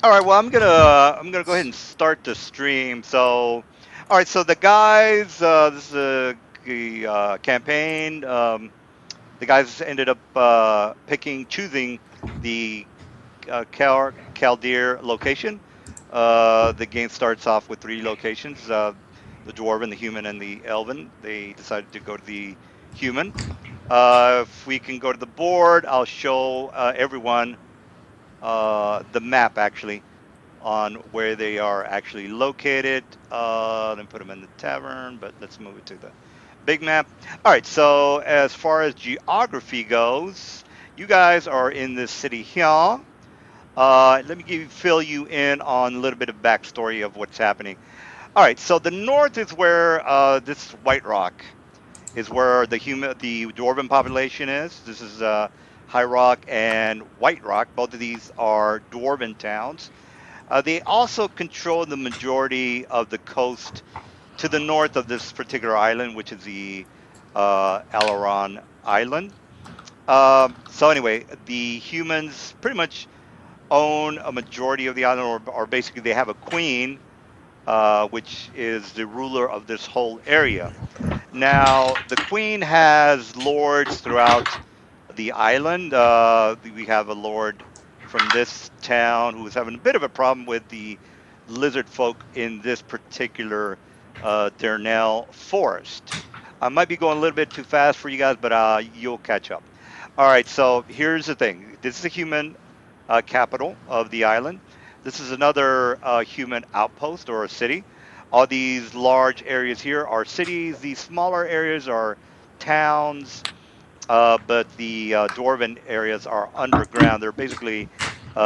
All right, well, I'm gonna go ahead and start the stream. So, all right, so the guys, this is a campaign. The guys ended up choosing the Chaldeer location. The game starts off with three locations: the dwarven, the human, and the elven. They decided to go to the human. If we can go to the board, I'll show everyone the map actually on where they are actually located. Then put them in the tavern, but let's move it to the big map. All right, so as far as geography goes, you guys are in this city here. Let me fill you in on a little bit of backstory of what's happening. All right, so the north is where this White Rock is where the dwarven population is. This is High Rock and White Rock. Both of these are dwarven towns. They also control the majority of the coast to the north of this particular island, which is the Alaron Island. So anyway, the humans pretty much own a majority of the island, or basically they have a queen, which is the ruler of this whole area. Now, the queen has lords throughout the island. We have a lord from this town who is having a bit of a problem with the lizard folk in this particular Darnell forest. I might be going a little bit too fast for you guys, but you'll catch up. All right, so here's the thing. This is a human capital of the island. This is another human outpost or a city. All these large areas here are cities. These smaller areas are towns, but the dwarven areas are underground. They're basically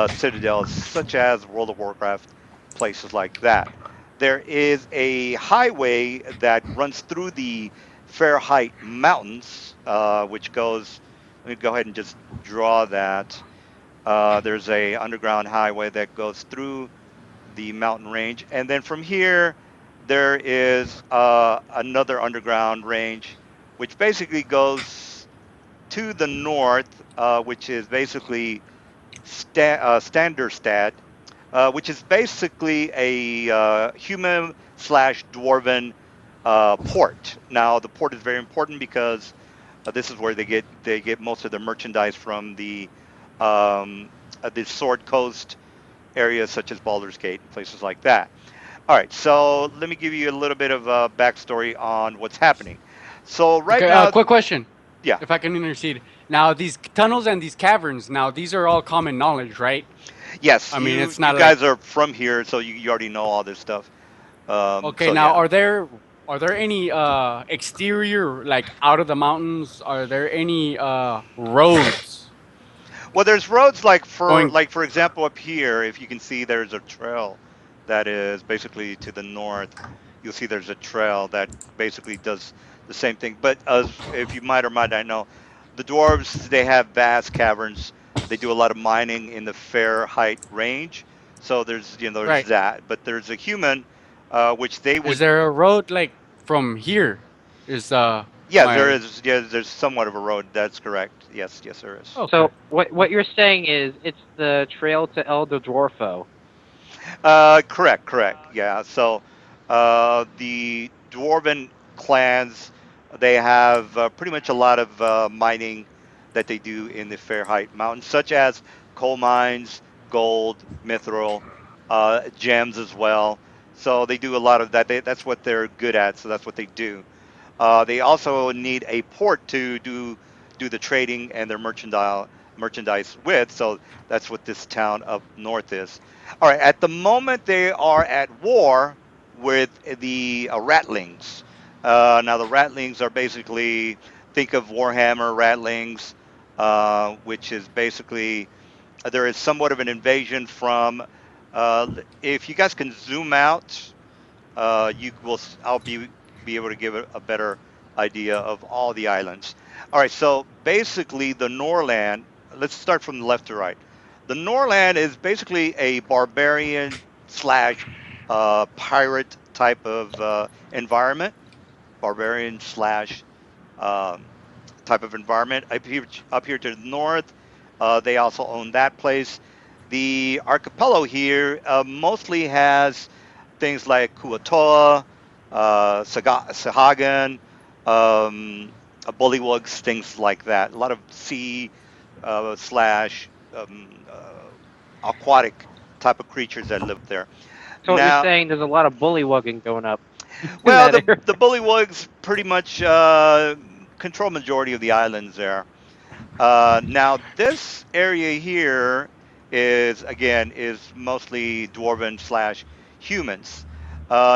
citadels, such as World of Warcraft, places like that. There is a highway that runs through the Fairheight Mountains, which goes. Let me go ahead and just draw that. There's a underground highway that goes through the mountain range, and then from here there is another underground range, which basically goes to the north, which is basically Standerstad, which is basically a human slash dwarven port. Now, the port is very important because this is where they get most of their merchandise from the Sword Coast areas such as Baldur's Gate and places like that. All right, so let me give you a little bit of a backstory on what's happening. So right Okay, now, quick question, yeah, if I can intercede. Now, these tunnels and these caverns, now these are all common knowledge, right? yes, I mean, you it's you not like guys are from here, so you already know all this stuff. okay. So Now, yeah, are there any exterior like out of the mountains? Are there any roads well, there's roads like going? for example up here, if you can see, there's a trail that is basically to the north. You'll see there's a trail that basically does the same thing. But as if you might or might not know, the dwarves they have vast caverns. They do a lot of mining in the Fair Height range. So there's Right? that. But there's a human, which they Is would. there a road like from here? Is Yeah, there my is. Yeah, there's somewhat of a road. That's correct. Yes, yes, there is. okay? So what you're saying is it's the trail to El Dwarfo. Correct, correct. Yeah. So, the dwarven clans, they have pretty much a lot of mining that they do in the Fairheight Mountains, such as coal mines, gold, mithril, gems as well. So they do a lot of that. That's what they're good at. So that's what they do. They also need a port to do the trading and their merchandise with. So that's what this town up north is. All right. At the moment, they are at war with the Ratlings. Now the Ratlings are basically, think of Warhammer Ratlings, which is basically there is somewhat of an invasion from. If you guys can zoom out, you will. I'll be able to give a better idea of all the islands. All right, so basically the Norland. Let's start from the left to right. The Norland is basically a barbarian slash pirate type of environment. Barbarian slash um, type of environment. Up here to the north, they also own that place. The archipelago here mostly has things like Kuatoa, Sahagan, um, bullywugs, things like that. A lot of sea slash aquatic type of creatures that live there. So what you're Now, saying, there's a lot of bullywugging going up in well, that the area. bullywugs pretty much control majority of the islands there. Now this area here is mostly dwarven slash humans.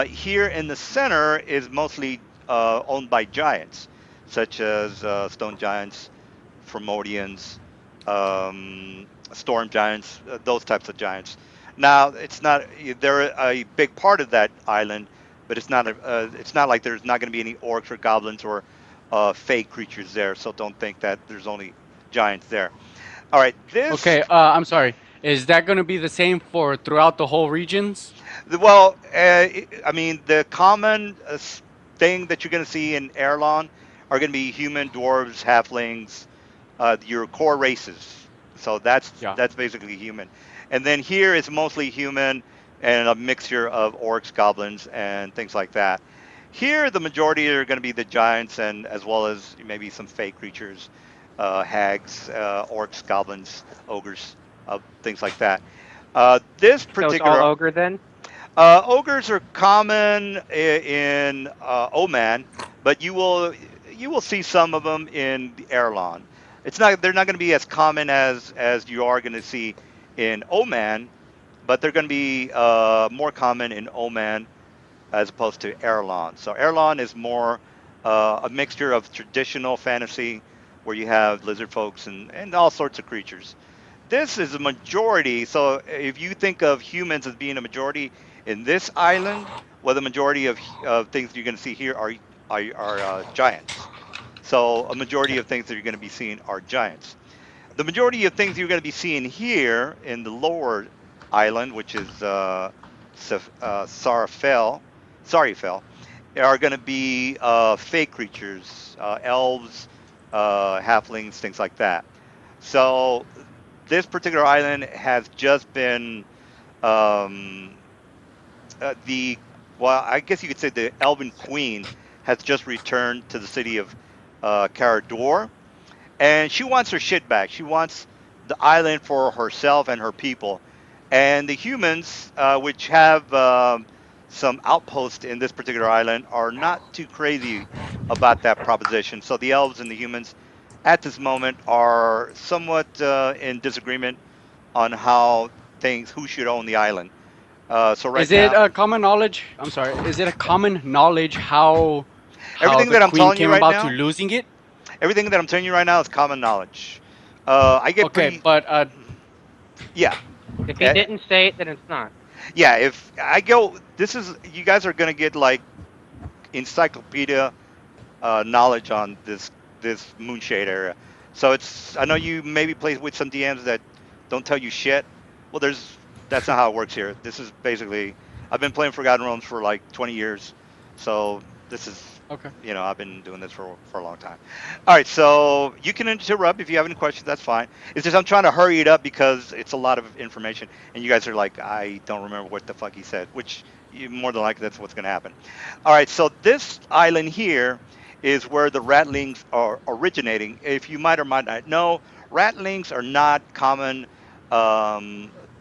Here in the center is mostly owned by giants, such as stone giants, Formodians, storm giants, those types of giants. Now it's not they're a big part of that island, but it's not like there's not going to be any orcs or goblins or fake creatures there. So don't think that there's only giants there. All right, this Okay, I'm sorry. Is that going to be the same for throughout the whole regions? well, I mean the common thing that you're going to see in Erlon are going to be human, dwarves, halflings, your core races. So Yeah. that's basically human, and then here it's mostly human and a mixture of orcs, goblins, and things like that. Here, the majority are going to be the giants, and as well as maybe some fake creatures, hags, orcs, goblins, ogres, things like that. This So it's all particular ogre then? ogres are common in Oman, but you will see some of them in the Erlon. It's not they're not going to be as common as you are going to see in Oman, but they're going to be more common in Oman as opposed to Erlon. So Erlon is more a mixture of traditional fantasy where you have lizard folks and all sorts of creatures. This is a majority. So if you think of humans as being a majority in this island, well, the majority of things you're going to see here are giants. So a majority of things that you're going to be seeing are giants. The majority of things you're going to be seeing here in the lower island, which is Sarfell, Sarifel, are going to be fake creatures, elves, halflings, things like that. So this particular island has just been um, the well, I guess you could say the Elven Queen has just returned to the city of Carador, and she wants her shit back. She wants the island for herself and her people. And the humans, which have some outposts in this particular island, are not too crazy about that proposition. So the elves and the humans, at this moment, are somewhat in disagreement on how who should own the island. So right Is it now, a common knowledge? I'm sorry. Is it a common knowledge how everything the that I'm queen telling you came right about to now, losing it? everything that I'm telling you right now is common knowledge. I get Okay, pretty, but yeah. If he Eh, didn't say it, then it's not. Yeah, if I go, this is you guys are gonna get like encyclopedia knowledge on this Moonshade area. So it's I know you maybe play with some DMs that don't tell you shit. Well, that's not how it works here. This is basically I've been playing Forgotten Realms for like 20 years, so this is okay. I've been doing this for a long time. All right, so you can interrupt if you have any questions. That's fine. It's just I'm trying to hurry it up because it's a lot of information, and you guys are like, I don't remember what the fuck he said, which more than likely that's what's going to happen. All right, so this island here is where the ratlings are originating. If you might or might not know, ratlings are not common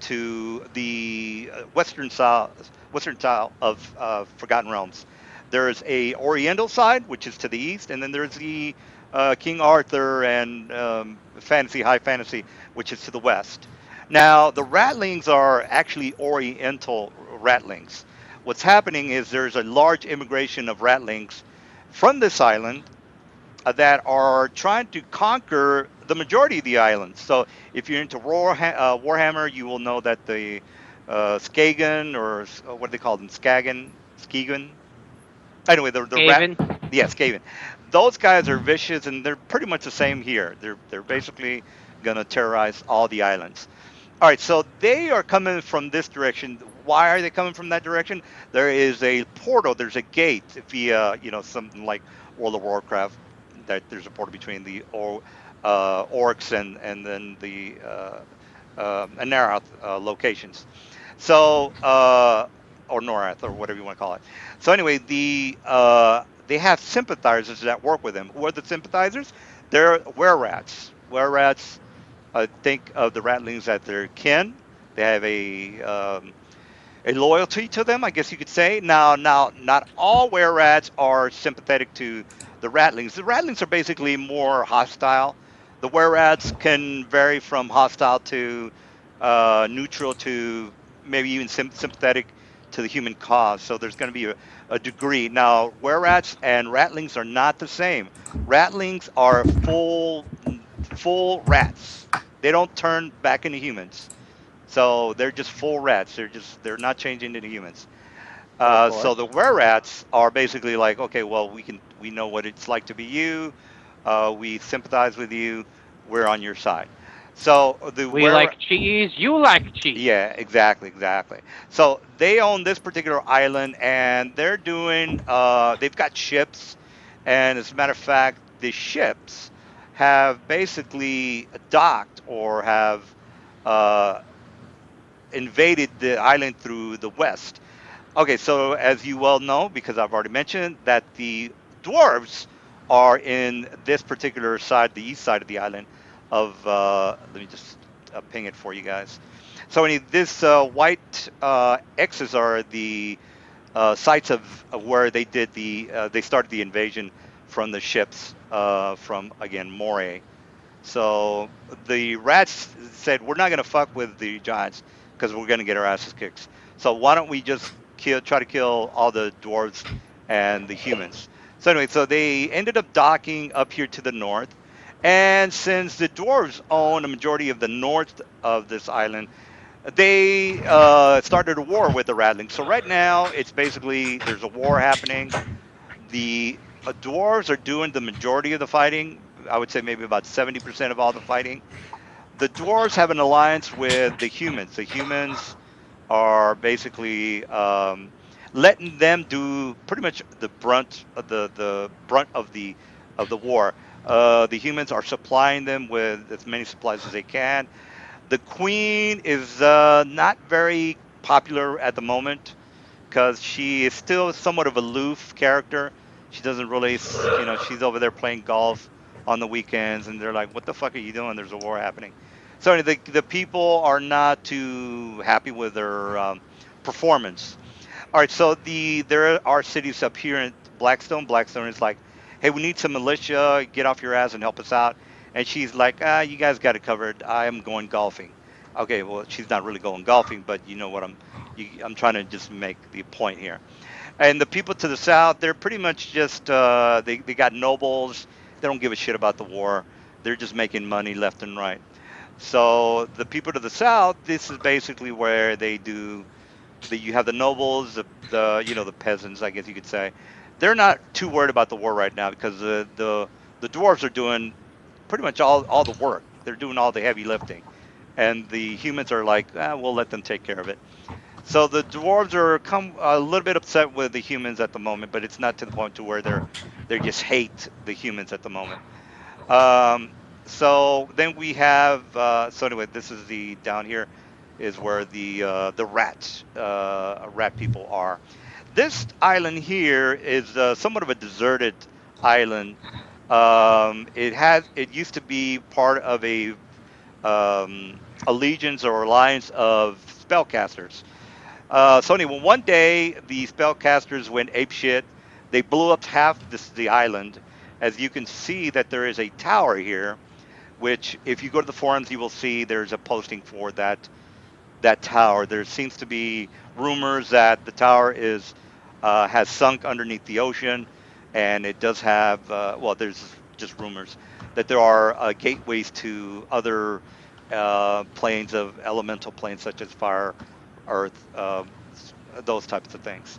to the western style of Forgotten Realms. There's a Oriental side, which is to the east, and then there's the King Arthur and high fantasy, which is to the west. Now, the ratlings are actually Oriental ratlings. What's happening is there's a large immigration of ratlings from this island that are trying to conquer the majority of the islands. So if you're into Warhammer, you will know that the Skagan or what do they call them, Skagan. Anyway, the rat, Skaven. yeah, Skaven. Those guys are vicious, and they're pretty much the same here. They're basically gonna terrorize all the islands. All right, so they are coming from this direction. Why are they coming from that direction? There is a portal. There's a gate via, something like World of Warcraft. That there's a portal between the orcs and then the Anarath locations. So, or Norath, or whatever you want to call it. So anyway, they have sympathizers that work with them. Who are the sympathizers? They're were rats. Were rats. Think of the ratlings as their kin. They have a loyalty to them, I guess you could say. Now, not all were rats are sympathetic to the ratlings. The ratlings are basically more hostile. The were rats can vary from hostile to neutral to maybe even sympathetic to the human cause. So there's going to be a degree. Now, were rats and ratlings are not the same. Ratlings are full rats. They don't turn back into humans. So they're just full rats. They're not changing into humans. Of So the course. were rats are basically like, okay, well, we know what it's like to be you. We sympathize with you. We're on your side. So the We were like cheese. You like cheese. yeah, exactly. So they own this particular island, and they're doing. They've got ships, and as a matter of fact, the ships have basically docked or have uh, invaded the island through the west. Okay, so as you well know, because I've already mentioned that the dwarves are in this particular side, the east side of the island of, let me just ping it for you guys. So this white X's are the sites of where they started the invasion from the ships from, again, Moray. So the rats said, "We're not going to fuck with the giants because we're going to get our asses kicked. So why don't we just try to kill all the dwarves and the humans?" So anyway, so they ended up docking up here to the north, and since the dwarves own a majority of the north of this island, they started a war with the Rattlings. So right now, it's basically there's a war happening. The dwarves are doing the majority of the fighting. I would say maybe about 70% of all the fighting. The dwarves have an alliance with the humans. The humans are basically letting them do pretty much the brunt of the war. The humans are supplying them with as many supplies as they can. The queen is not very popular at the moment because she is still somewhat of a aloof character. She doesn't really, she's over there playing golf on the weekends, and they're like, "What the fuck are you doing? There's a war happening." So the people are not too happy with her performance. All right, so there are cities up here in Blackstone. Blackstone is like, "Hey, we need some militia. Get off your ass and help us out." And she's like, "You guys got it covered. I am going golfing." Okay, well, she's not really going golfing, but you know what I'm trying to just make the point here. And the people to the south, they're pretty much just they got nobles. They don't give a shit about the war. They're just making money left and right. So the people to the south, this is basically where they do you have the nobles, the peasants, I guess you could say. They're not too worried about the war right now because the dwarves are doing pretty much all the work. They're doing all the heavy lifting, and the humans are like, we'll let them take care of it. So the dwarves are come a little bit upset with the humans at the moment, but it's not to the point to where they just hate the humans at the moment. Um, so then we have so anyway, this is the down here is where the rat people are. This island here is somewhat of a deserted island. It used to be part of a legions or alliance of spellcasters. So anyway, one day the spellcasters went apeshit. They blew up half the island. As you can see, that there is a tower here, which if you go to the forums, you will see there's a posting for that tower. There seems to be rumors that the tower is has sunk underneath the ocean, and it does have. Well, there's just rumors that there are gateways to other planes of elemental planes such as fire, earth, those types of things.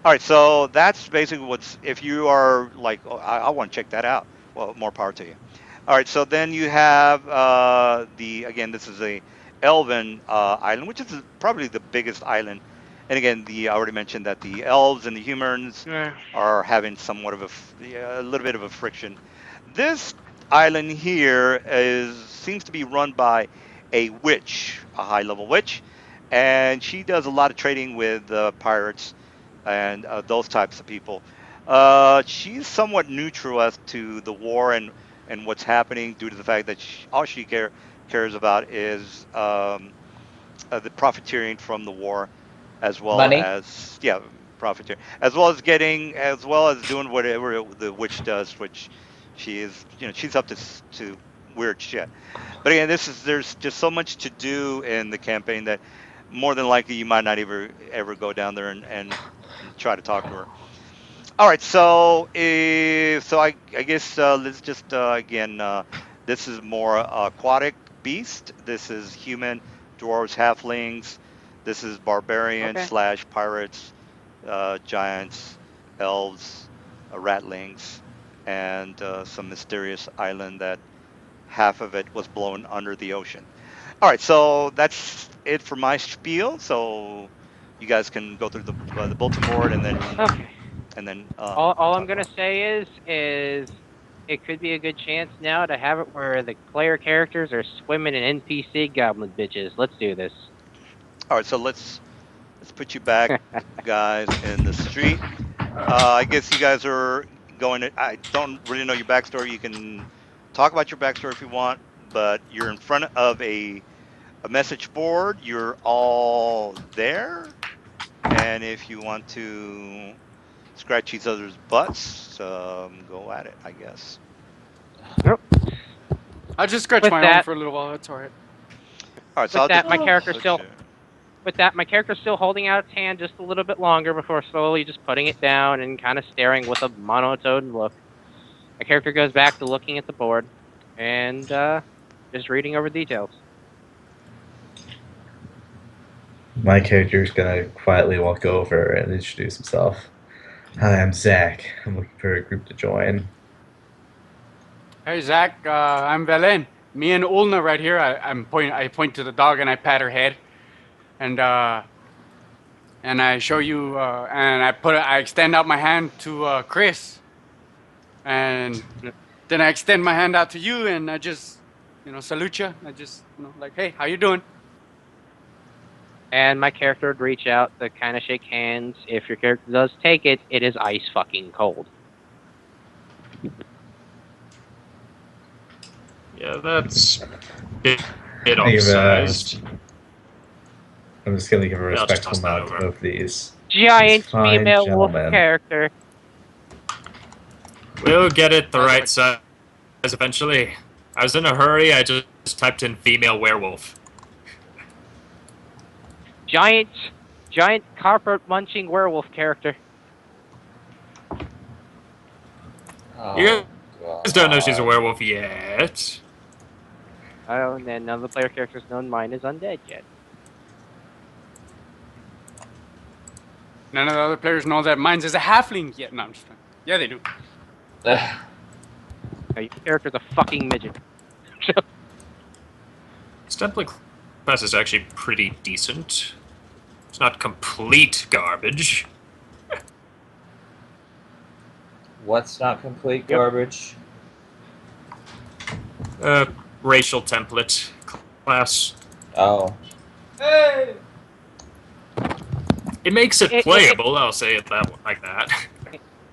All right, so that's basically what's. If you are like, oh, I want to check that out. Well, more power to you. All right, so then you have the again. This is a elven island, which is probably the biggest island. And again, the I already mentioned that the elves and the humans Yeah. are having somewhat of a little bit of a friction. This island here is seems to be run by a witch, a high-level witch, and she does a lot of trading with pirates and those types of people. She's somewhat neutral as to the war and what's happening due to the fact that all she cares about is the profiteering from the war, as well Money. as profiteering, as well as doing whatever the witch does, which she is, she's up to weird shit. But again, there's just so much to do in the campaign that more than likely you might not ever go down there and try to talk to her. All right, so I guess let's just again, this is more aquatic beast. This is human, dwarves, halflings. This is barbarian Okay. slash pirates, giants, elves, ratlings, and some mysterious island that half of it was blown under the ocean. All right, so that's it for my spiel. So you guys can go through the bulletin board Okay. and then All I'm talk gonna about. say is it could be a good chance now to have it where the player characters are swimming in NPC goblin bitches. Let's do this. All right, so let's put you back, guys, in the street. I guess you guys are going to. I don't really know your backstory. You can talk about your backstory if you want, but you're in front of a message board. You're all there, and if you want to scratch each other's butts, go at it. I guess. Nope. I'll just scratch With my own that, for a little while. That's all right. All right, so with I'll that, just my character's put still you. my character's still holding out its hand just a little bit longer before slowly just putting it down and kind of staring with a monotone look. My character goes back to looking at the board and just reading over details. My character's gonna quietly walk over and introduce himself. Hi, I'm Zach. I'm looking for a group to join. Hey Zach, I'm Velen. Me and Ulna right here. I point to the dog and I pat her head, and I show you and I extend out my hand to Chris, and then I extend my hand out to you and I just salute you. I just like, hey, how you doing? And my character would reach out to kind of shake hands. If your character does take it, it is ice fucking cold. Yeah, that's bit I give a, off-sized. I'm just gonna give a Yeah, I'll just respectful toss that nod to over. both these. Giant fine female wolf gentlemen. character. We'll get it the How's it right like- size eventually. I was in a hurry, I just typed in female werewolf. Giant carpet munching werewolf character. You guys don't know she's a werewolf yet. Oh, and then none of the player characters known mine is undead yet. None of the other players know that mine's is a halfling yet. No, I'm just playing. Yeah, they do. Now, your character's a fucking midget. Stemplate class is actually pretty decent. It's not complete garbage. What's not complete Yep. garbage? Racial template class. Oh. Hey. It makes it It- playable, I'll say it like that.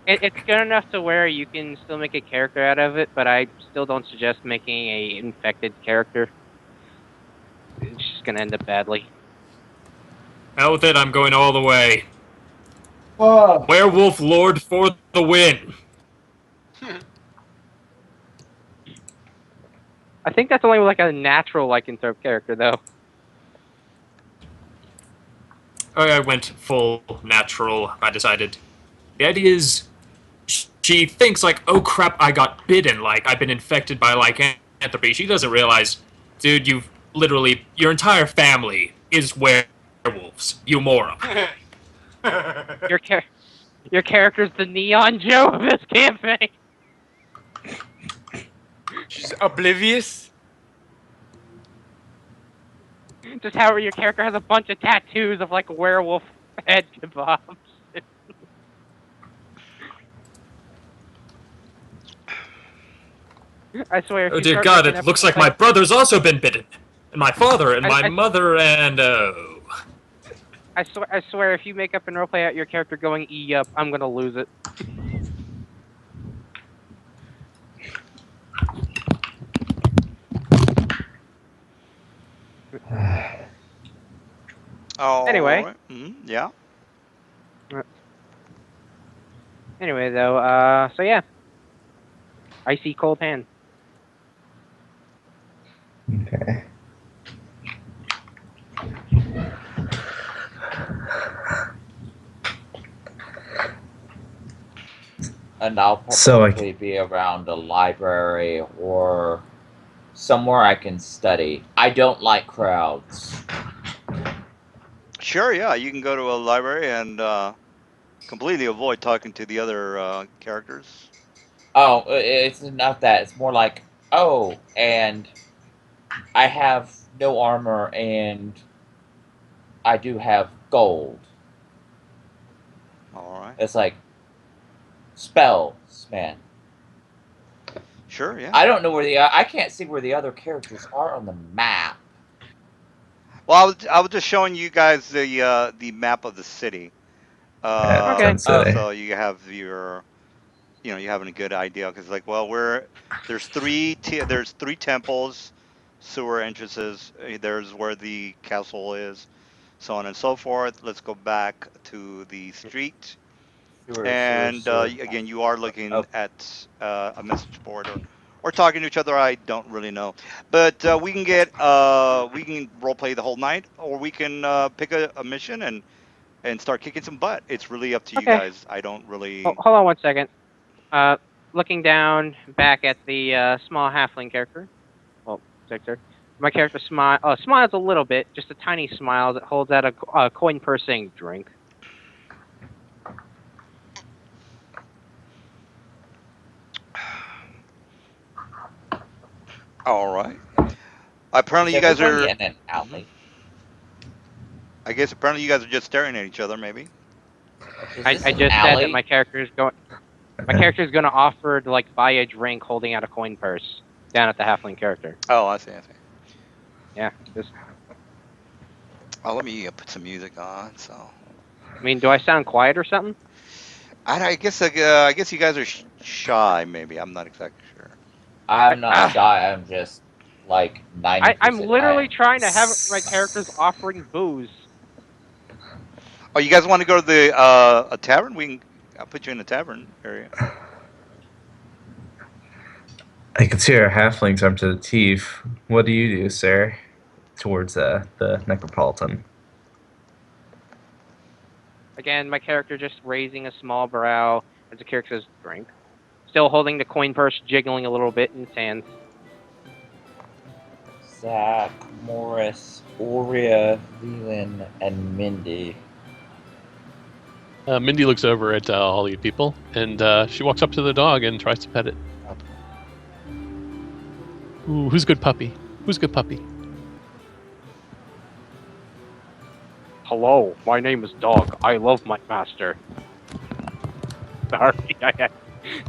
It's good enough to where you can still make a character out of it, but I still don't suggest making a infected character. It's just gonna end up badly. Hell with it, I'm going all the way. Oh. Werewolf Lord for the win. I think that's only like a natural lycanthrope character, though. I went full natural. I decided. The idea is, she thinks like, oh crap, I got bitten. Like I've been infected by lycanthropy. She doesn't realize, dude, you've literally your entire family is werewolves. You moron. Your character's the Neon Joe of this campaign. She's oblivious. Just how your character has a bunch of tattoos of like werewolf head kebabs. I swear. if Oh you dear start God, making it looks episodes like my brother's also been bitten. And my father and I- my I- mother and I swear, if you make up and roleplay out your character going E-up, I'm gonna lose it. Oh, Anyway. right. Yeah. Anyway, though, so yeah, icy cold hand. Okay. And I'll So I probably be around a library or somewhere I can study. I don't like crowds. Sure. Yeah. You can go to a library and completely avoid talking to the other characters. Oh, it's not that. It's more like, oh, and I have no armor and I do have gold. All right. It's like spells, man. Sure. Yeah. I don't know where I can't see where the other characters are on the map. Well, I was just showing you guys the map of the city. at Okay. Tent City. So you have your, you having a good idea because like, well, there's three temples, sewer entrances. There's where the castle is, so on and so forth. Let's go back to the street, and again, you are looking Oh, at a message board or talking to each other. I don't really know, but we can role play the whole night, or we can pick a mission and start kicking some butt. It's really up to you Okay. guys. I don't Well, really. hold on one second. Looking down back at the small halfling character. Well, Victor. My character smiles a little bit, just a tiny smile that holds out a coin purse saying "drink." All right. Apparently, is you guys everybody are. in an alley? I guess apparently you guys are just staring at each other. Maybe. Is I this an just said that alley? my character is going. My character is going to offer to like buy a drink, holding out a coin purse down at the halfling character. Oh, I see. I see. Yeah. Just. Oh, let me put some music on. So. I mean, do I sound quiet or something? I guess you guys are shy. Maybe I'm not exactly sure. I'm not shy. I'm just like 90%. I'm literally trying to have my characters offering booze. Oh, you guys want to go to the a tavern? I'll put you in the tavern area. I can see our halflings armed to the teeth. What do you do, sir? Towards the necropolitan. Again, my character just raising a small brow as the character says drink. Still holding the coin purse, jiggling a little bit in his hands. Zach, Morris, Aurea, Leland, and Mindy. Mindy looks over at all you people, and she walks up to the dog and tries to pet it. Ooh, who's good puppy? Who's good puppy? Hello, my name is Dog. I love my master. Sorry,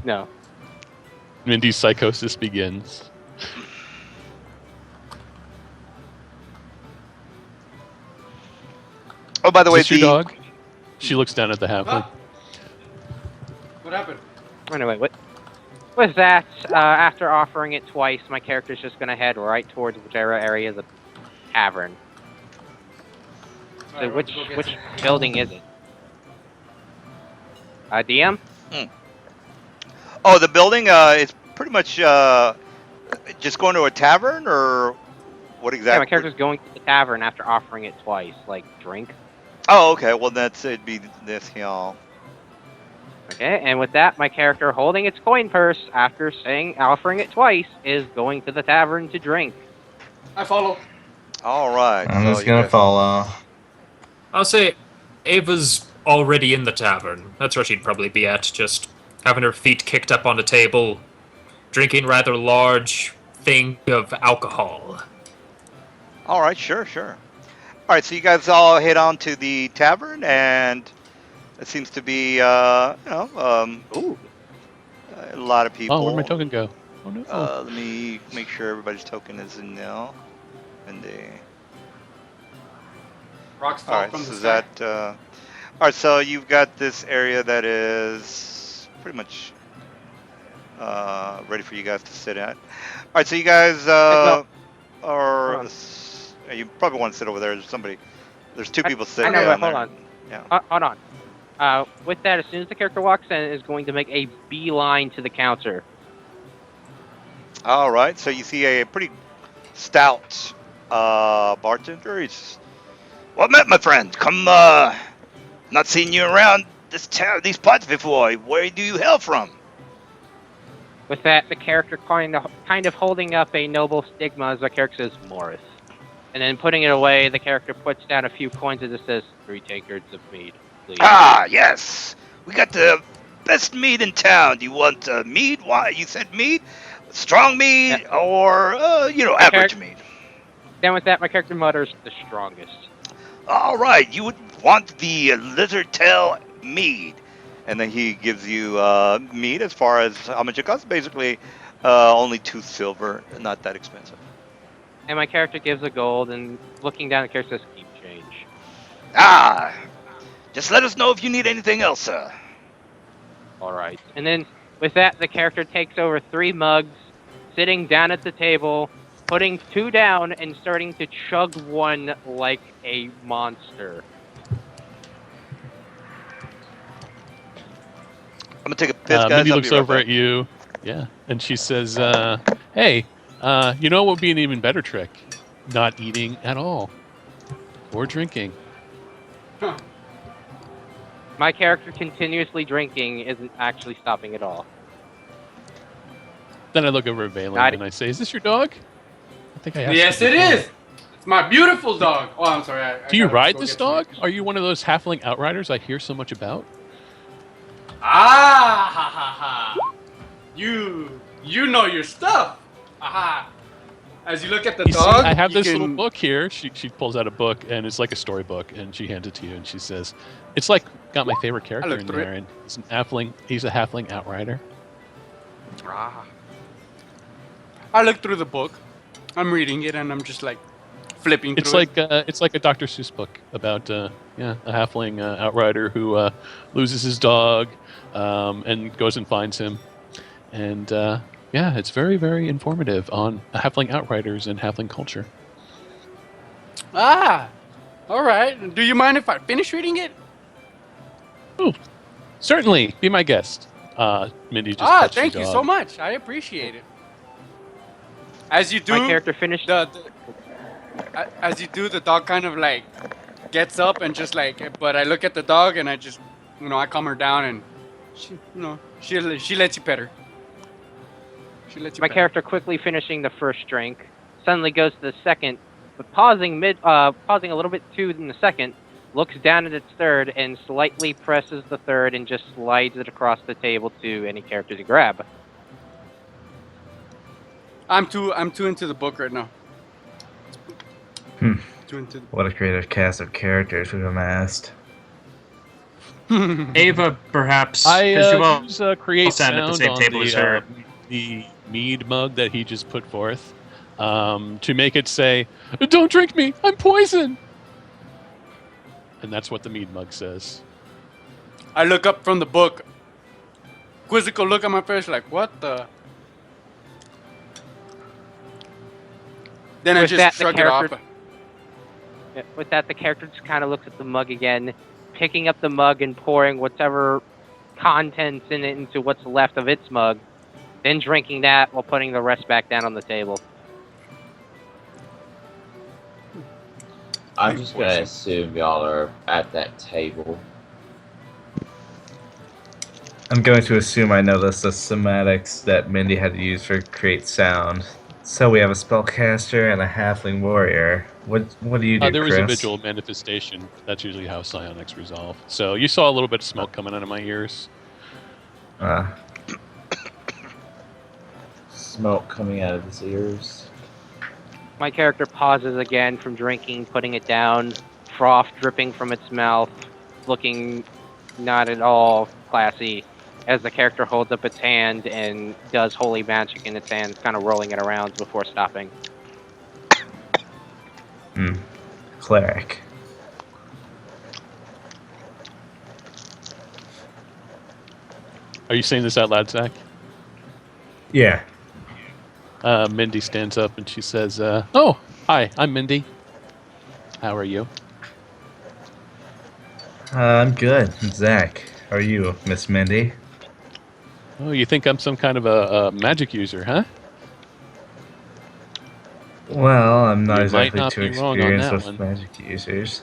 no. Mindy's psychosis begins. Oh, by the Is way, this your dog? She looks down at the halfling. What happened? Anyway, with that, after offering it twice, my character's just gonna head right towards whichever area is a tavern. So Alright, which let's go get which some. building is it? DM? Oh, the building. It's pretty much just going to a tavern, or what exactly? Yeah, my character's going to the tavern after offering it twice, like drink. Oh, okay. Well, it'd be this hill. Okay, and with that, my character holding its coin purse after offering it twice is going to the tavern to drink. I follow. All right. I'm so just you gonna guys- follow. I'll say Ava's already in the tavern. That's where she'd probably be at, just having her feet kicked up on the table, drinking rather large thing of alcohol. All right. Sure. All right. So you guys all head on to the tavern, and it seems to be Ooh. a lot of people. Oh, where'd my token go? Oh no. Let me make sure everybody's token is in now. And the Rocks all fall right, from the so sky. that all right. So you've got this area that is pretty much ready for you guys to sit at. All right, so you guys Well, hold are on. you probably want to sit over there. There's somebody. There's two people I sitting know, but down hold there. on. Yeah. Hold on. With that, as soon as the character walks in, is going to make a beeline to the counter. All right, so you see a pretty stout bartender. He's well met, my friend. Come, not seen you around this town, these parts before. Where do you hail from? With that, the character kind of holding up a noble stigma as the character says Morris, and then putting it away, the character puts down a few coins and just says 3 tankards of mead, please. Ah, yes, we got the best mead in town. Do you want mead? Why you said mead? Strong mead or average mead? Then with that, my character mutters the strongest. All right, you would want the lizard tail mead. And then he gives you mead as far as how much it costs. Basically, only 2 silver, not that expensive. And my character gives a gold, and looking down, the character says keep change. Ah, just let us know if you need anything else, sir. All right. And then with that, the character takes over 3 mugs, sitting down at the table, putting 2 down, and starting to chug one like a monster. I'm gonna take a piss, guys. Mindy I'll looks be right over back. at you, yeah, and she says, "Hey, you know what would be an even better trick? Not eating at all, or drinking." My character continuously drinking isn't actually stopping at all. Then I look over at Valen Not- and I say, "Is this your dog?" I think I asked. Yes, you it before. is. It's my beautiful dog. Oh, I'm sorry. I Do you gotta ride go this get some- dog? Are you one of those halfling outriders I hear so much about? Ah, ha, ha, ha. You know your stuff. Aha. As you look at the You see, dog, I have you this little can- book here. She pulls out a book, and it's like a storybook, and she hands it to you, and she says, "It's like got my favorite character looked in through there, and he's an halfling. He's a halfling outrider." Ah. I look through the book. I'm reading it, and I'm just like flipping It's through like it's like a Dr. Seuss book about a halfling outrider who loses his dog and goes and finds him, and yeah, it's very very informative on halfling outriders and halfling culture. it. Ah. All right. Do you mind if I finish reading it? Certainly, be my guest. Mindy just pets your Thank you dog. so much. I appreciate it. As you do, My character finished. as you do, the dog kind of like gets up and just like. But I look at the dog and I just, I calm her down and she lets you pet her. She lets you. My pet her. character quickly finishing the first drink, suddenly goes to the second, but pausing a little bit too in the second, looks down at its third and slightly presses the third and just slides it across the table to any character to grab. I'm too into the book right now. Too into. What a creative cast of characters we've amassed. Ava, perhaps. I 'cause you all use create sat sound at the same on table as her. the mead mug that he just put forth to make it say, "Don't drink me, I'm poison." And that's what the mead mug says. I look up from the book. Quizzical look at my face like, what the? Then I With that, just the shrug it off. character- With that, the character just kind of looks at the mug again, picking up the mug and pouring whatever contents in it into what's left of its mug, then drinking that while putting the rest back down on the table. I'm just gonna assume y'all are at that table. I'm going to assume I noticed the somatics that Mindy had to use for create sound. So we have a spellcaster and a halfling warrior. What do you do, There was Chris? a visual manifestation. That's usually how psionics resolve. So you saw a little bit of smoke coming out of my ears. Smoke coming out of his ears. My character pauses again from drinking, putting it down, froth dripping from its mouth, looking not at all classy, as the character holds up its hand and does holy magic in its hand, kind of rolling it around before stopping. cleric. Are you saying this out loud, Zach? Yeah. Mindy stands up and she says, "Oh, hi, I'm Mindy. How are you?" I'm good. Zach, how are you, Miss Mindy? Oh, you think I'm some kind of a magic user, huh? Well, I'm not You might exactly not too be wrong on experienced that with one. magic users.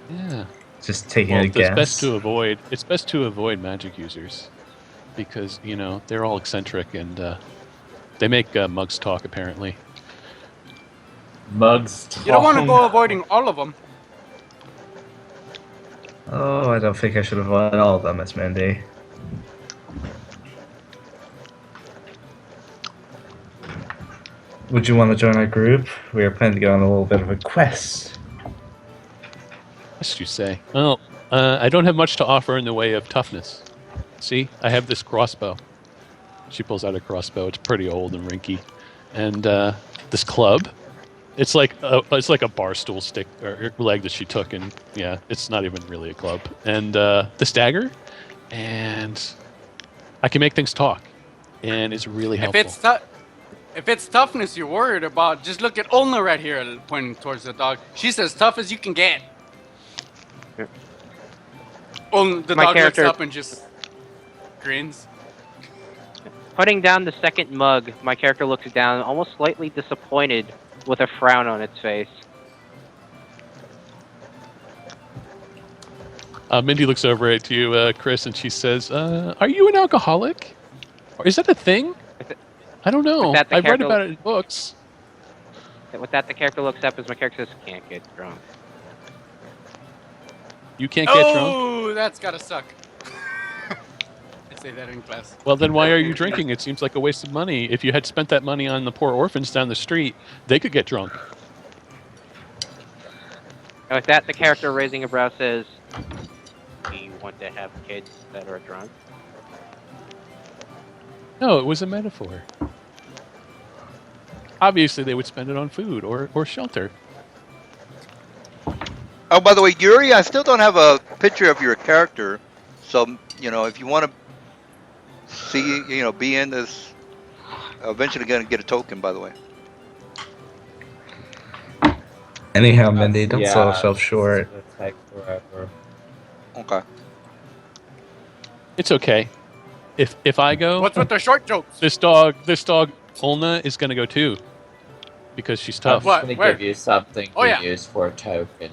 Yeah. Just taking Well, a it's best guess. to avoid. It's best to avoid magic users because they're all eccentric and they make mugs talk. Apparently, Mugs You don't want to talk. go avoiding all of them. Oh, I don't think I should avoid all of them, Miss Mindy. Would you want to join our group? We are planning to go on a little bit of a quest. what you say? Well, I don't have much to offer in the way of toughness. See, I have this crossbow. She pulls out a crossbow. It's pretty old and rinky, and this club. It's like a bar stool stick or leg that she took, and yeah, it's not even really a club. And this dagger, and I can make things talk, and it's really helpful. If it's toughness you're worried about, just look at Olna right here, pointing towards the dog. She's as tough as you can get. The My dog character- looks up and just grins. Putting down the second mug, my character looks down, almost slightly disappointed, with a frown on its face. Mindy looks over at you, Chris, and she says, "Are you an alcoholic? Or is that a thing? I don't know. Is that the I've read character- about it in books." With that, the character looks up as my character says, "Can't get drunk." You can't get drunk. Oh, that's gotta suck. I say that in class. Well, then why are you drinking? It seems like a waste of money. If you had spent that money on the poor orphans down the street, they could get drunk. And with that, the character raising a brow says, "Do you want to have kids that are drunk?" No, it was a metaphor. Obviously, they would spend it on food or shelter. Oh, by the way, Yuri, I still don't have a picture of your character. So, if you want to see, be in this, eventually going to get a token, by the way. Anyhow, Mindy, don't Yeah, sell yourself short. It's gonna take forever. Okay. It's okay. If I go, What's with the short jokes? this dog, Olna is gonna go too, because she's tough. What? I'm gonna Where? give you something Oh, to yeah. use for a token.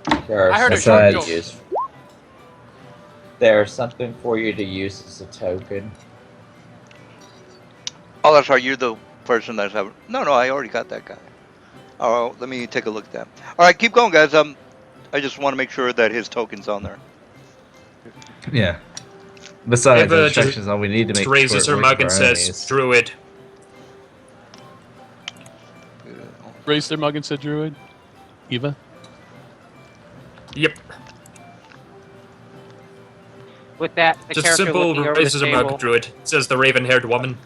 I heard a There's short something joke. to use. There's something for you to use as a token. Oh, that's right. You're the person that's having. No, I already got that guy. Oh, let me take a look at that. All right, keep going, guys. I just want to make sure that his token's on there. Yeah. Besides, Eva the instructions all we need to Just make raises her short work mug of and our says, enemies. "Druid." Raised their mug and said, "Druid." Eva. Yep. With that, the Just character simple looking over raises the a table. mug, Druid. Says the raven-haired woman.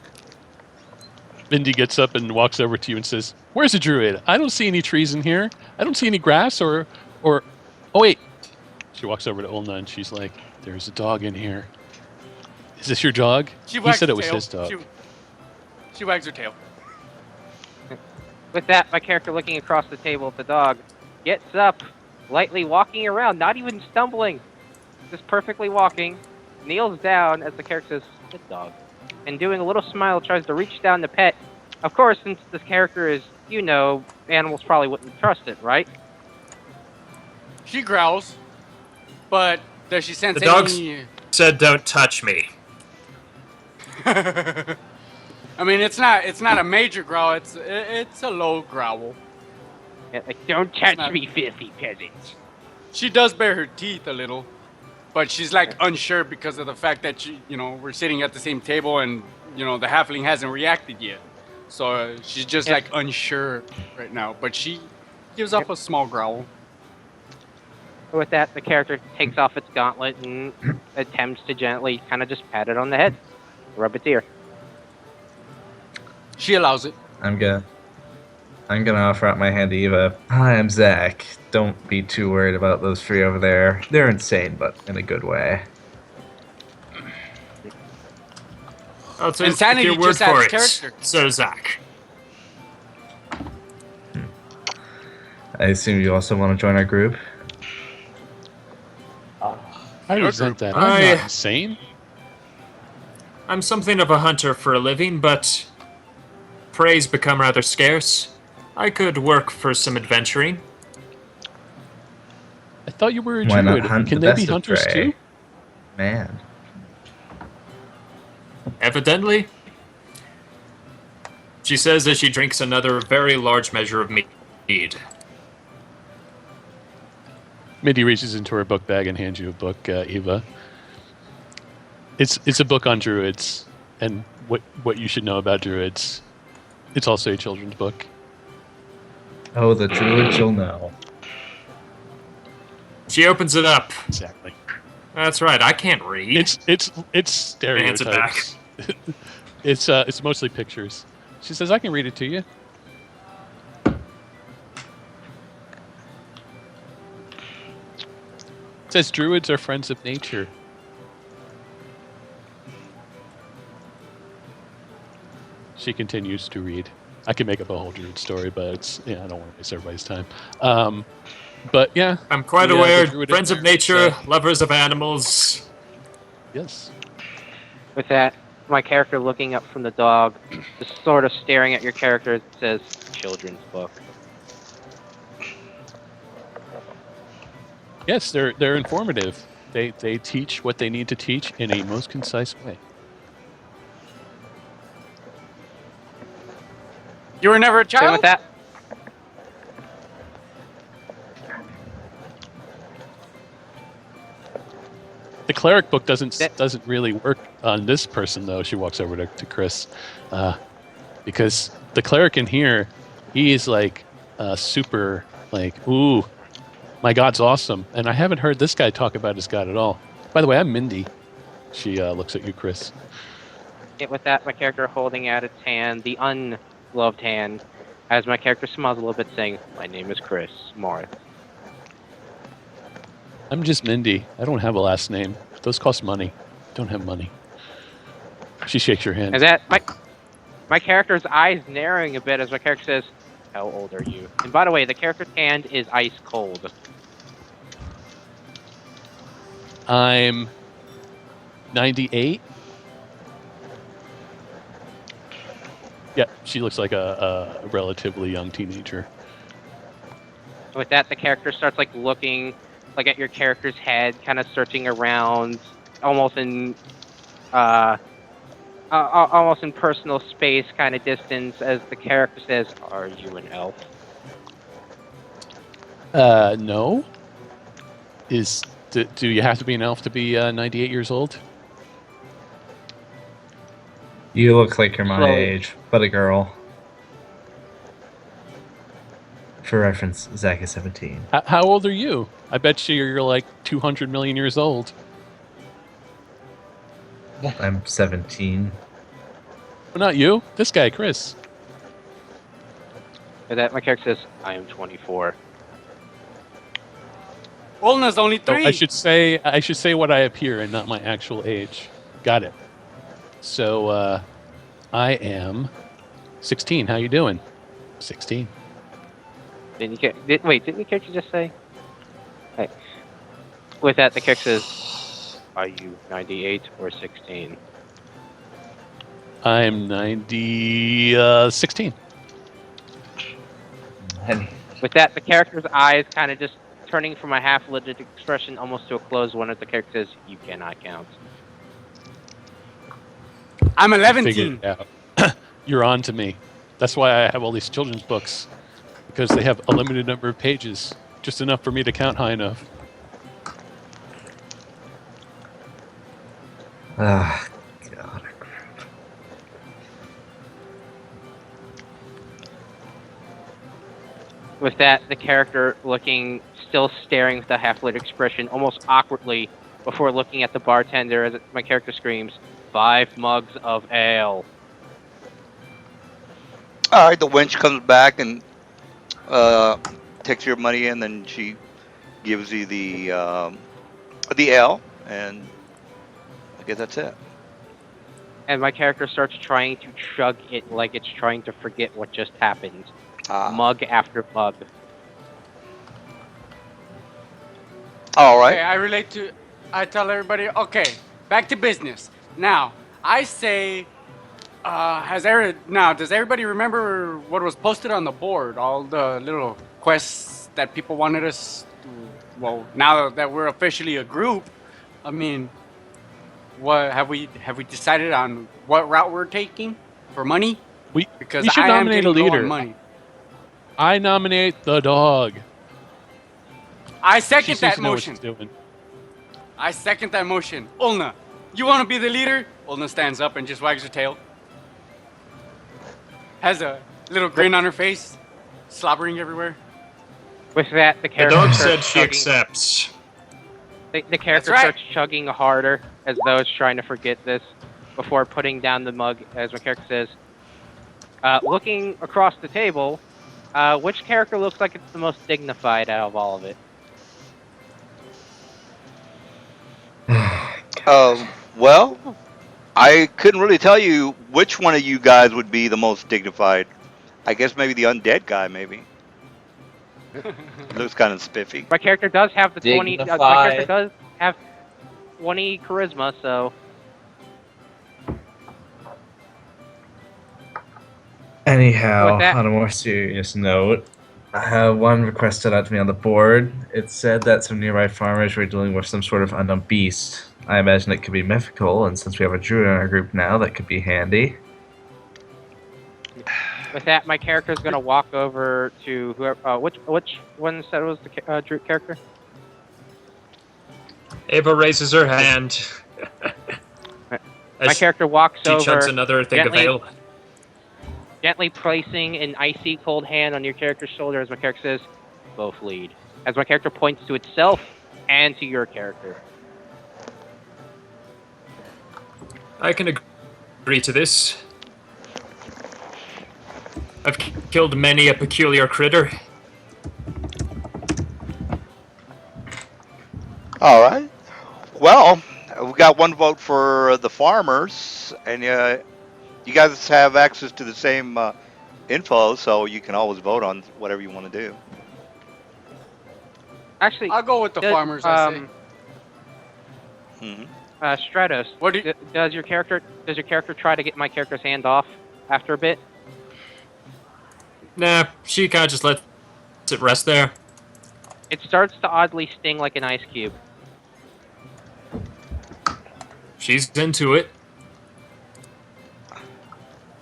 Mindy gets up and walks over to you and says, "Where's the druid? I don't see any trees in here. I don't see any grass or. Oh wait." She walks over to Olna and she's like, "There's a dog in here. Is this your dog?" She He wags said her it was tail. his dog. She wags her tail. With that, my character looking across the table at the dog gets up, lightly walking around, not even stumbling, just perfectly walking, kneels down as the character says, "Good dog," and doing a little smile tries to reach down to pet. Of course, since this character is, animals probably wouldn't trust it, right? She growls, but does she sense The dog's- any? Said, "Don't touch me." I mean, it's not a major growl. It's a low growl. Yeah, like, "Don't touch not- me, filthy peasant." She does bare her teeth a little, but she's like unsure because of the fact that we're sitting at the same table and the halfling hasn't reacted yet. So she's just Yeah. like unsure right now, but she gives up a small growl. With that, the character takes off its gauntlet and attempts to gently kind of just pat it on the head, rub its ear. She allows it. I'm gonna offer out my hand to Eva. Hi, I'm Zach. Don't be too worried about those three over there. They're insane, but in a good way. I'll take Insanity your word just for adds it, character. Sir Zach. I assume you also want to join our group? I Your resent group. that. I'm not insane. I'm something of a hunter for a living, but prey's become rather scarce. I could work for some adventuring. I thought you were a Why not druid. hunt Can the they be best of hunters prey? too? Man. Evidently. She says as she drinks another very large measure of mead. Mindy reaches into her book bag and hands you a book, Eva. It's a book on druids and what you should know about druids. It's also a children's book. Oh, the druid you'll know. She opens it up. Exactly. That's right, I can't read. It's Hands it back. stereotypes. It's mostly pictures. She says, "I can read it to you." It says druids are friends of nature. She continues to read. I can make up a whole druid story, but I don't want to waste everybody's time. But yeah, I'm quite the aware. druid Friends is of there, nature, so- lovers of animals. yes. With that, my character looking up from the dog, just sort of staring at your character, it says children's book. Yes, they're informative. They teach what they need to teach in a most concise way. You were never a Same child? with that. The cleric book doesn't That- really work on this person though. She walks over to Chris, because the cleric in here, he is like super like, ooh, my god's awesome, and I haven't heard this guy talk about his god at all. By the way, I'm Mindy. She looks at you, Chris. With that, my character holding out its hand, the ungloved hand, as my character smiles a little bit, saying, "My name is Chris Morris." I'm just Mindy. I don't have a last name. Those cost money. Don't have money. She shakes your hand. And that my character's eyes narrowing a bit as my character says, "How old are you?" And by the way, the character's hand is ice cold. I'm 98. Yeah, she looks like a relatively young teenager. With that, the character starts like looking like at your character's head, kind of searching around, almost in personal space kind of distance, as the character says, "Are you an elf?" No. Do you have to be an elf to be 98 years old? You look like you're my Slowly. age, but a girl. For reference, Zach is 17. How old are you? I bet you're like 200 million years old. I'm 17. Well, not you. This guy, Chris. With that, my character says, "I am 24." Olna's only So 3. I should say what I appear and not my actual age. Got it. So I am 16. How you doing? 16. Didn't your character just say? Hey. With that, the character says, "Are you 98 or 16?" I'm 16. And With that, the character's eyes kind of just turning from a half-lit expression almost to a closed one as the character says, "You cannot count." I'm Figured 11. it out. You're on to me. That's why I have all these children's books, because they have a limited number of pages, just enough for me to count high enough. Ah, God. With that, the character still staring with a half-lit expression, almost awkwardly, before looking at the bartender as my character screams, 5 mugs of ale." All right, the wench comes back and uh, takes your money, and then she gives you the L, and I guess that's it. And my character starts trying to chug it like it's trying to forget what just happened. Ah, Mug after mug. all Okay, right. I relate to. I tell everybody. Okay, back to business. Now, I say, does everybody remember what was posted on the board? All the little quests that people wanted us to. Well, now that we're officially a group, I mean, what have we decided on what route we're taking for money? We Because we should I am nominate a getting low on leader. money. I nominate the dog. I She second seems that to know what she's motion. doing. I second that motion. Ulna, you want to be the leader? Ulna stands up and just wags her tail. Has a little grin on her face, slobbering everywhere. With that, the The character dog starts said she chugging. accepts. The character right. starts chugging harder as though it's trying to forget this before putting down the mug, as my character says. Looking across the table, which character looks like it's the most dignified out of all of it? Well, I couldn't really tell you which one of you guys would be the most dignified. I guess maybe the undead guy, maybe. Looks kind of spiffy. My character does have the 20. My character Dignified. does have 20 charisma, so Anyhow, With that- on a more serious note, I have one request stood out to me on the board. It said that some nearby farmers were dealing with some sort of unknown beast. I imagine it could be mythical, and since we have a druid in our group now, that could be handy. with that, my character is gonna walk over to whoever. Which one said it was the druid character? Ava raises her hand. My As character walks she chugs over, another thing of gently- ale. gently placing an icy cold hand on your character's shoulder as my character says, "Both lead." As my character points to itself and to your character. I can agree to this. I've killed many a peculiar critter. All right. Well, we got one vote for the farmers, and you guys have access to the same info, so you can always vote on whatever you want to do. Actually, I'll go with the farmers. I say. Hmm. Stratos, What do you- does your character try to get my character's hand off after a bit? Nah, she kind of just lets it rest there. It starts to oddly sting like an ice cube. She's into it.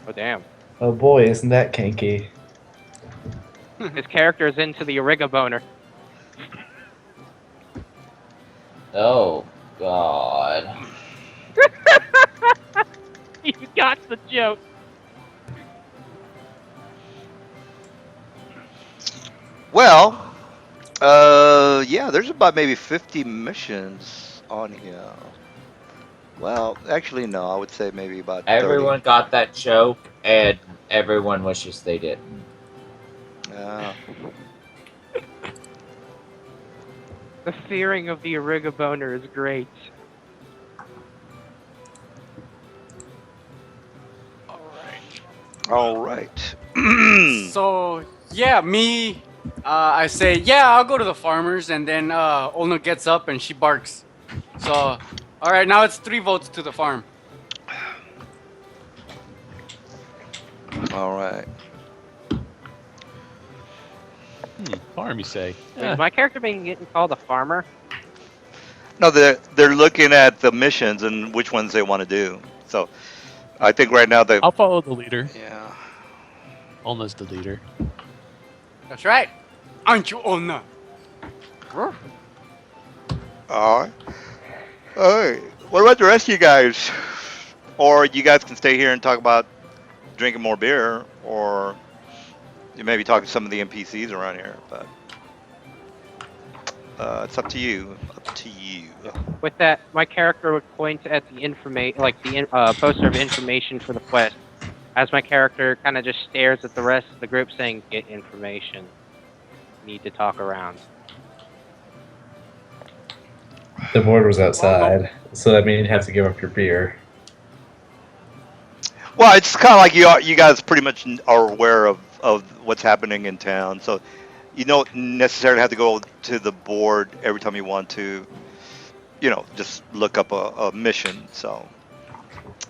Oh damn! Oh boy, isn't that kinky? His character is into the Origa boner. Oh, God. You got the joke. Well, yeah, there's about maybe 50 missions on here. Well, actually, no, I would say maybe about 30. Everyone got that joke, and everyone wishes they didn't. The fearing of the Origa boner is great. All right. So yeah, me. I say yeah. I'll go to the farmers, and then Olna gets up and she barks. So all right, now it's 3 votes to the farm. All right. Farm, you say? Is my character being getting called a farmer? No, they're looking at the missions and which ones they want to do. So, I think right now they. I'll follow the leader. Yeah. Olna's the leader. That's right. Aren't you, Olna? All right. All right. What about the rest of you guys? Or you guys can stay here and talk about drinking more beer, or you maybe talk to some of the NPCs around here. But it's up to you. Up to you. With that, my character would point at the poster of information for the quest, As my character kind of just stares at the rest of the group, saying, "Get information. Need to talk around." The board was Well, outside, so that means you'd have to give up your beer. Well, it's kind of like you guys pretty much are aware of what's happening in town, so you don't necessarily have to go to the board every time you want to, just look up a mission. So,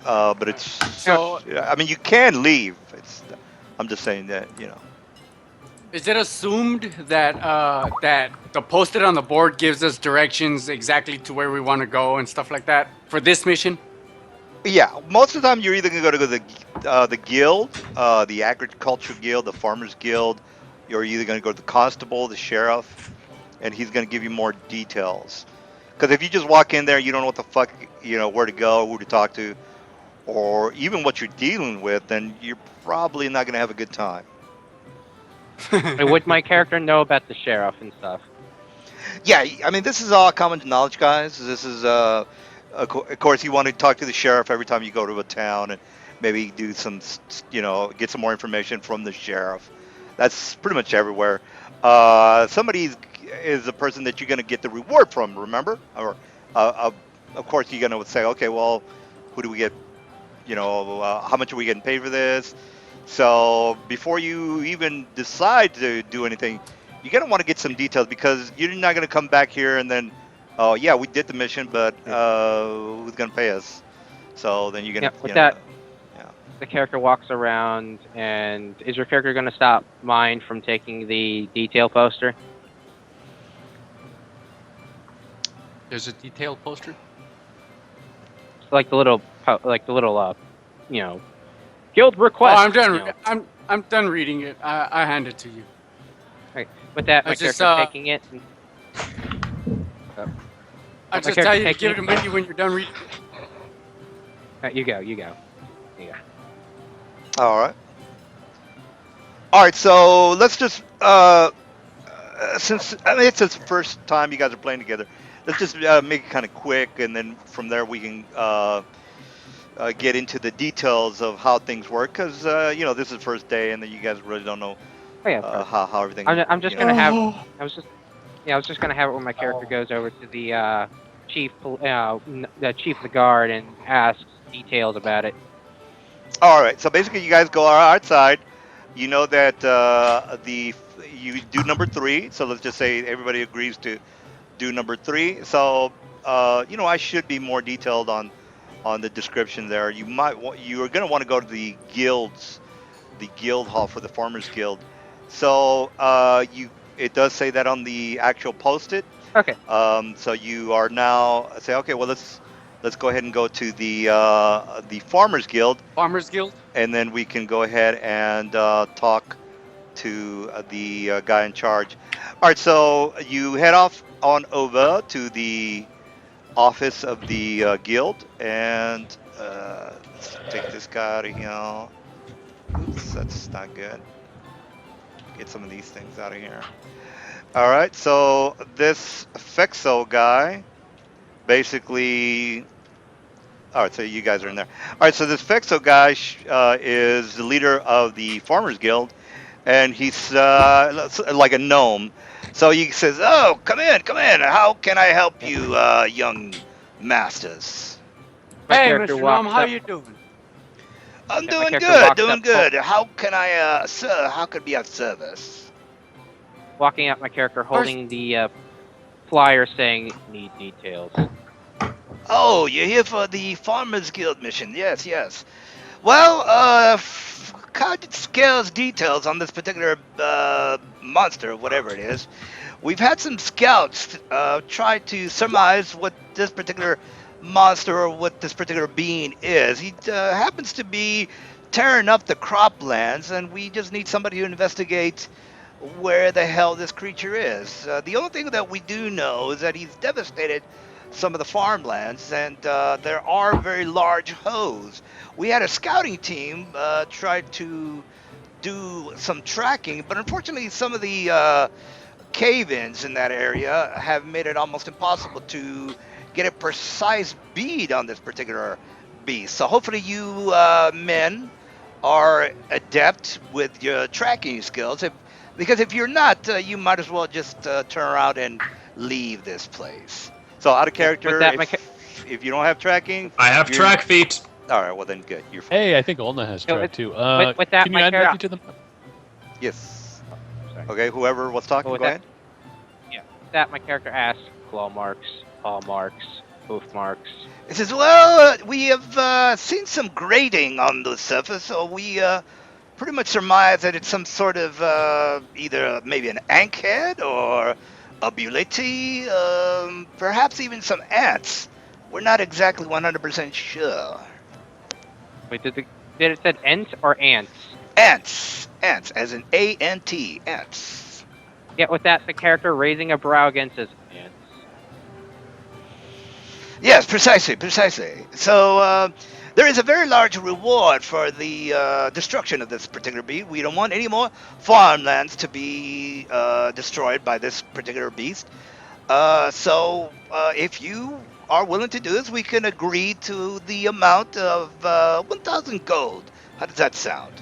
but it's, so I mean, you can leave. I'm just saying that. is it assumed that that the posted on the board gives us directions exactly to where we want to go and stuff like that for this mission? Yeah, most of the time you're either gonna go to the guild, the agricultural guild, the farmers guild. You're either gonna go to the constable, the sheriff, and he's gonna give you more details. Because if you just walk in there, you don't know what the fuck, where to go, who to talk to, or even what you're dealing with, then you're probably not gonna have a good time. And would my character know about the sheriff and stuff? Yeah, I mean, this is all common knowledge, guys. This is, of course, you want to talk to the sheriff every time you go to a town, and maybe do some, get some more information from the sheriff. That's pretty much everywhere. Somebody is the person that you're going to get the reward from, remember? Or, of course, you're going to say, okay, well, who do we get? How much are we getting paid for this? So before you even decide to do anything, you're gonna want to get some details, because you're not gonna come back here and then, oh yeah, we did the mission, but who's gonna pay us? So then you're gonna, Yeah, with that, yeah. the character walks around, and is your character going to stop mine from taking the detail poster? There's a detailed poster. It's like the little, guild request. Oh, I'm done. you know. I'm done reading it. I hand it to you. Okay. With that, my I just, character taking it. And, I my just character tell you to taking give it to me when you're done reading it. you go. All right. All right. So let's just, since I mean it's the first time you guys are playing together, let's just make it kind of quick, and then from there we can get into the details of how things work, because this is the first day, and then you guys really don't know Oh yeah. of course. how everything. I'm just you gonna know. have. I was just gonna have it when my character goes over to the chief, the chief of the guard, and asks details about it. All right. So basically, you guys go outside. You know that you do number 3. So let's just say everybody agrees to do number 3. So I should be more detailed on the description there. You are going to want to go to the guilds, the guild hall for the farmers guild. So it does say that on the actual post-it. Okay. So you are now say, okay, well let's go ahead and go to the farmers guild, Farmers Guild. and then we can go ahead and talk to the guy in charge. All right, so you head off on over to the office of the guild, and let's take this guy out of here. Oops, that's not good. Get some of these things out of here. All right, so this Fexo guy basically. All right, so you guys are in there. All right, so this Fexo guy is the leader of the Farmers Guild, and he's like a gnome. So he says, "Oh, come in. How can I help you, young masters?" My Hey, character Mr. walks Nom, how up- you doing? I'm My doing character good, walks doing up good. How can I, sir? How could be of service? Walking out, my character holding the flyer saying "need details." Oh, you're here for the Farmers Guild mission. Yes. Well, kind of scarce details on this particular monster, whatever it is. We've had some scouts try to surmise what this particular monster or what this particular being is. He happens to be tearing up the croplands, and we just need somebody to investigate where the hell this creature is. The only thing that we do know is that he's devastated some of the farmlands, and there are very large hoes. We had a scouting team try to do some tracking, but unfortunately some of the cave-ins in that area have made it almost impossible to get a precise bead on this particular beast. So hopefully you men are adept with your tracking skills. Because if you're not, you might as well just turn around and leave this place. So out of With character, that, if you don't have tracking, I have you're track feet. all right. Well then, good. You're fine. Hey, I think Olna has No, track too. with that, Can you my add character. me to the? Yes. Sorry. Okay. Whoever was talking, Well, go with ahead. Yeah. With that, my character asks claw marks, paw marks, hoof marks. It says, "Well, we have seen some grading on the surface, so we pretty much surmise that it's some sort of either maybe an ankhead or a buleti, perhaps even some ants. We're not exactly 100% sure. Wait, did it said ent or ants? Ants, as in A-N-T, ants. Yeah, with that, the character raising a brow again says ants. Yes, precisely. So there is a very large reward for the destruction of this particular beast. We don't want any more farmlands to be destroyed by this particular beast. So if you are willing to do this, we can agree to the amount of 1,000 gold. How does that sound?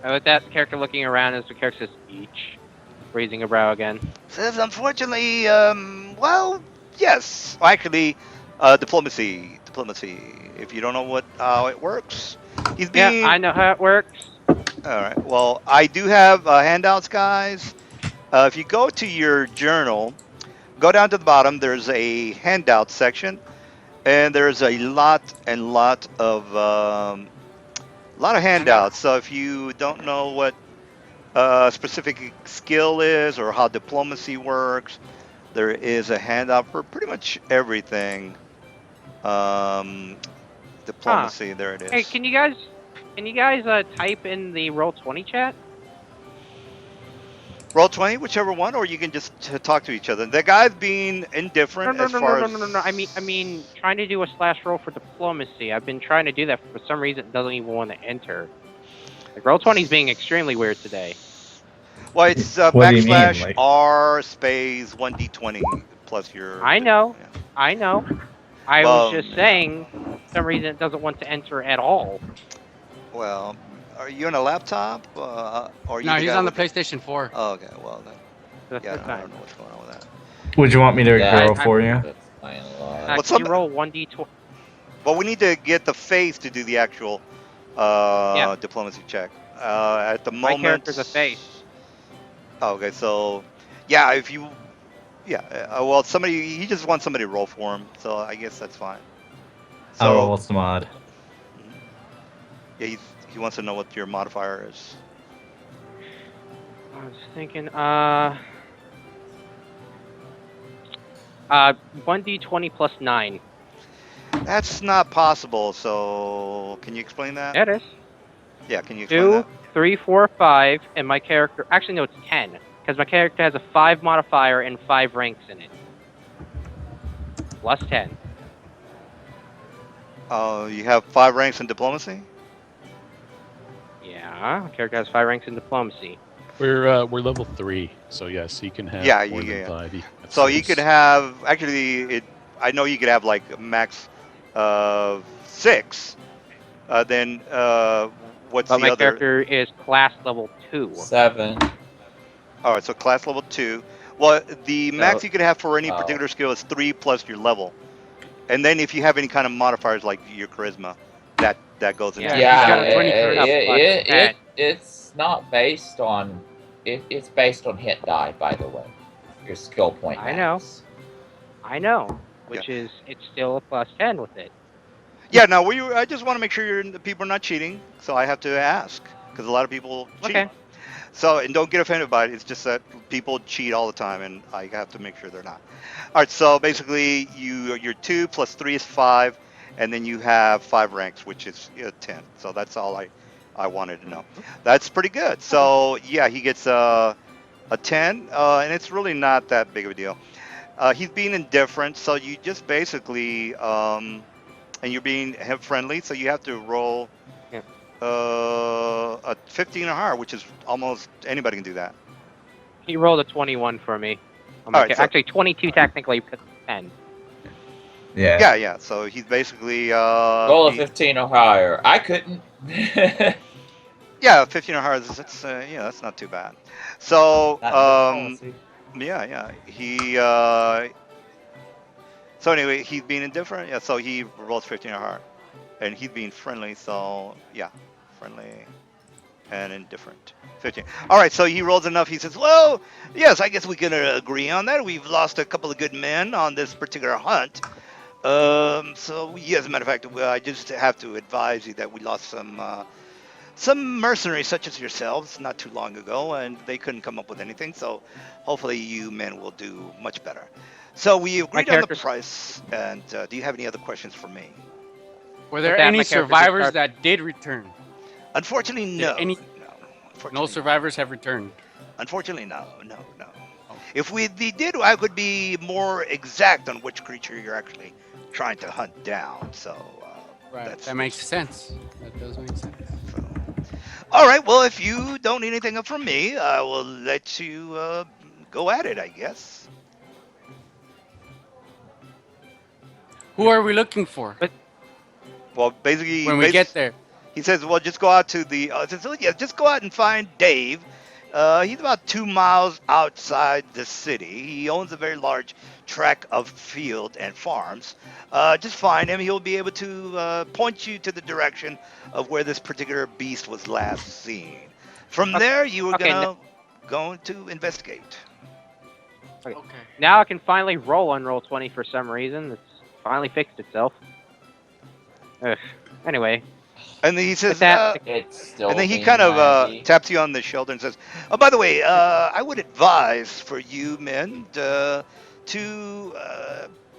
With that, the character looking around as the character says each, raising a brow again. Says, unfortunately, well, yes. Well, actually, diplomacy. If you don't know how it works, he's being. Yeah, I know how it works. All right. Well, I do have handouts, guys. If you go to your journal, go down to the bottom. There's a handout section, and there's a lot of handouts. So if you don't know what specific skill is or how diplomacy works, there is a handout for pretty much everything. Diplomacy, there it is. Hey, can you guys type in the Roll20 chat? Roll 20, whichever one, or you can just talk to each other. The guy's being indifferent No. as far as. No. I mean, trying to do a slash roll for diplomacy. I've been trying to do that for some reason. It doesn't even want to enter. Like Roll20 is being extremely weird today. Well, it's What do you mean, backslash like- R space 1d20 plus your. I know. Yeah. I know. I Well, was just saying, for some reason it doesn't want to enter at all. Well, are you on a laptop? Or you No, the he's guy on the with PlayStation 4. Oh, okay, well then. That's Yeah, the I time. don't know what's going on with that. Would you want me to Yeah, roll for you? That's fine a lot. Well, Can you roll 1d20? Well, we need to get the face to do the actual Yeah. diplomacy check. At the My moment. character's a face. Oh, okay, so yeah, if you, yeah, well, he just wants somebody to roll for him, so I guess that's fine. So I'll roll what's the mod? yeah, he wants to know what your modifier is. I was thinking, 1d20 plus 9. That's not possible. So can you explain that? That is. Yeah, can you explain 2, that? 3, 4, 5, and my character. Actually, no, it's 10. Because my character has a 5 modifier and 5 ranks in it. Plus 10. Oh, you have 5 ranks in diplomacy. Yeah, my character has 5 ranks in diplomacy. We're level 3, so yes, he can have Yeah, more yeah. than 5. That's So you nice. could have actually. I know you could have like max 6. Then what's But the my other? character is class level 2. 7. All right, so class level 2. Well, the max So- you could have for any oh. particular skill is 3 plus your level, and then if you have any kind of modifiers like your charisma, that goes into Yeah, it. he's Yeah, got a 20 turn up plus 10. it's not based on. It's based on hit die, by the way. Your skill point. I know. max. I know, which is it's still a plus 10 with it. Yeah, no, I just want to make sure the people are not cheating, so I have to ask because a lot of people cheat. Okay. So, and don't get offended by it. It's just that people cheat all the time, and I have to make sure they're not. All right, so basically, your 2 plus 3 is 5, and then you have 5 ranks, which is 10. So that's all I wanted to know. That's pretty good. So yeah, he gets a 10, and it's really not that big of a deal. He's being indifferent, so you just basically, and you're being friendly, so you have to roll Yeah. a 15 or higher, which is almost anybody can do that. He rolled a 21 for me. All right, so- Actually, 22 technically, because it's 10. Yeah. Yeah. So he's basically Goal of 15 or higher. I couldn't. yeah, 15 or higher. That's that's not too bad. So Not in this policy. yeah. So anyway, he's being indifferent. Yeah. So he rolls 15 or higher, and he's being friendly. So yeah, friendly and indifferent. 15. All right, so he rolls enough. He says, well, yes, I guess we can agree on that. We've lost a couple of good men on this particular hunt. So, yeah, as a matter of fact, I just have to advise you that we lost some mercenaries such as yourselves not too long ago, and they couldn't come up with anything. So hopefully you men will do much better. So we agreed on the character's- price, and do you have any other questions for me? Were there that, any my character just survivors starts- that did return? Unfortunately, Did no. any- No. No Unfortunately, survivors have returned. Unfortunately, no. If we did, I could be more exact on which creature you're actually trying to hunt down. So, Right. that's That makes sense. That does make sense. so. All right. Well, if you don't need anything from me, I will let you go at it, I guess. Who are we looking for Well, basically, when we get there? he says, "Well, just go out to the." Says, "Oh, yeah, just go out and find Dave. He's about 2 miles outside the city. He owns a very large tract of field and farms. Just find him. He'll be able to point you to the direction of where this particular beast was last seen. From there, you were Okay, going to investigate." Okay. Now I can finally roll on roll 20 for some reason. It's finally fixed itself. Ugh. Anyway, And then he says, that- It's still. and then he being kind of laggy. taps you on the shoulder and says, "Oh, by the way, I would advise for you men to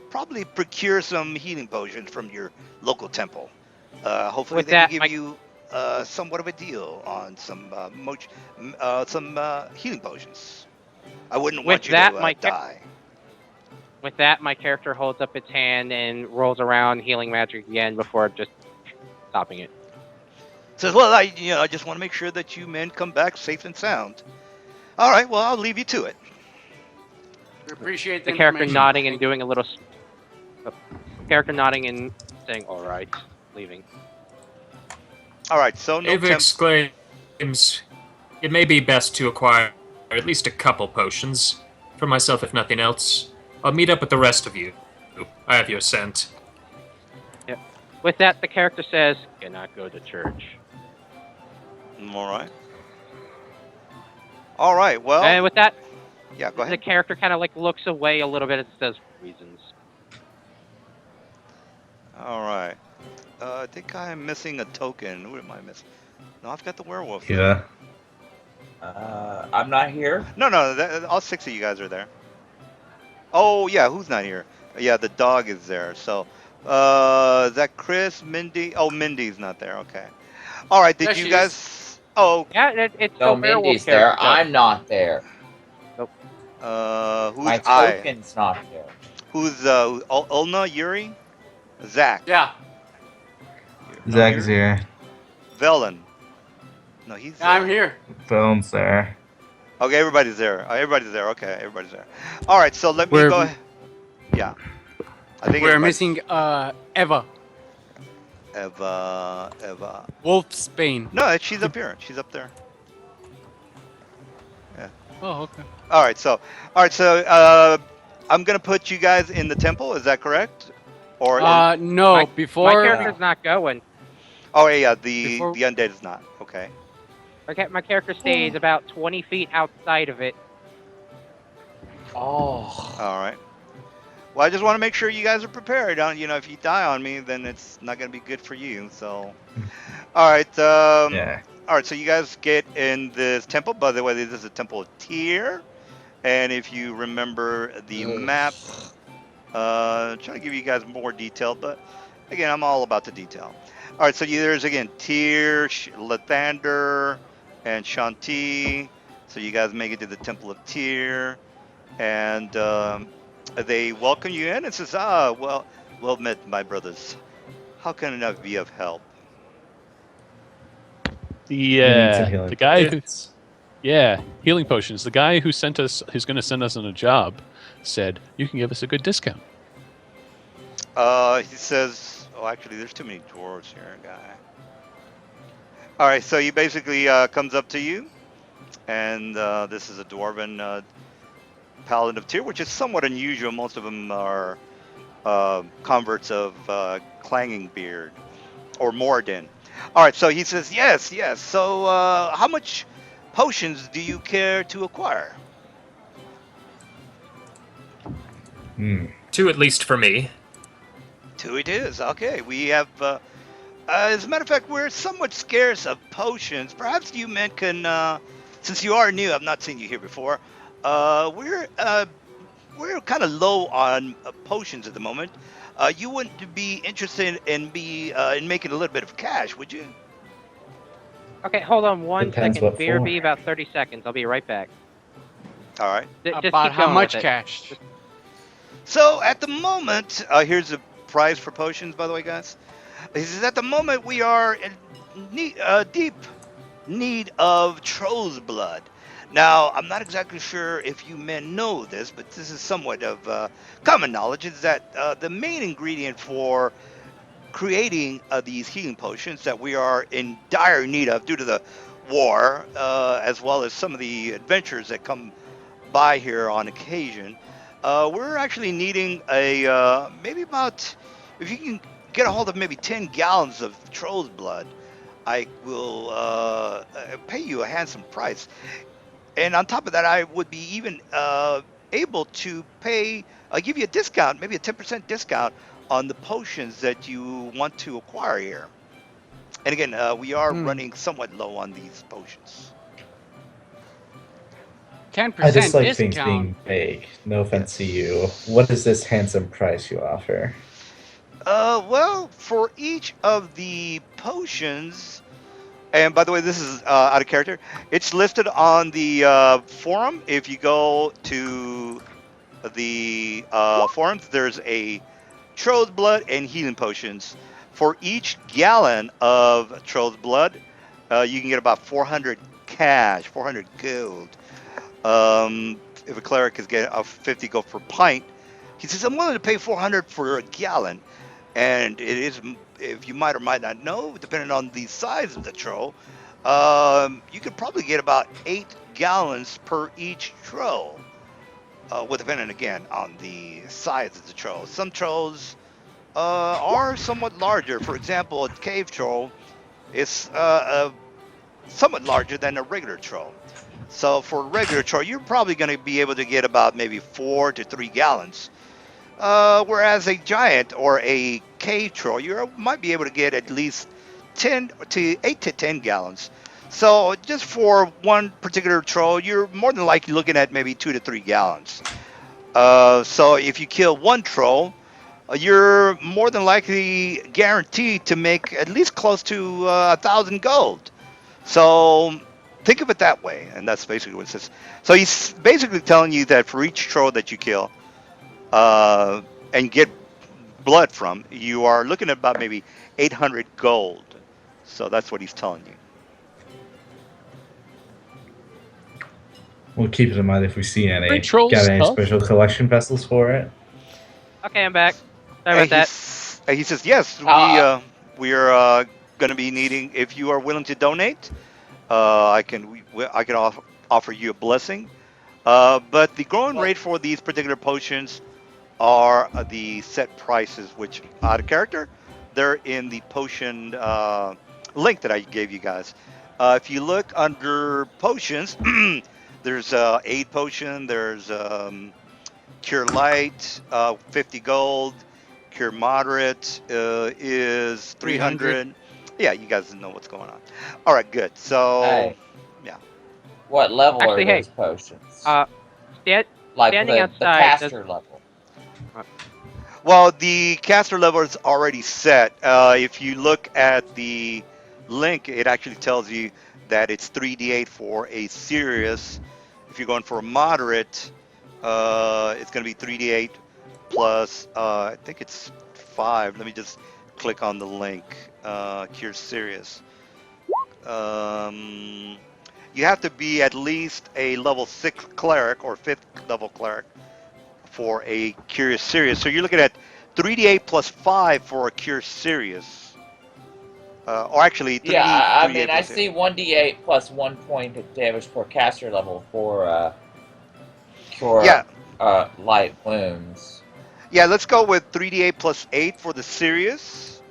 probably procure some healing potions from your local temple. Hopefully, With they that, can my- give you somewhat of a deal on some healing potions. I wouldn't want With you that, to my die." With that, my character holds up its hand and rolls around healing magic again before just stopping it. Says, "Well, I just want to make sure that you men come back safe and sound." All right, well, I'll leave you to it. We appreciate the The character information. nodding and doing a little. Character nodding and saying, "All right," leaving. All right, so no Ava exclaims, "It may be best to acquire at least a couple potions. For myself, if nothing else. I'll meet up with the rest of you. I have your scent." With that, the character says, "Cannot go to church." All right. Well, And with that, yeah. Go the ahead. character kind of like looks away a little bit and says, "Reasons." All right. I think I'm missing a token. Who am I missing? No, I've got the werewolf. Yeah. I'm not here. No, all 6 of you guys are there. Oh yeah, who's not here? Yeah, the dog is there. So, is that Chris, Mindy? Oh, Mindy's not there. Okay. All right. Did There you she guys? Oh, Yeah, it's No, the werewolf Mindy's there. character. I'm not there. who's My I? token's not there. Who's Ulna, Yuri, Zach? Yeah, No, Zach's Yuri? here. Velen. No, he's. I'm here. Phone's there. Okay, everybody's there. Everybody's there. Okay, everybody's there. All right, so let me We're- go ahead. Yeah. I think We're everybody- missing Eva, Eva. Wolfsbane. No, she's up here. She's up there. Oh, okay. All right, so I'm gonna put you guys in the temple. Is that correct? Or No, My before. character's not going. oh yeah, the before- the undead is not. Okay. My character stays about 20 feet outside of it. Oh. All right. Well, I just want to make sure you guys are prepared. If you die on me, then it's not gonna be good for you. So, all right. Yeah. All right, so you guys get in this temple. By the way, this is a temple of Tyr, and if you remember the map, trying to give you guys more detail, but again, I'm all about the detail. All right, so there's again Tyr, Lathander, and Shanti. So you guys make it to the temple of Tyr, and they welcome you in and says, well met, my brothers. How can I be of help?" The guy who, healing potions. The guy who's going to send us on a job, said you can give us a good discount. He says, oh, actually, there's too many dwarves here, guy. All right, so he basically comes up to you, and this is a dwarven paladin of Tyr, which is somewhat unusual. Most of them are converts of Clanging Beard or Moradin. All right, so he says, yes, yes. So, how much potions do you care to acquire? Hmm. 2 at least for me. Two it is. Okay, we have. As a matter of fact, we're somewhat scarce of potions. Perhaps you men can, since you are new, I've not seen you here before. We're kind of low on potions at the moment. You wouldn't be interested in making a little bit of cash, would you? Okay, hold on one Depends second. what for. BRB about 30 seconds. I'll be right back. All right. Just About keep how going much with it. cash? So at the moment, here's a prize for potions, by the way, guys. He says at the moment we are in deep need of troll's blood. Now, I'm not exactly sure if you men know this, but this is somewhat of common knowledge. Is that the main ingredient for creating these healing potions that we are in dire need of due to the war, as well as some of the adventures that come by here on occasion. We're actually needing a maybe about, if you can get a hold of maybe 10 gallons of troll's blood, I will pay you a handsome price. And on top of that, I would be even able to give you a discount, maybe a 10% discount on the potions that you want to acquire here. And again, we are running somewhat low on these potions. 10% I just like things discount. being vague. No offense to you. Yes. What is this handsome price you offer? Well, for each of the potions, and by the way, this is out of character. It's listed on the forum. If you go to the forums, there's a Troll's blood and healing potions. For each gallon of Troll's blood, you can get about 400 cash, 400 gold. If a cleric is getting a 50 gold per pint, he says, I'm willing to pay 400 for a gallon. And it is, if you might or might not know, depending on the size of the troll, you could probably get about 8 gallons per each troll. Well, depending again on the size of the troll. Some trolls are somewhat larger. For example, a cave troll is somewhat larger than a regular troll. So for a regular troll, you're probably going to be able to get about maybe 4 to 3 gallons. Whereas a giant or a cave troll, you might be able to get at least 8 to 10 gallons. So just for one particular troll, you're more than likely looking at maybe 2 to 3 gallons. So if you kill one troll, you're more than likely guaranteed to make at least close to 1,000 gold. So think of it that way, and that's basically what it says. So he's basically telling you that for each troll that you kill and get blood from, you are looking at about maybe 800 gold. So that's what he's telling you. We'll keep it in mind if we see any. Great trolls Got any tough. special collection vessels for it? Okay, I'm back. Sorry about that. He says, yes, we are going to be needing, if you are willing to donate, I can offer you a blessing. But the growing rate for these particular potions are the set prices, which out of character, they're in the potion link that I gave you guys. If you look under potions, there's aid potion, there's cure light, 50 gold, cure moderate is 300. Yeah, you guys know what's going on. All right, good. So, Hey. yeah. What level Actually, are hey, those potions? Stand, like standing the outside caster level. Well, the caster level is already set. If you look at the link, it actually tells you that it's 3d8 for a serious. If you're going for a moderate, it's going to be 3d8 plus, I think it's 5. Let me just click on the link. Cure serious. You have to be at least a level 6 cleric or 5th level cleric for a curious serious. So you're looking at 3d8 plus 5 for a cure serious. Or actually, Yeah, 3d I 3d8 mean, I plus 8. see 1d8 plus 1 point of damage per caster level for Yeah, cure light wounds. yeah. Let's go with 3d8 plus 8 for the serious,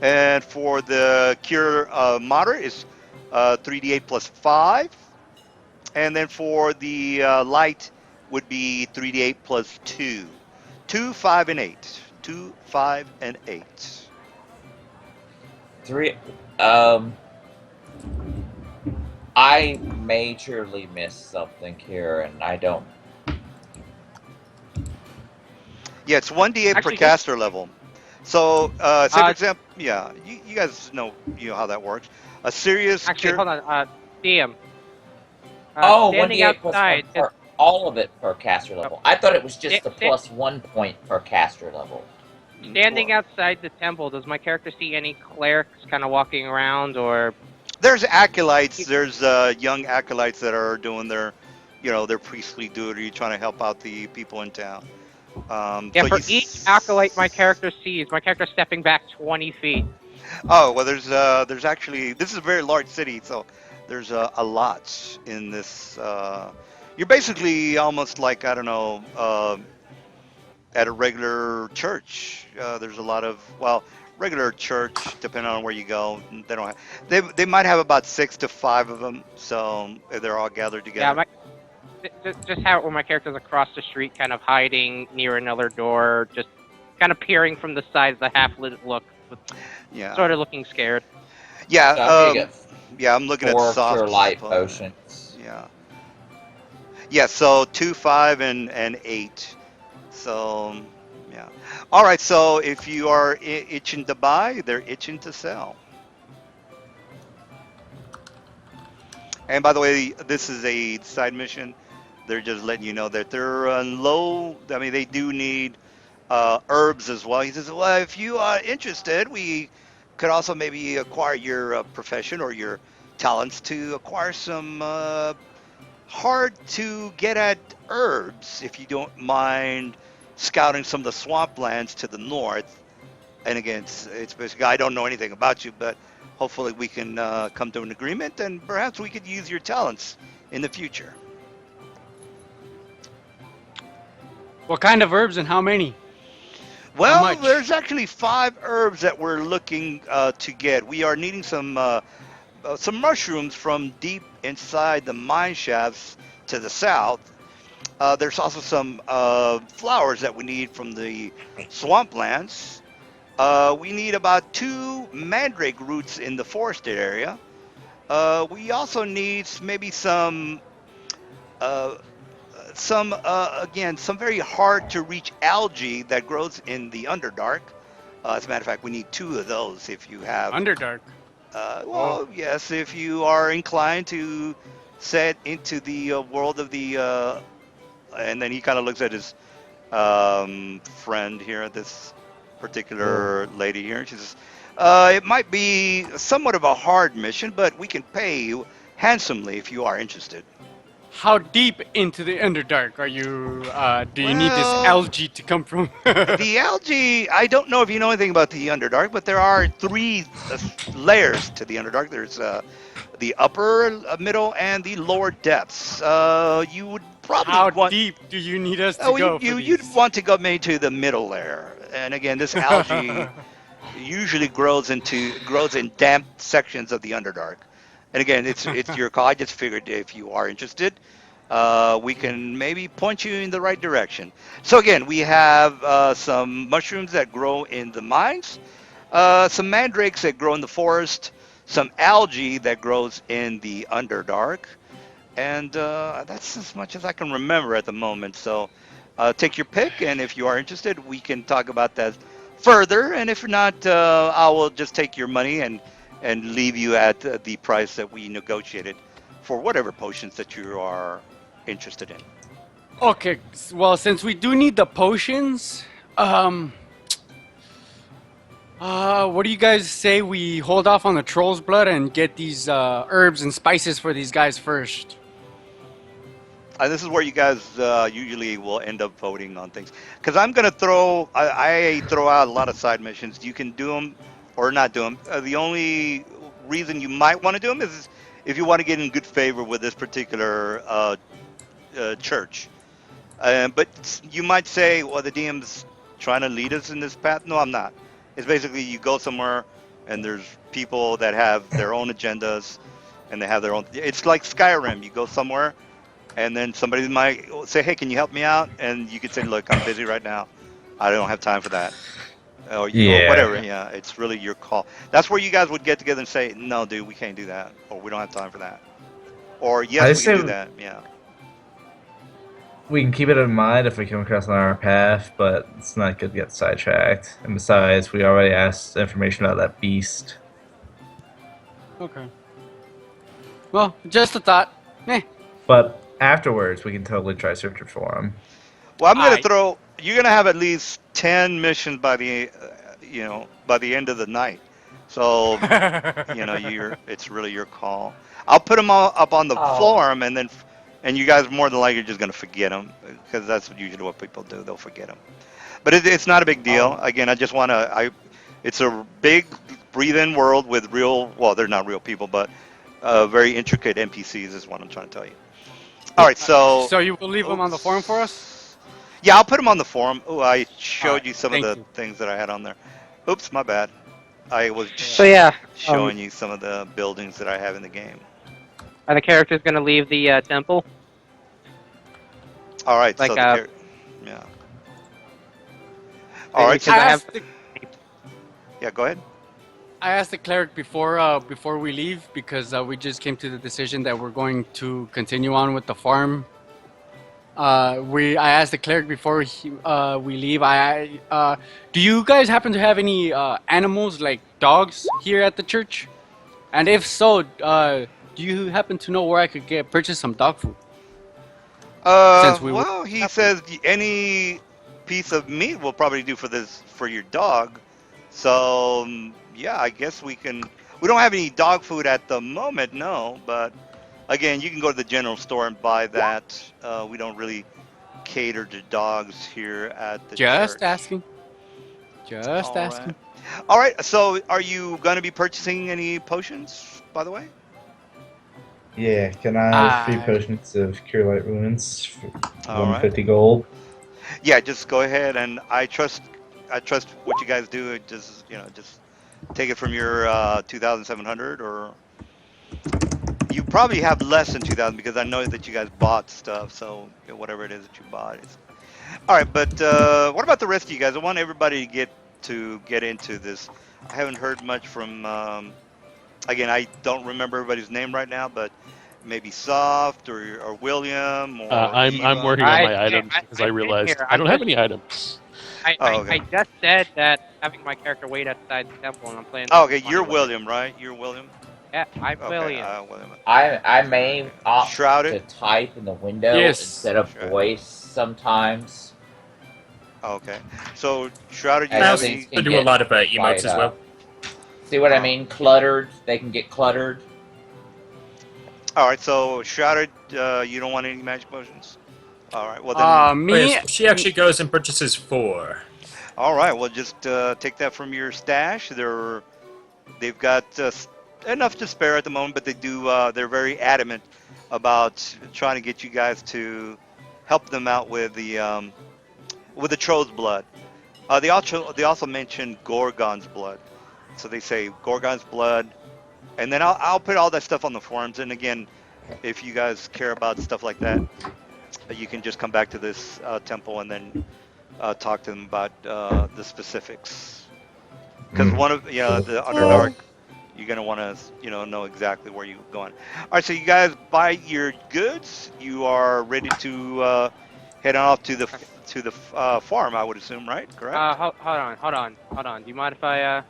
and for the cure moderate is 3d8 plus 5, and then for the light would be 3d8 plus 2. 2, 5, and 8. 2, 5, and 8. Three. Um, I majorly missed something here, and I don't. Yeah, it's 1d8 per Actually, just caster level. So, say for uh, example, yeah, you guys know how that works. A serious actually, cure. hold on. DM. Oh, Standing 1d8 plus 1 outside. Just per. All of it per caster level. I thought it was just the sta- plus 1 point per caster level. standing outside the temple. Does my character see any clerics kind of walking around, or There's acolytes. There's young acolytes that are doing their, their priestly duty, trying to help out the people in town. yeah? So For each acolyte my character sees, my character stepping back 20 feet. Oh well, there's actually, this is a very large city, so there's a lot in this. You're basically almost like, I don't know, at a regular church. There's a lot of, well, regular church, depending on where you go. They don't have, they might have about 6 to 5 of them, so they're all gathered Yeah, together. just how when my character's across the street, kind of hiding near another door, just kind of peering from the sides, the half-lit look, with Yeah, sort of looking scared. yeah, So I'm gonna get yeah. I'm looking at 4 cure soft light spell. potions. Yeah, yeah. So 2, 5, and 8. So yeah. All right. So if you are itching to buy, they're itching to sell. And by the way, this is a side mission. They're just letting you know that they're low. I mean, they do need herbs as well. He says, well, if you are interested, we could also maybe acquire your profession or your talents to acquire some hard to get at herbs if you don't mind scouting some of the swamplands to the north. And again, it's basically, I don't know anything about you, but hopefully we can come to an agreement, and perhaps we could use your talents in the future. What kind of herbs and how many? Well, much? there's actually 5 herbs that we're looking to get. We are needing some mushrooms from deep inside the mine shafts to the south. There's also some flowers that we need from the swamplands. We need about 2 mandrake roots in the forested area. We also need maybe uh, some very hard to reach algae that grows in the Underdark. As a matter of fact, we need 2 of those if you have. Underdark. Well, yes, if you are inclined to set into the world of the. And then he kind of looks at his friend here, this particular lady here. She says, it might be somewhat of a hard mission, but we can pay you handsomely if you are interested. How deep into the Underdark are you? Do you need this Well, algae to come from? the algae, I don't know if you know anything about the Underdark, but there are 3 layers to the Underdark. There's the upper, middle, and the lower depths. You would probably How want. deep do you need us to Oh, go for you'd these? want to go maybe to the middle layer. And again, this algae usually grows in damp sections of the Underdark. And again, it's your call. I just figured if you are interested, we can maybe point you in the right direction. So again, we have some mushrooms that grow in the mines, some mandrakes that grow in the forest, some algae that grows in the Underdark, and that's as much as I can remember at the moment. So take your pick, and if you are interested, we can talk about that further. And if not, I will just take your money and leave you at the price that we negotiated for whatever potions that you are interested in. Okay, well, since we do need the potions, what do you guys say we hold off on the troll's blood and get these herbs and spices for these guys first? this is where you guys usually will end up voting on things. Because I'm gonna I throw out a lot of side missions. You can do them or not do them. The only reason you might want to do them is if you want to get in good favor with this particular church. But you might say, well, the DM's trying to lead us in this path. No, I'm not. It's basically you go somewhere and there's people that have their own agendas and they have their own. It's like Skyrim. You go somewhere and then somebody might say, hey, can you help me out? And you could say, look, I'm busy right now. I don't have time for that. Or whatever. Yeah. Yeah, it's really your call. That's where you guys would get together and say, no, dude, we can't do that. Or we don't have time for that. Or I yes, we can say do that. Yeah. we can keep it in mind if we come across on our path, but it's not good to get sidetracked. And besides, we already asked information about that beast. Okay. Well, just a thought. Eh. But afterwards, we can totally try searching for him. Well, I'm gonna I- throw. You're gonna have at least 10 missions by by the end of the night. So, it's really your call. I'll put them all up on the Oh. forum, and you guys more than likely are just gonna forget them because that's usually what people do. They'll forget them. But it's not a big deal. Oh. Again, I just wanna. It's a big breathe-in world with real. Well, they're not real people, but very intricate NPCs is what I'm trying to tell you. All right, so. So you will leave them on the forum for us? Yeah, I'll put them on the forum. Oh, I showed Alright, you some of thank the you. things that I had on there. Oops, my bad. I was So yeah, showing you some of the buildings that I have in the game. are the characters going to leave the temple? All right, Like, so yeah. All right, so Because I have- yeah, go ahead. I asked the cleric before we leave because we just came to the decision that we're going to continue on with the farm. I asked the cleric before we leave. Do you guys happen to have any animals like dogs here at the church? And if so, do you happen to know where I could purchase some dog food? Since we were- Well, he says any piece of meat will probably do for your dog. So yeah, I guess we can. We don't have any dog food at the moment, no. But again, you can go to the general store and buy that. We don't really cater to dogs here at the Just church. asking. Just All asking. right. All right. So, are you going to be purchasing any potions, by the way? Yeah, can I have 3 I- potions of Cure Light Wounds for All right. 150 gold? Yeah, just go ahead, and I trust what you guys do. Just just take it from your 2,700, or you probably have less than 2,000 because I know that you guys bought stuff. So whatever it is that you bought is all right. But what about the rest of you guys? I want everybody to get into this. I haven't heard much from. Again, I don't remember everybody's name right now, but maybe Soft or William or I'm Eva. working on my I- items I- because I I came realized here. I don't I'm have just- any items. Okay. I just said that having my character wait outside the temple, and I'm playing. Oh, okay, you're William, right? You're William. Yeah, I'm Okay, William. William. I may opt Shrouded? to type in the window Yes. instead of Shrouded. voice sometimes. Okay, so Shrouded, you I I have also think any? can do a get lot of emotes quite, as well. See what Oh. I mean? Cluttered. They can get cluttered. All right, so Shrouded, you don't want any magic potions. All right, well then. Me. She actually goes and purchases 4. All right, well just take that from your stash. They've got enough to spare at the moment, but they're very adamant about trying to get you guys to help them out with the Troll's blood. They also mention Gorgon's blood, so they say Gorgon's blood, and then I'll put all that stuff on the forums. And again, if you guys care about stuff like that, you can just come back to this temple and then talk to them about the specifics. Because one of the Underdark, you're gonna want to know exactly where you're going. All right, so you guys buy your goods. You are ready to head off to the farm, I would assume, right? Correct. Hold on. Do you mind if I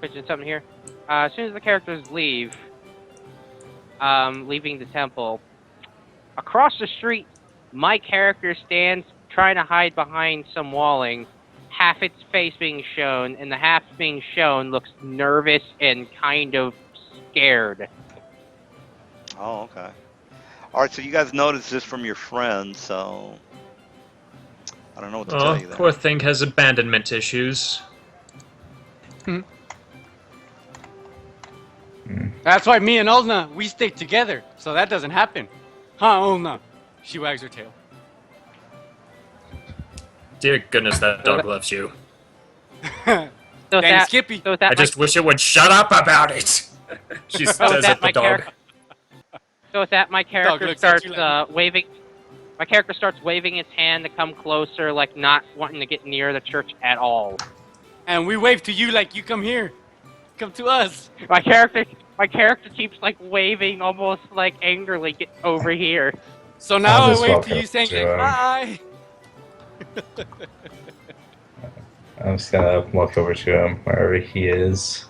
put in something here? As soon as the characters leave, leaving the temple, across the street, my character stands trying to hide behind some walling, half its face being shown, and the half being shown looks nervous and kind of scared. Oh, okay. All right, so you guys noticed this from your friends, so I don't know what to tell Oh, you there. poor thing has abandonment issues. That's why me and Ulna, we stick together, so that doesn't happen. Huh, Ulna? She wags her tail. Dear goodness, that So dog that, loves you. so Dang that, Skippy. so that I just wish it would shut up about it. She so says that at the my dog. character, so that my Dog character looks at starts you like, waving. My character starts waving his hand to come closer, like not wanting to get near the church at all. and we wave to you like you come here. Come to us. My character keeps like waving, almost like angrily, get over here. So now I'll I just wave walk to you over saying to like, him. bye. I'm just gonna walk over to him wherever he is.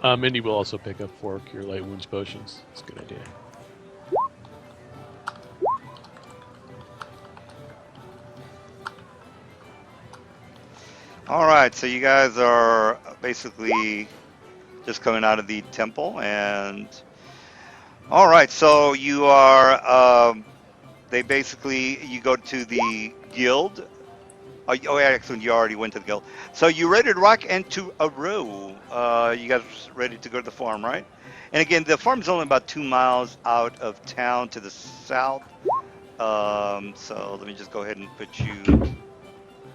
Mindy will also pick up 4 Cure Light Wounds potions. It's a good idea. All right, so you guys are basically just coming out of the temple, and all right, so you are. They basically you go to the guild. Oh, yeah, actually, you already went to the guild. So you ready to rock into a row? You guys ready to go to the farm, right? And again, the farm is only about 2 miles out of town to the south. So let me just go ahead and put you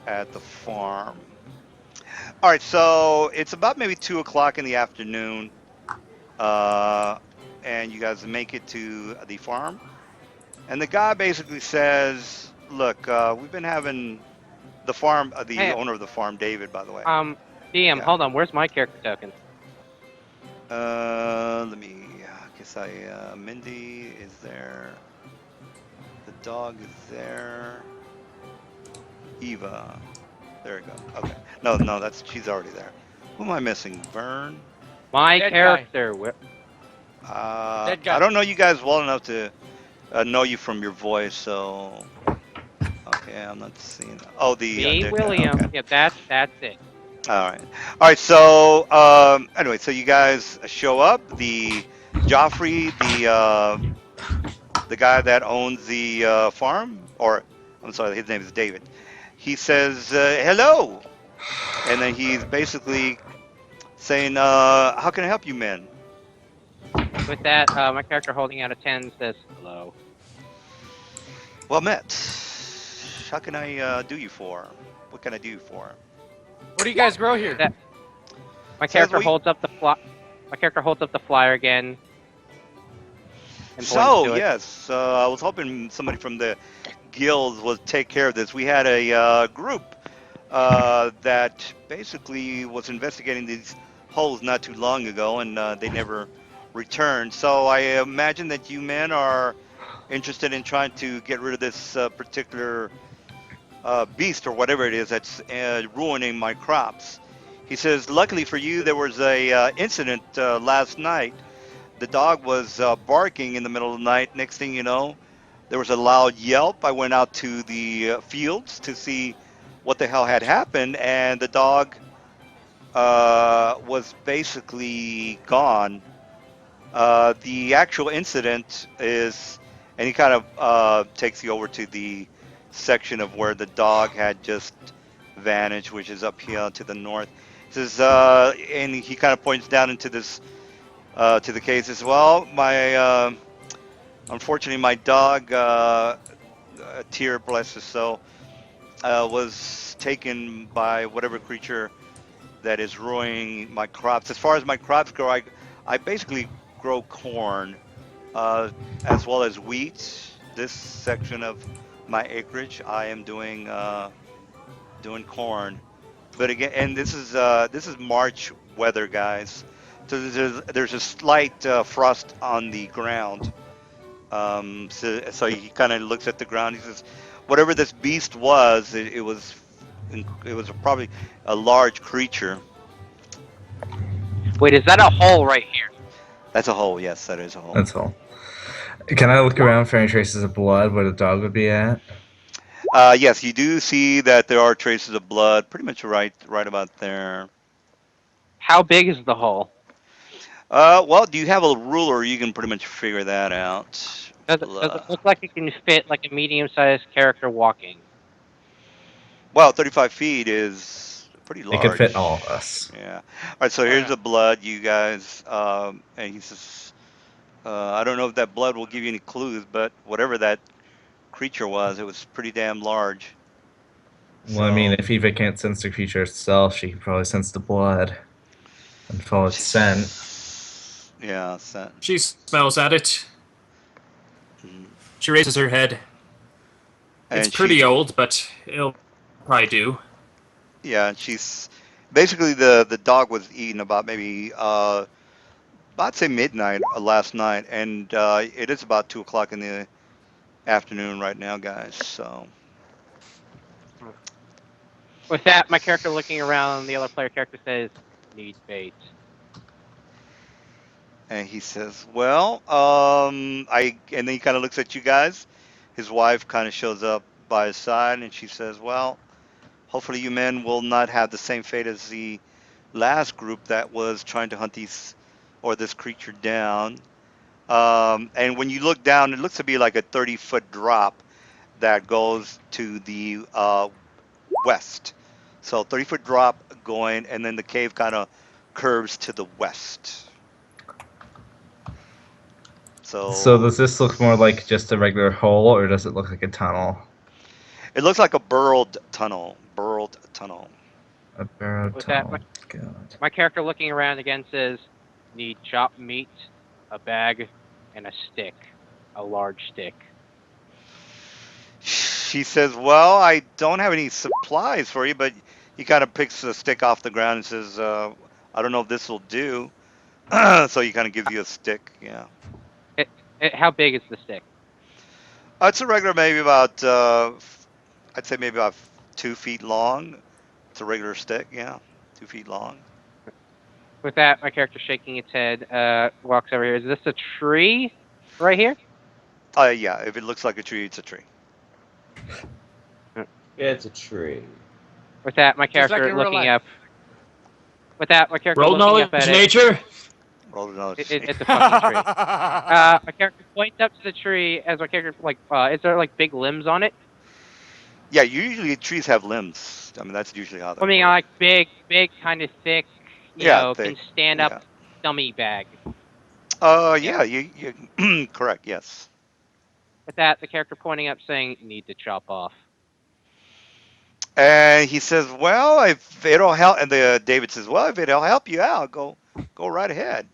at the farm. All right, so it's about maybe 2 o'clock in the afternoon, and you guys make it to the farm. And the guy basically says, "Look, we've been having the farm, the Hey, owner of the farm, David, by the way. DM, Yeah. hold on. Where's my character token? Let me. I guess Mindy is there. The dog is there. Eva. There we go. Okay. No, she's already there. Who am I missing? Vern. My That character. I guy. don't know you guys well enough to know you from your voice, so. Okay, I'm not seeing. Oh, the Me, dead guy, William. okay. Yeah, that's it. All right. So anyway, so you guys show up. The Joffrey, the guy that owns the farm, or I'm sorry, his name is David. He says hello, and then he's basically saying, "How can I help you, men?" With that, my character holding out a 10 says hello. Well met. How can I do you for? What can I do you for? What do you guys grow here? That- My Says character we- holds up the My character holds up the flyer again. And points So to it. yes, I was hoping somebody from the guild would take care of this. We had a group that basically was investigating these holes not too long ago, and they never returned. So I imagine that you men are interested in trying to get rid of this particular beast or whatever it is that's ruining my crops. He says, luckily for you, there was a incident last night. The dog was barking in the middle of the night. Next thing you know, there was a loud yelp. I went out to the fields to see what the hell had happened, and the dog was basically gone. The actual incident is, and he kind of takes you over to the section of where the dog had just vanished, which is up here to the north. He says, and he kind of points down into this to the case as well. Unfortunately, my dog, Tyr, bless his soul, was taken by whatever creature that is ruining my crops. As far as my crops go, I basically grow corn as well as wheat. This section of my acreage, I am doing corn. But again, and this is March weather, guys. So there's a slight frost on the ground. So he kind of looks at the ground. He says, "Whatever this beast was, it was probably a large creature." Wait, is that a hole right here? That's a hole. Yes, that is a hole. That's all. Can I look around for any traces of blood where the dog would be at? Yes, you do see that there are traces of blood, pretty much right about there. How big is the hole? Well, do you have a ruler? You can pretty much figure that out. Does it look like it can fit like a medium-sized character walking? Well, 35 feet is pretty It could fit all large. of us. Yeah. All right, so Oh here's yeah. the blood, you guys. And he says, I don't know if that blood will give you any clues, but whatever that creature was, it was pretty damn large. Well, I mean, So, if Eva can't sense the creature itself, she can probably sense the blood and follow its scent. yeah, so, She smells at it. mhm. She raises her head. It's And pretty she, old, but it'll probably do. yeah, and she's basically the dog was eaten about maybe I'd say midnight last night, and it is about 2 o'clock in the afternoon right now, guys. So, With that, my character looking around, the other player character says, "Need bait." and he says, "Well, and then he kind of looks at you guys. His wife kind of shows up by his side, and she says, "Well, hopefully you men will not have the same fate as the last group that was trying to hunt these or this creature down." And when you look down, it looks to be like a 30-foot drop that goes to the west. So 30-foot drop going, and then the cave kind of curves to the west. So So does this look more like just a regular hole, or does it look like a tunnel? it looks like a burrowed tunnel. Burrowed tunnel. A burrowed With that, tunnel. God. my character looking around again says, "Need chopped meat, a bag, and a stick, a large stick." She says, "Well, I don't have any supplies for you," but he kind of picks a stick off the ground and says, "I don't know if this will do." So he kind of gives you a stick. Yeah. How big is the stick? It's a regular, maybe about, I'd say maybe about 2 feet long. It's a regular stick, yeah, 2 feet long. With that, my character shaking its head, walks over here. Is this a tree right here? Yeah, if it looks like a tree, it's a tree. It's a tree. With that, my Just like character in real looking life. up. With that, my character Roll looking up knowledge, at it. nature. Roll the nose. It's a fucking tree. My character points up to the tree as my character is there like big limbs on it? Yeah, usually trees have limbs. I mean, that's usually how they I mean, work. like big, kind of thick. Yeah, Can thick. stand up Yeah. dummy bag. Yeah, you correct. Yes. With that, the character pointing up saying, "Need to chop off." And he says, "Well, if it'll help," and the David says, "Well, if it'll help you out, go right ahead."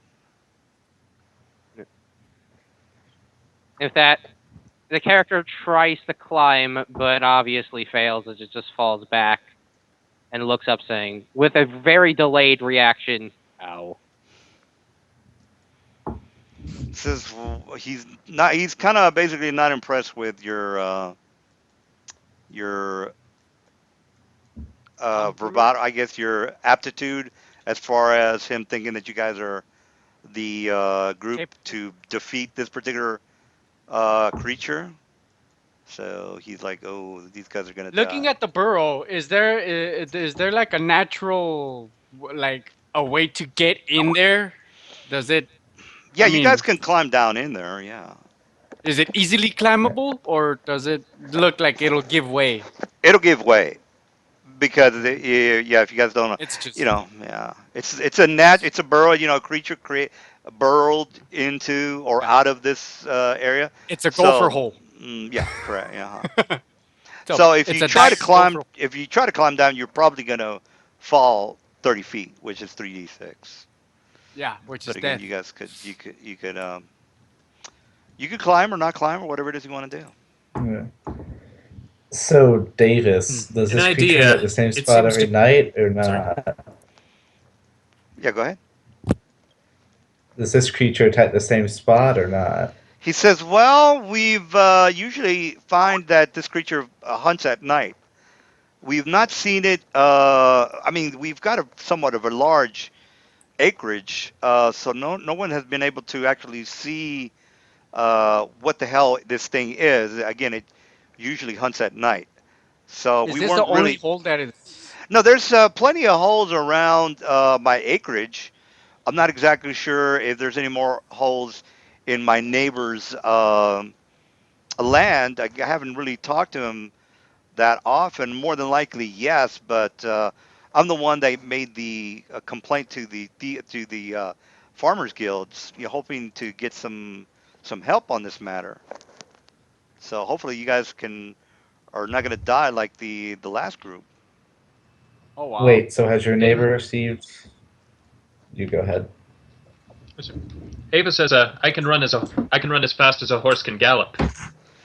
With that, the character tries to climb, but obviously fails as it just falls back and looks up, saying, with a very delayed reaction, "Ow." Says he's not. He's kind of basically not impressed with your Compliment? bravado. I guess your aptitude as far as him thinking that you guys are the group Capable. to defeat this particular creature. So he's like, "Oh, these guys are gonna Looking die." at the burrow, is there like a natural like a way to get in there? Does it? Yeah, I you guys mean, can climb down in there. Yeah, is it easily climbable, or does it look like it'll give way? it'll give way because yeah, if you guys don't know, It's just yeah, it's a burrow. A creature create burrowed into or yeah, out of this area. it's a gopher So hole. yeah, correct. Yeah. So So if it's you a try to dive gopher. climb, if you try to climb down, you're probably gonna fall 30 feet, which is 3d6. Yeah, which is But again, death. you guys you could climb or not climb or whatever it is you want to do. Yeah. So, Davis, does An this creature hit idea. the same It spot seems every to. night or Sorry. not? Yeah, go ahead. Does this creature attack the same spot or not? He says, "Well, we've usually find that this creature hunts at night. We've not seen it. I mean, we've got a somewhat of a large acreage, so no one has been able to actually see what the hell this thing is. Again, it usually hunts at night. So Is we this the weren't only really. hole that is? No, there's plenty of holes around my acreage. I'm not exactly sure if there's any more holes in my neighbor's land. I haven't really talked to him that often. More than likely, yes, but I'm the one that made the complaint to the farmers guilds, hoping to get some help on this matter. So hopefully you guys are not going to die like the last group. Oh wow. Wait, so has your Ava, neighbor received? You go ahead. Ava says, I can run as fast as a horse can gallop.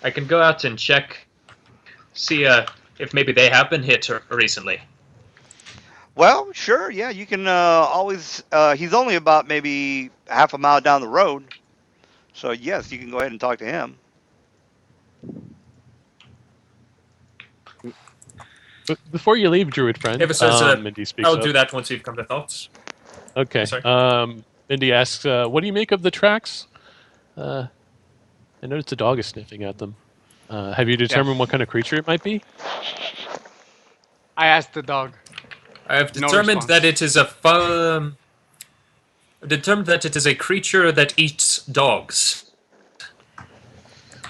I can go out and check, see if maybe they have been hit recently. Well, sure, yeah, you can always. He's only about maybe half a mile down the road, so yes, you can go ahead and talk to him. But before you leave, Druid friend, Ava says, Mindy speaks I'll up. do that once you've come to thoughts. Okay. Sorry. Mindy asks, "What do you make of the tracks?" Uh, I noticed the dog is sniffing at them. Have you Yeah. determined what kind of creature it might be? I asked the dog. I have No determined that response. it is determined that it is a creature that eats dogs.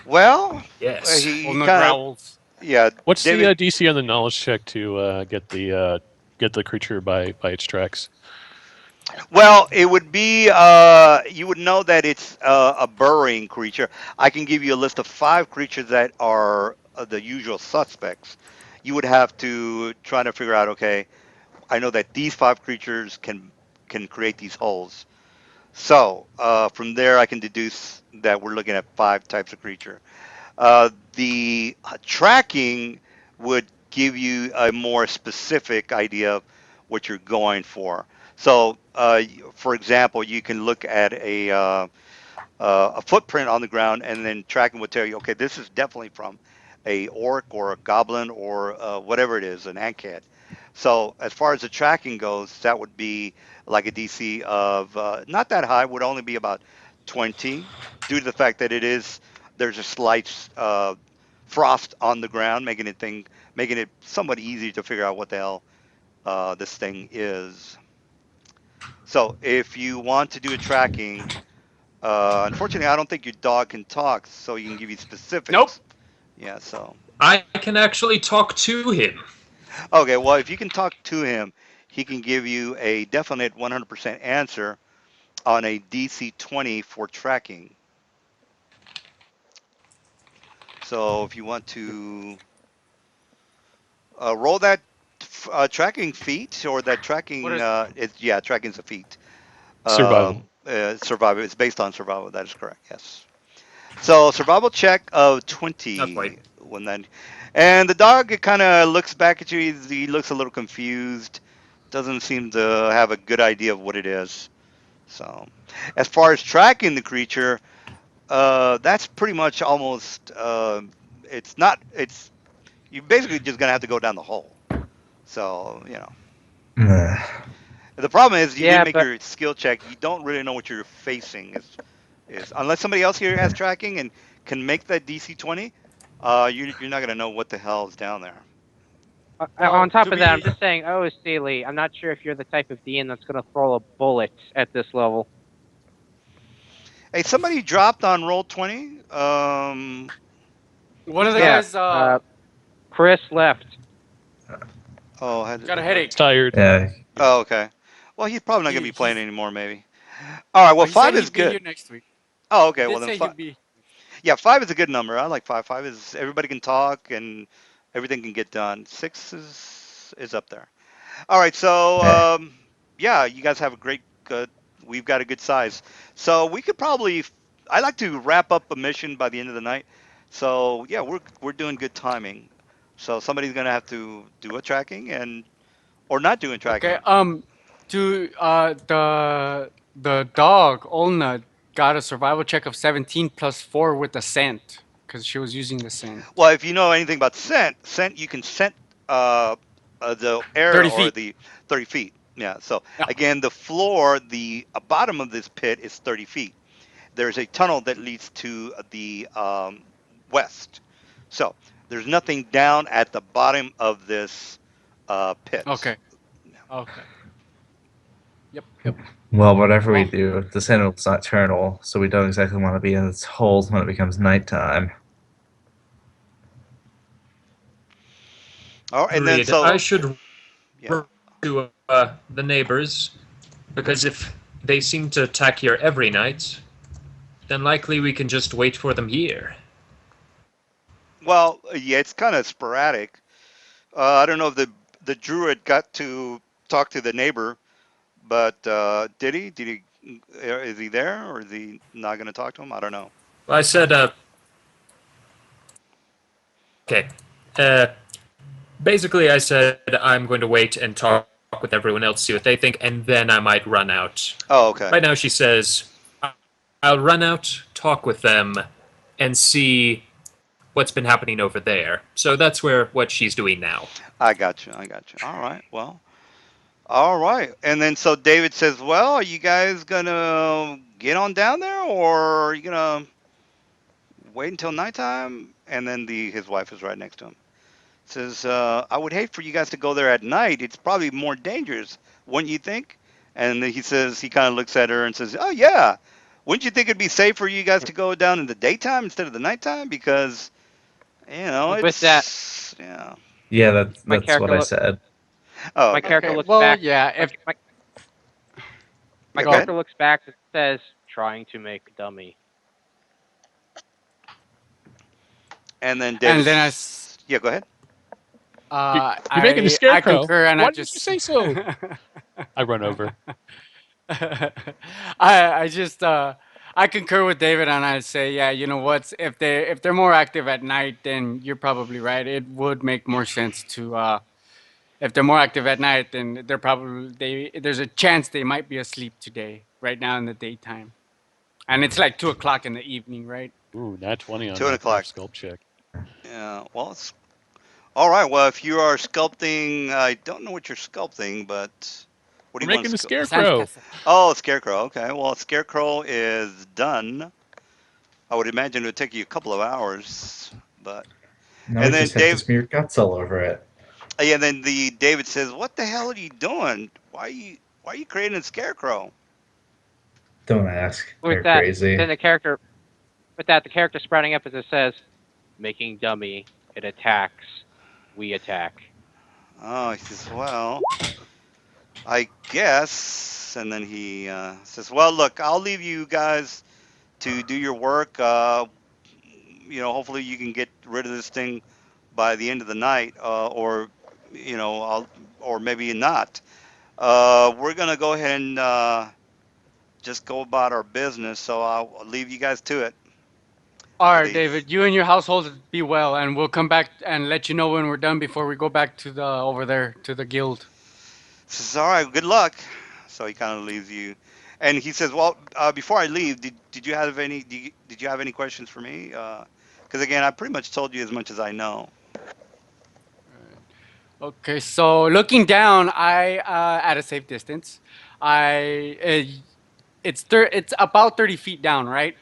Well, Yes. he Ulna kind of, growls. yeah, What's the David. DC on the knowledge check to get the creature by its tracks? Well, it would be you would know that it's a burrowing creature. I can give you a list of 5 creatures that are the usual suspects. You would have to try to figure out. Okay, I know that these 5 creatures can create these holes. So from there, I can deduce that we're looking at 5 types of creature. The tracking would give you a more specific idea of what you're going for. So, for example, you can look at a footprint on the ground, and then tracking would tell you, okay, this is definitely from a orc or a goblin or whatever it is, an ankhead. So as far as the tracking goes, that would be like a DC of not that high, would only be about 20, due to the fact that there's a slight frost on the ground, making it somewhat easy to figure out what the hell this thing is. So if you want to do a tracking, unfortunately, I don't think your dog can talk, so he can give you Nope. specifics. Yeah, so. I can actually talk to him. Okay, well, if you can talk to him, he can give you a definite 100% answer on a DC 20 for tracking. So if you want to roll that tracking feat or that What tracking, is yeah, tracking's a feat. Survival. Survival, it's based on survival. That is correct, yes. So survival check of Not quite. 20 when that, and the dog it kind of looks back at you. He looks a little confused. Doesn't seem to have a good idea of what it is. So, as far as tracking the creature, that's pretty much almost. It's not. It's you basically just gonna have to go down the hole. So the problem is you didn't Yeah, make but your skill check. You don't really know what you're facing. Is unless somebody else here has tracking and can make that DC 20, you're not gonna know what the hell is down there. on well top to of that, I'm be just saying, oh, Steely, I'm not sure if you're the type of DN that's going to throw a bullet at this level. Hey, somebody dropped on roll 20. one of Who's the that? Yeah, guys Chris left. Oh, got a It's headache. tired. Yeah. oh, okay. Well, he's probably not gonna be playing He's anymore, maybe. All right. Well, he said 5 is he'd be good. here next week. Oh, He okay. Well, did then say 5. he'd be. Yeah, 5 is a good number. I like 5. 5 is everybody can talk and everything can get done. 6 is up there. All right. So, Yeah. yeah, you guys have a great. We've got a good size. So we could probably. I like to wrap up a mission by the end of the night. So yeah, we're doing good timing. So somebody's gonna have to do a tracking and or not doing Okay. tracking. To the dog Olna got a survival check of 17 plus 4 with the scent because she was using the scent. Well, if you know anything about scent, you can scent uh, the air 30 or feet. the 30 feet. Yeah. So Yeah. again, the floor, the bottom of this pit is 30 feet. There's a tunnel that leads to the west. So there's nothing down at the bottom of this pit. Okay. Okay. Yep. Yep. Well, whatever we Well, do, the Sentinel's nocturnal, so we don't exactly want to be in its holes when it becomes nighttime. Oh, and then Agreed. I so should yeah. to the neighbors because if they seem to attack here every night, then likely we can just wait for them here. Well, yeah, it's kind of sporadic. I don't know if the druid got to talk to the neighbor, but did he? Did he? Is he there, or is he not going to talk to him? I don't know. I said, okay. Uh, Basically, I said I'm going to wait and talk with everyone else, see what they think, and then I might run out. Oh, okay. Right now, she says, I'll run out, talk with them, and see what's been happening over there. So that's where what she's doing now. I got you. I got you. All right. Well, all right. And then so David says, "Well, are you guys gonna get on down there, or are you gonna wait until nighttime?" And then the his wife is right next to him. Says, "I would hate for you guys to go there at night. It's probably more dangerous, wouldn't you think?" And then he says, he kind of looks at her and says, "Oh yeah, wouldn't you think it'd be safe for you guys to go down in the daytime instead of the nighttime? Because With that, it's yeah." Yeah, my that's what character I look said. Oh, my okay. character Okay. looks Well, back. yeah. My If my, my Yeah, go ahead. character looks back and says, "Trying to make dummy." And then and David then says, "Yeah, go ahead." You're making a I scarecrow. concur, and I Why didn't you just say so? I run over. I just I concur with David, and I say, yeah, you know what? If they're more active at night, then you're probably right. It would make more sense to if they're more active at night, then they're probably there's a chance they might be asleep today, right now in the daytime, and it's like 2 o'clock in the evening, right? Ooh, nat 20 on Two a o'clock. sculpt check. Yeah. Well, it's all right. Well, if you are sculpting, I don't know what you're sculpting, but what do We're you want making to a sculpt? scarecrow. Sandcastle. Oh, scarecrow. Okay. Well, scarecrow is done. I would imagine it would take you a couple of hours, but Now we and then just have to Dave, smear guts all over it. yeah, then the David says, "What the hell are you doing? Why are you creating a scarecrow?" Don't ask. With They're that, crazy. then the character sprouting up as it says, "Making dummy. It attacks. We attack." Oh, he says, "Well, I guess." And then he says, "Well, look, I'll leave you guys to do your work. Hopefully you can get rid of this thing by the end of the night, or or maybe not. We're gonna go ahead and just go about our business. So I'll leave you guys to it." All And right, David, you and your household be well, and we'll come back and let you know when we're done before we go back to the over there to the guild. says, "All right, good luck." So he kind of leaves you, and he says, "Well, before I leave, did you have any questions for me? Because again, I pretty much told you as much as I know." Okay, so looking down, I at a safe distance, I it's about 30 feet down, right?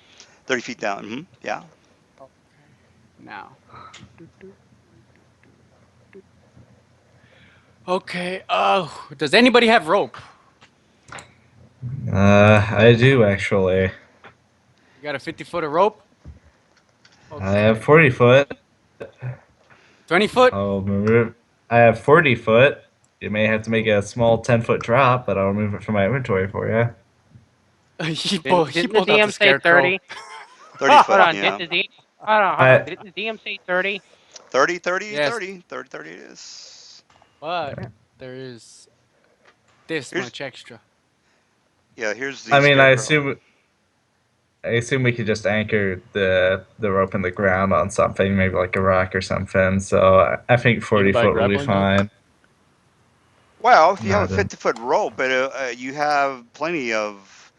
30 feet down. Yeah. Okay, now. Okay. Oh, does anybody have rope? I do actually. You got a 50 foot of rope? I Okay. have 40 foot. 20 foot? I'll remove. I have 40 foot. You may have to make a small 10 foot drop, but I'll remove it from my inventory for you. He Didn't the pulled out DM the say scarecrow. 30? 30 Hold foot. on, Yeah. hold on. I Didn't the DM say 30? 30, 30, Yes, 30, 30, 30 it is. but there is this Here's much extra. Yeah, here's the I mean, scarecrow. I assume we could just anchor the rope in the ground on something, maybe like a rock or something. So I think You can 40 buy foot will be grappling hook. fine. Well, if you have No, a then 50-foot rope, but you have plenty of.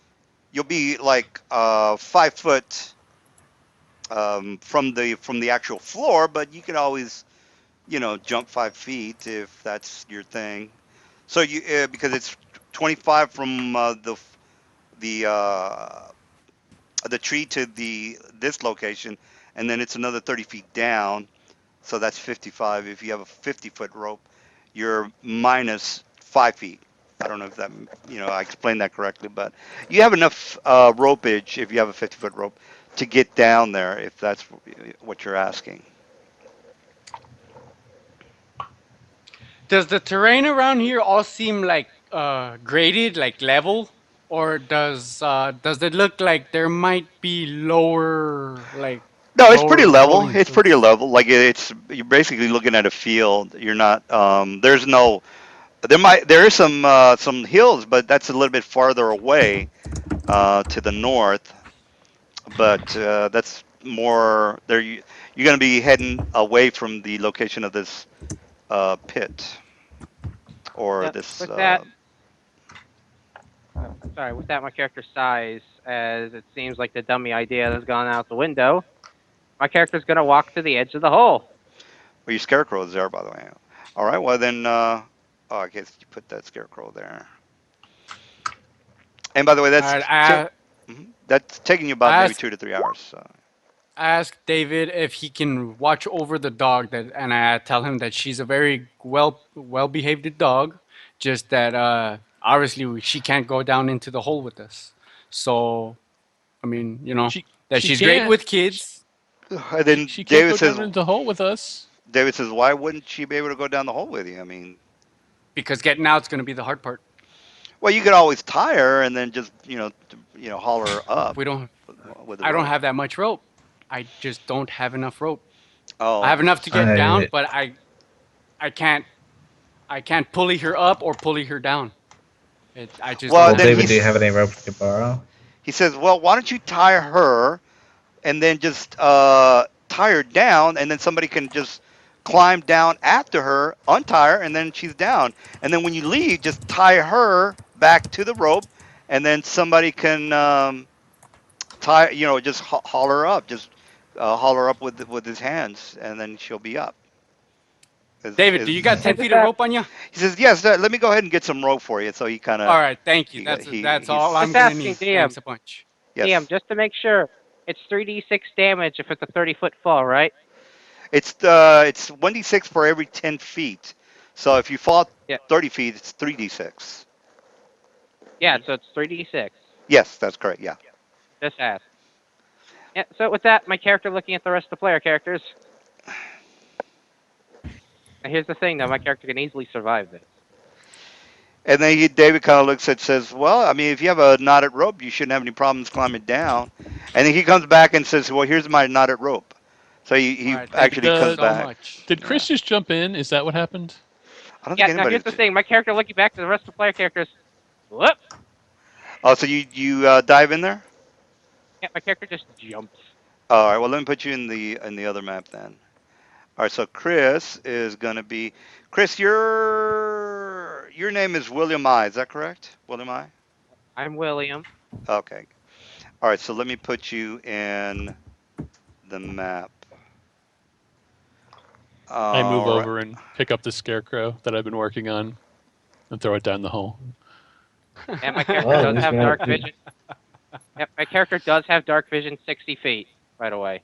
You'll be like 5 foot from the actual floor, but you could always jump 5 feet if that's your thing. So you because it's 25 from the the tree to the this location, and then it's another 30 feet down. So that's 55. If you have a 50-foot rope, you're minus 5 feet. I don't know if that, I explained that correctly, but you have enough ropage if you have a 50-foot rope to get down there, if that's what you're asking. Does the terrain around here all seem like graded, like level, or does it look like there might be No, it's pretty lower level. buildings? It's pretty level. Like it's you're basically looking at a field. You're not. There's no. There is some hills, but that's a little bit farther away to the north. But that's more there. You're going to be heading away from the location of this pit or Yep. this. With that, sorry, with that, my character sighs as it seems like the dummy idea has gone out the window. My character's gonna walk to the edge of the hole. Well, your scarecrow is there, by the way. All right. Well then. Oh, I guess you put that scarecrow there. And by the way, All right, that's taking you about I maybe ask 2 to 3 hours. So. I ask David if he can watch over the dog and I tell him that she's a very well behaved dog, just that obviously she can't go down into the hole with us. So I mean, that She she's great can't with kids And then she can't David go says, down into the hole with us. "Why wouldn't she be able to go down the hole with you? I mean, because getting out's going to be the hard part. well, you could always tie her and then just haul her up We don't with the I don't rope. have that much rope. I just don't have enough rope. I Oh, have enough to get down, I but I can't pulley her up or pulley her down. I just well, don't well, have then David, do enough. you have any rope you could borrow? he says, well, why don't you tie her and then just tie her down, and then somebody can just climb down after her, untie her, and then she's down. And then when you leave, just tie her back to the rope, and then somebody can tie, just haul her up, just haul her up with his hands, and then she'll be up. David, do you got And 10 with feet of that, rope on you? He says, yes, let me go ahead and get some rope for you. So he kind of All right, thank you. he got That's all I'm just gonna asking need. Thanks DM. a bunch. DM, yes. just to make sure, it's 3d6 damage if it's a 30-foot fall, right? It's 1d6 for every 10 feet. So if you fall Yeah. 30 feet, it's 3d6. Yeah, so it's 3d6. Yes, that's correct. Yeah. Just ask. Yeah, so with that, my character looking at the rest of the player characters. And here's the thing, though, my character can easily survive this. And then David kind of looks at says, well, I mean, if you have a knotted rope, you shouldn't have any problems climbing down. And then he comes back and says, well, here's my knotted rope. So All he right, thank actually you comes so back. much. Did Yeah. Chris just jump in? Is that what happened? I don't Yeah, think now anybody. here's the thing, my character looking back to the rest of the player characters. Whoop! Oh, so you dive in there? Yeah, my character just jumps. All right. Well, let me put you in the other map then. All right. So Chris is gonna be Chris. Your name is William I. Is that correct? William I. I'm William. Okay. All right. So let me put you in the map. I move All right. over and pick up the scarecrow that I've been working on and throw it down the hole. And my character Well, does who's have gonna- dark vision. Yep, my character does have dark vision 60 feet, by the way.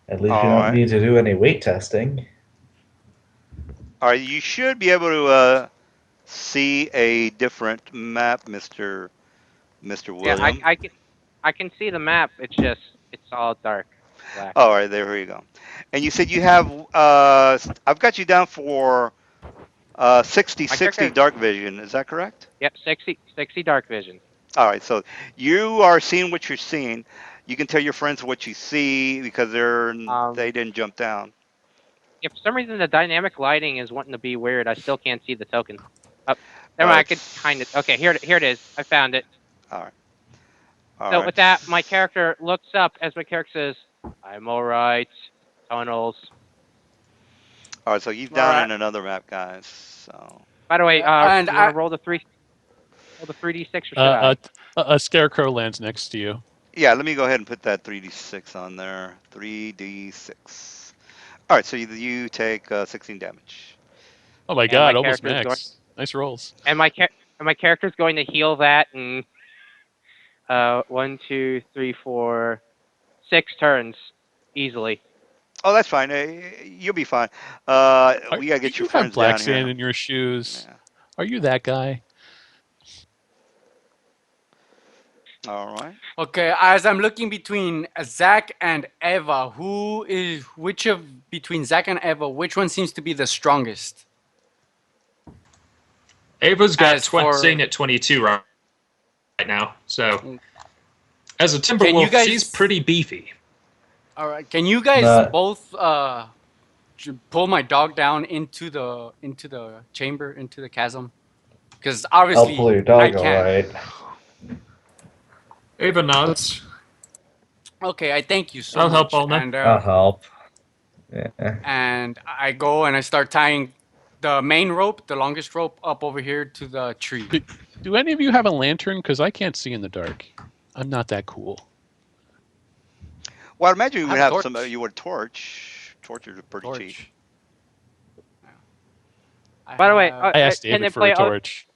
At least you All don't right. need to do any weight testing. All right. You should be able to see a different map, Mister Yeah, William. I can see the map. It's all dark black. All right. There we go. And you said you have I've got you down for 60 My 60 character, dark vision. Is that correct? yep, 60 dark vision. All right, so you are seeing what you're seeing. You can tell your friends what you see because they Um, didn't jump down. yeah, for some reason the dynamic lighting is wanting to be weird. I still can't see the token. Oh, All never mind. I right, could kind of. Okay, here it is. I found it. all right, all So right. with that, my character looks up as my character says, "I'm all right." Tunnels. All right, so you've All down right, in another map, guys. So By the way, and you want to roll the 3d6 or should I? A scarecrow lands next to you. yeah, let me go ahead and put that 3d6 on there. 3d6. All right, so you take 16 damage. Oh my And my god, almost character is going, max. Nice rolls. and my character is going to heal that in 1, 2, 3, 4, 6 turns easily. Oh, that's fine. You'll be fine. We gotta Do get your you have friends black down sand here. in your shoes? Yeah. Are you that guy? All right. okay. As I'm looking between Zach and Eva, which of between Zach and Eva, which one seems to be the strongest? Ava's got As for sitting at 22 right now. So as a can you Timberwolf, she's guys pretty beefy. all right, can you guys Not both pull my dog down into the chamber, into the chasm? Because I'll pull obviously your I dog, all can't. right. Ava nods. Okay, I thank you so I'll help much. Alna. I'll help. Yeah. And I go and I start tying the main rope, the longest rope, up over here to the tree. Do any of you have a lantern? Because I can't see in the dark. I'm not that cool. Well, I imagine I you would have a have some. torch. You would torch. Torches are pretty cheap. Torch. I By the way, have. I asked can they David for a play? torch.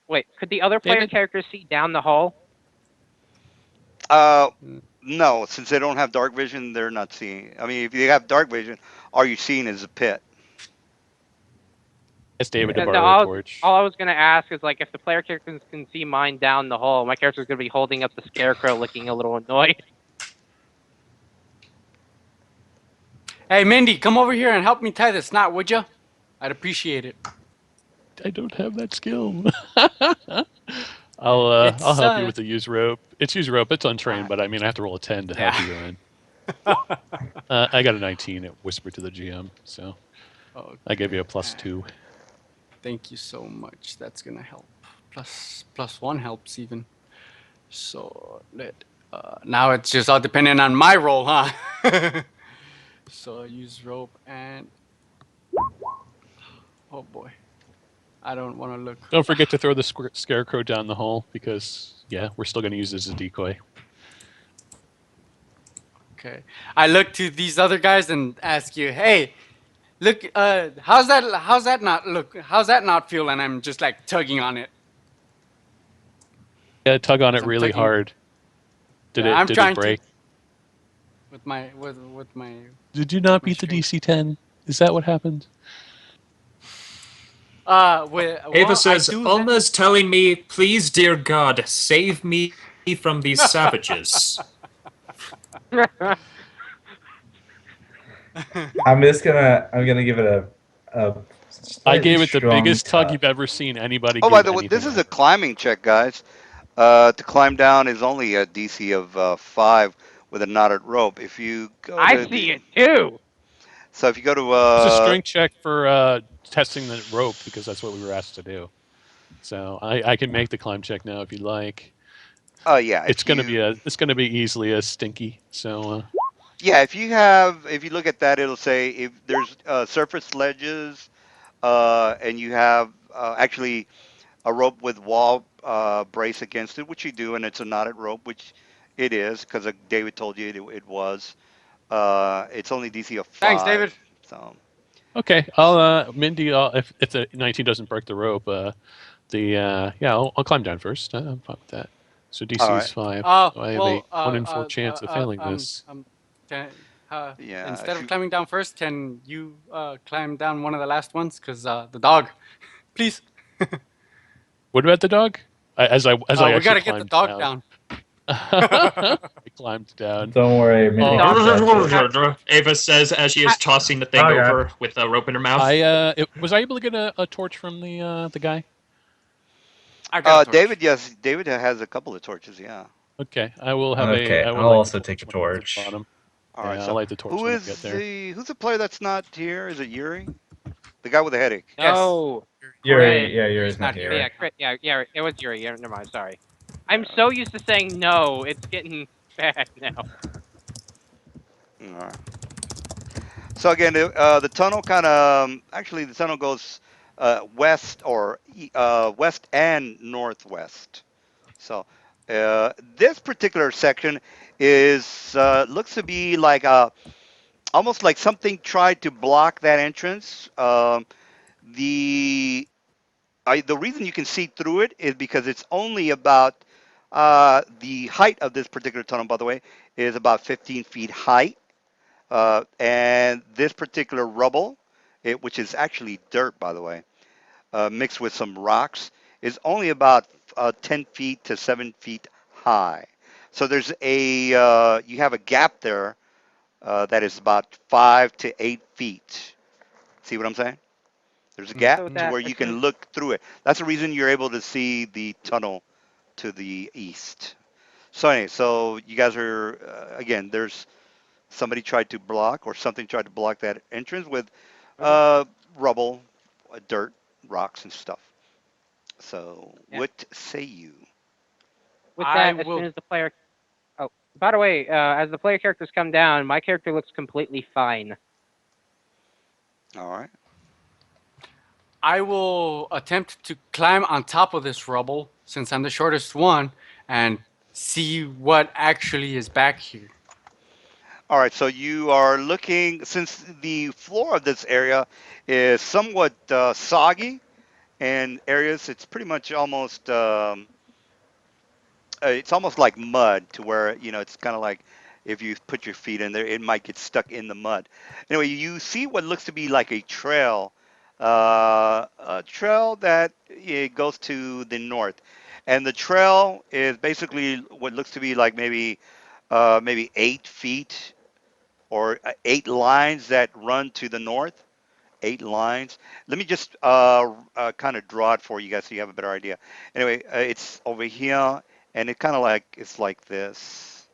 Wait, could the other player David? characters see down the hall? Uh, Mm. no, since they don't have dark vision, they're not seeing. I mean, if you have dark vision, all you're seeing is a pit. Asked David to Yeah. No, borrow a torch. all I was gonna ask is like if the player characters can see mine down the hall, my character's gonna be holding up the scarecrow, looking a little annoyed. Hey, Mindy, come over here and help me tie this knot, would you? I'd appreciate it. I don't have that skill. I'll It's help you with the use rope. It's use rope. It's untrained, uh, but I mean I have to roll a 10 to help yeah. you in. I got a 19 at whisper to the GM, so I give you a Okay. +2. Thank you so much. That's gonna help. Plus one helps even. So now it's just all dependent on my roll, huh? So I use rope and oh boy, I don't want to look. Don't forget to throw the scarecrow down the hole because yeah, we're still going to use this as a decoy. Okay, I look to these other guys and ask you, hey, look, how's that? How's that not look? How's that not feel? And I'm just like tugging on it. Yeah, tug on As it I'm really tugging. hard. Did Yeah, it? I'm Did it trying to break? with my with my Did you not my beat the string. DC 10? Is that what happened? Ava Well, I says, do have. Alna's telling me, please, dear God, save me from these savages. I'm gonna give it a I slightly gave it the strong biggest tug tug. you've ever seen anybody Oh, by give the way, this anything is a ever. climbing check, guys. To climb down is only a DC of 5 with a knotted rope. If you go I to see the, it too. so if you go to It's a strength check for testing the rope because that's what we were asked to do. So I can make the climb check now if you'd like. oh yeah, It's gonna be easily a stinky. So if you look at that, it'll say if there's surface ledges, and you have actually a rope with wall brace against it, which you do, and it's a knotted rope, which it is because David told you it was. It's only DC of Thanks, David. 5, so okay, I'll Mindy. If the 19 doesn't break the rope, I'll climb down first. I'm fine with that. So all DC is right. 5. So I have a Well, 1 in 4 chance of failing this. can, Yeah, instead if of you climbing down first, can you climb down one of the last ones? Cause the dog, please. What about the dog? As I We actually gotta get the climbed dog down. down. I climbed down. Don't worry, The Mindy Oh, can dog. fetch it. Ava says as she I, is tossing the thing Okay. over with a rope in her mouth. Was I able to get a torch from the guy? I got a David, torch. yes, David has a couple of torches. Yeah. Okay, I will have Okay, I will I'll light the also torch take a when I get to the torch. bottom. All right. Yeah, I'll So light the torch when I get there. who's the player that's not here? Is it Yuri? The guy with the headache. Yes. no. Yuri, yeah, Yuri's Yuri's not not Yeah, here. here. yeah, it was Yuri. Yeah, never mind. Sorry. I'm so used to saying no. It's getting bad now. All right. So again, the tunnel kind of actually the tunnel goes west or west and northwest. So this particular section is looks to be like almost like something tried to block that entrance. The the reason you can see through it is because it's only about the height of this particular tunnel. By the way, is about 15 feet high. And this particular rubble, which is actually dirt, by the way, mixed with some rocks, is only about 10 feet to 7 feet high. So you have a gap there that is about 5 to 8 feet. See what I'm saying? There's a So gap with to that, where as you soon as can look through it. That's the reason you're able to see the tunnel to the east. So anyway, so you guys are again. There's somebody tried to block or something tried to block that entrance with okay, uh, rubble, dirt, rocks, and stuff. So yeah, what say you? with I that, as soon will. as the player. Oh, by the way, as the player characters come down, my character looks completely fine. All right. I will attempt to climb on top of this rubble since I'm the shortest one and see what actually is back here. All right. So you are looking since the floor of this area is somewhat soggy and areas. It's pretty much almost. It's almost like mud to where it's kind of like if you put your feet in there it might get stuck in the mud. Anyway, you see what looks to be like a trail that it goes to the north, and the trail is basically what looks to be like maybe 8 feet or 8 lines that run to the north. 8 lines. Let me just kind of draw it for you guys so you have a better idea. Anyway, it's over here, and it kind of like it's like this.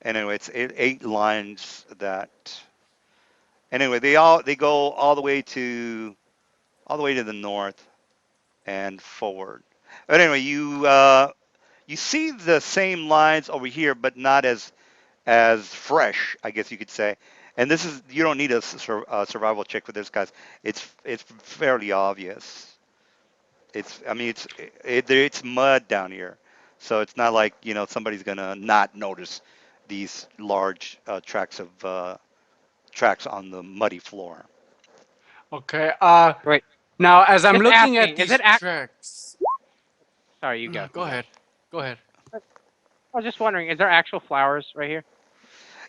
And anyway, it's 8 lines that. And anyway, they go all the way to the north and forward. But anyway, you see the same lines over here, but not as fresh, I guess you could say. And this is you don't need a survival check for this, guys. It's fairly obvious. I mean it's mud down here, so it's not like somebody's gonna not notice these large tracks on the muddy floor. Okay. Wait, Now as I'm just looking at asking, is these it act? tracks, Sorry, you no, go, go you go. ahead. Go ahead. I was just wondering, is there actual flowers right here?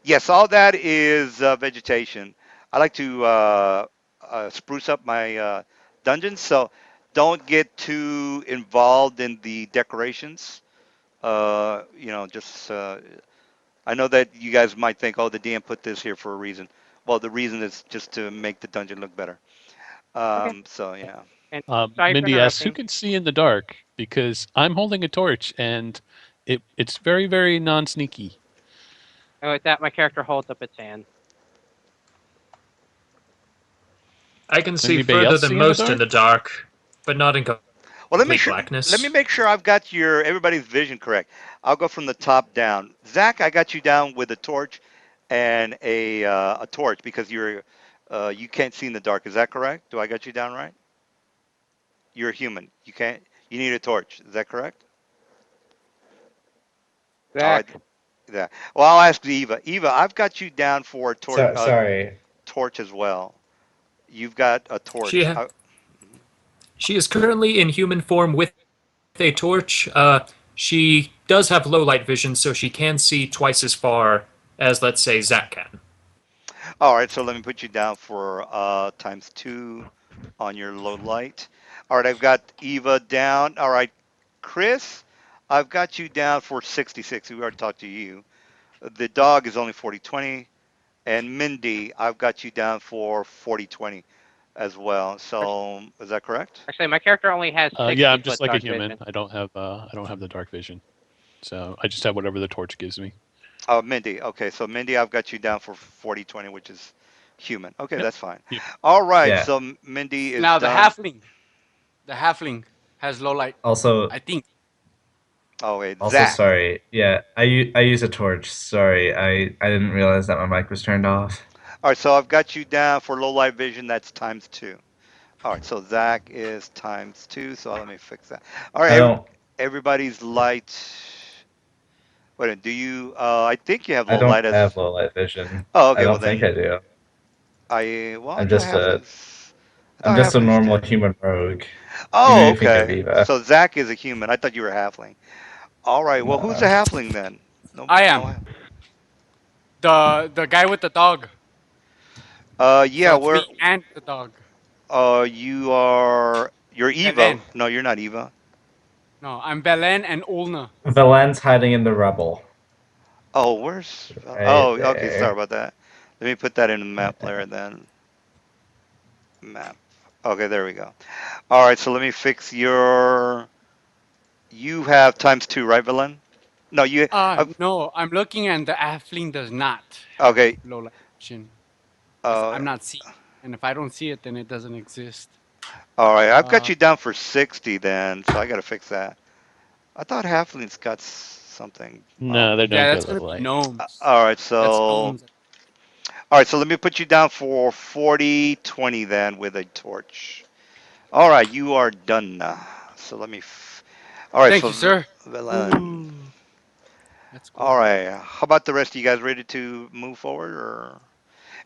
Yes, all that is vegetation. I like to spruce up my dungeons, so don't get too involved in the decorations. Just I know that you guys might think, oh, the DM put this here for a reason. Well, the reason is just to make the dungeon look better. Okay, So yeah. and sorry for Mindy asks, "Who interrupting. can see in the dark?" Because I'm holding a torch, and it's very very non sneaky. And with that, my character holds up its hand. I can Can see anybody further else than see in the most in dark? the dark, but not in Well, complete let me blackness. make sure I've got your everybody's vision correct. I'll go from the top down. Zach, I got you down with a torch and a torch because you can't see in the dark. Is that correct? Do I got you down right? You're a human. You need a torch. Is that correct? All right. Zach, Yeah. Well, I'll ask Eva. Eva, I've got you down for a Sorry. torch as well. You've got a She torch. she is currently in human form with a torch. She does have low light vision, so she can see twice as far as, let's say, Zach can. All right. So let me put you down for ×2 on your low light. All right. I've got Eva down. All right. Chris, I've got you down for 66. We already talked to you. The dog is only 40/20. And Mindy, I've got you down for 40/20 as well. So is that correct? actually, my character only has Yeah, 60 I'm just foot like a dark human. vision. I don't have the dark vision, so I just have whatever the torch gives me. Oh, Mindy. Okay, so Mindy, I've got you down for 40/20, which is human. Okay, Yep. that's fine. Yeah. All right, Yeah. so Mindy is Now the done. halfling. The halfling has low light. Also, I think. Oh wait, also Zach. sorry. Yeah, I use a torch. Sorry, I didn't realize that my mic was turned off. All right, so I've got you down for low light vision. That's ×2. All right, so Zach is ×2. So let me fix that. All right, I don't everybody's light. Wait, do you? I think you have I low don't light as. have low light vision. Oh, I okay. Well don't think I then, do. I I'm thought just a halflings. I I'm thought just a halflings normal did. human rogue. You Oh, made me think of okay. Eva. So Zach is a human. I thought you were a halfling. All right. Well, who's a No. halfling then? No, I no. am the guy with the dog. So Yeah. it's Where? me and the dog. You're Eva. Belen. No, you're not Eva. No, I'm Belen and Ulna. Valen's hiding in the rubble. Oh, where's? Right Oh, okay. Sorry there. about that. Let me put that in the map layer then. Map. Okay, there we go. All right, so let me fix your. You have ×2, right, Valen? No, you. No, I'm looking and the halfling does not have Okay. low light vision. Uh, I'm not seeing it. And if I don't see it, then it doesn't exist. all right, I've got Uh, you down for 60 then, so I got to fix that. I thought halflings got something. No, they yeah, don't that's get gonna low be light. gnomes. All right, That's so gnomes. let me put you down for 40/20 then with a torch. All right, you are done. So let me. All right, Thank so you, sir. Velen. Ooh, that's All cool. right, how about the rest of you guys ready to move forward? Or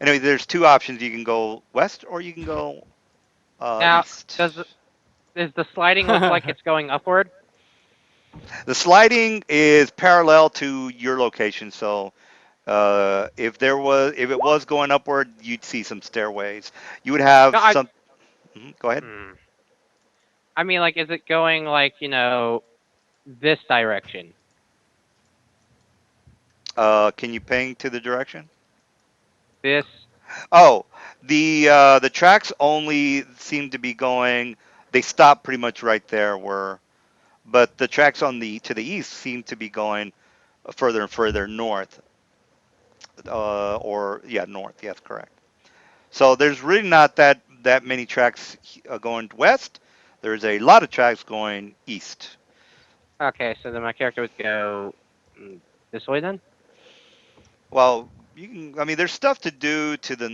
anyway, there's two options. You can go west or you can go Now, east. does the sliding look like it's going upward? The sliding is parallel to your location, so if it was going upward, you'd see some stairways. You would have No, I. some. Go ahead. Hmm. I mean, like, is it going like this direction? Can you ping to the direction? This. Oh, the tracks only seem to be going. They stop pretty much right there where, but the tracks on the to the east seem to be going further and further north. Or yeah, north. Yes, correct. So there's really not that many tracks going west. There's a lot of tracks going east. Okay, so then my character would go this way then. Well, you can. I mean, there's stuff to do to the